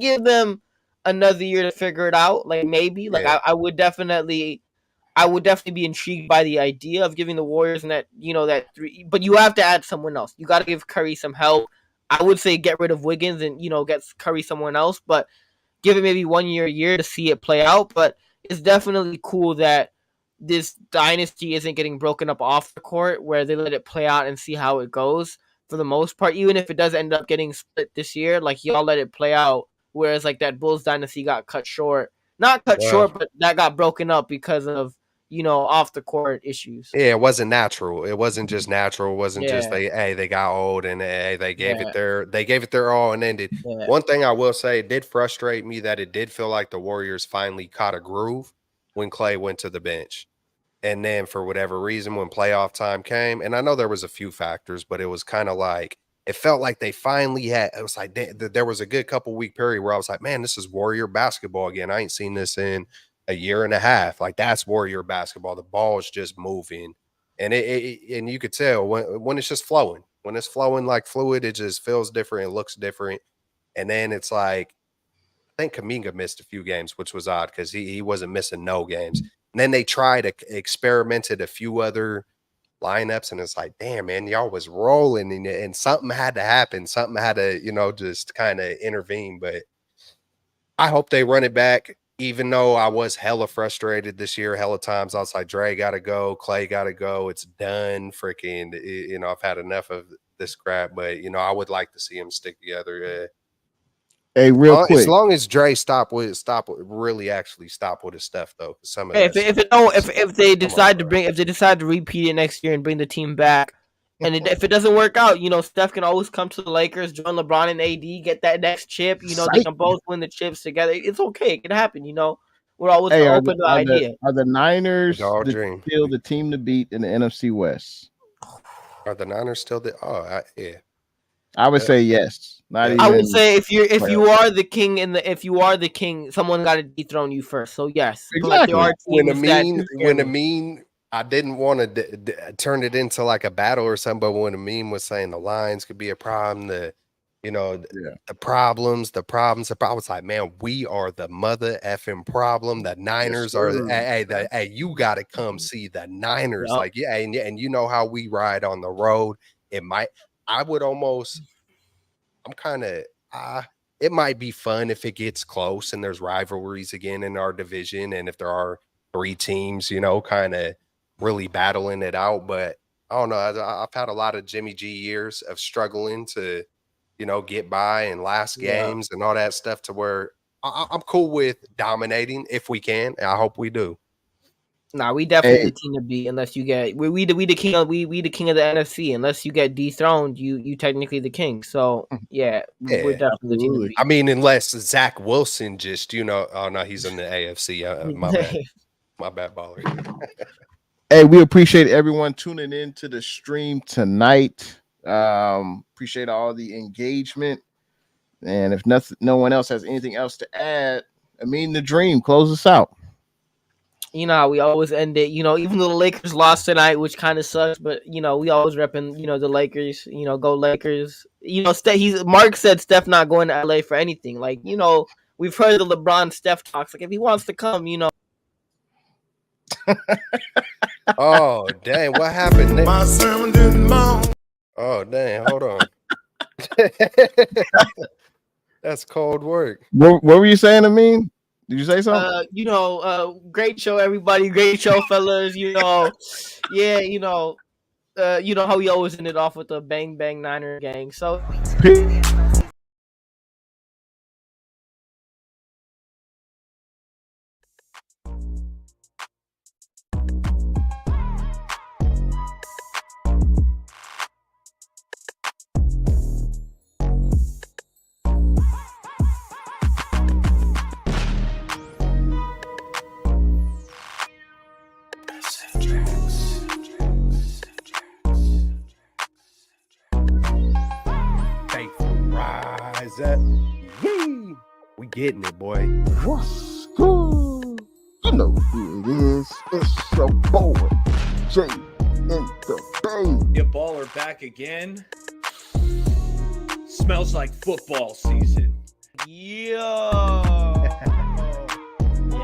D: give them another year to figure it out. Like maybe, like I would definitely be intrigued by the idea of giving the Warriors and that, that three, but you have to add someone else. You got to give Curry some help. I would say get rid of Wiggins and, get Curry someone else, but give it maybe 1 year to see it play out. But it's definitely cool that this dynasty isn't getting broken up off the court, where they let it play out and see how it goes for the most part. Even if it does end up getting split this year, like y'all let it play out. Whereas like that Bulls dynasty got cut short, not cut short, but that got broken up because of, off the court issues.
A: Yeah, it wasn't natural. It wasn't just natural. It wasn't just they got old and they gave it their all and ended. Yeah. One thing I will say, it did frustrate me that it did feel like the Warriors finally caught a groove when Klay went to the bench. And then for whatever reason, when playoff time came, and I know there was a few factors, but it was kind of like, it felt like they finally had, it was like there was a good couple week period where I was like, man, this is Warrior basketball again. I ain't seen this in a year and a half. Like, that's Warrior basketball. The ball is just moving. And and you could tell when it's just flowing. When it's flowing like fluid, it just feels different. It looks different. And then it's like, I think Kuminga missed a few games, which was odd because he wasn't missing no games. And then they experimented a few other lineups, and it's like, damn, man, y'all was rolling, and something had to happen. Something had to, just kind of intervene. But I hope they run it back, even though I was hella frustrated this year. Hella times I was like, Dre got to go. Klay got to go. It's done. Freaking, I've had enough of this crap. But, I would like to see them stick together.
B: Hey, real quick.
A: As long as Dre stop with his stuff though. Some of
D: if they decide to repeat it next year and bring the team back, and if it doesn't work out, Steph can always come to the Lakers, join LeBron and AD, get that next chip. They can both win the chips together. It's okay. It can happen. We're always open to the idea.
B: Are the Niners still the team to beat in the NFC West?
A: Are the Niners still yeah.
B: I would say yes.
D: I would say if you are the king if you are the king, someone got to dethrone you first. So yes,
B: exactly.
A: I didn't want to turn it into like a battle or something, but when a meme was saying the Lions could be a problem, the problems, I was like, man, we are the mother effing problem. The Niners are hey, you got to come see the Niners. Yep. Like, yeah, and you know how we ride on the road. It might be fun if it gets close and there's rivalries again in our division, and if there are three teams, kind of really battling it out. But I don't know. I've had a lot of Jimmy G years of struggling to, get by in last games and all that stuff, to where I'm cool with dominating if we can. I hope we do.
D: Nah, we definitely the team to beat. Unless you get we the king of the NFC. Unless you get dethroned, you technically the king. So we're definitely the team to beat.
A: I mean, unless Zach Wilson just oh no, he's in the AFC. My bad, baller.
B: Hey, we appreciate everyone tuning in to the stream tonight. Appreciate all the engagement. And if no one else has anything else to add, the dream, close us out.
D: How we always end it. Even though the Lakers lost tonight, which kind of sucks, but we always repping, the Lakers. Go Lakers. Mark said Steph not going to LA for anything. Like, we've heard the LeBron Steph talks. Like, if he wants to come,
A: Oh dang! What happened?
E: My sermon didn't moan.
A: Oh dang! Hold on. That's cold work.
B: What were you saying to me? Did you say something?
D: Great show, everybody. Great show, fellas. You know how we always end it off with a bang bang Niner gang. So.
A: We getting it, boy.
B: What's good? You know who it is. It's your boy. Jay in the Bay.
C: Your baller back again. Smells like football season.
D: Yo.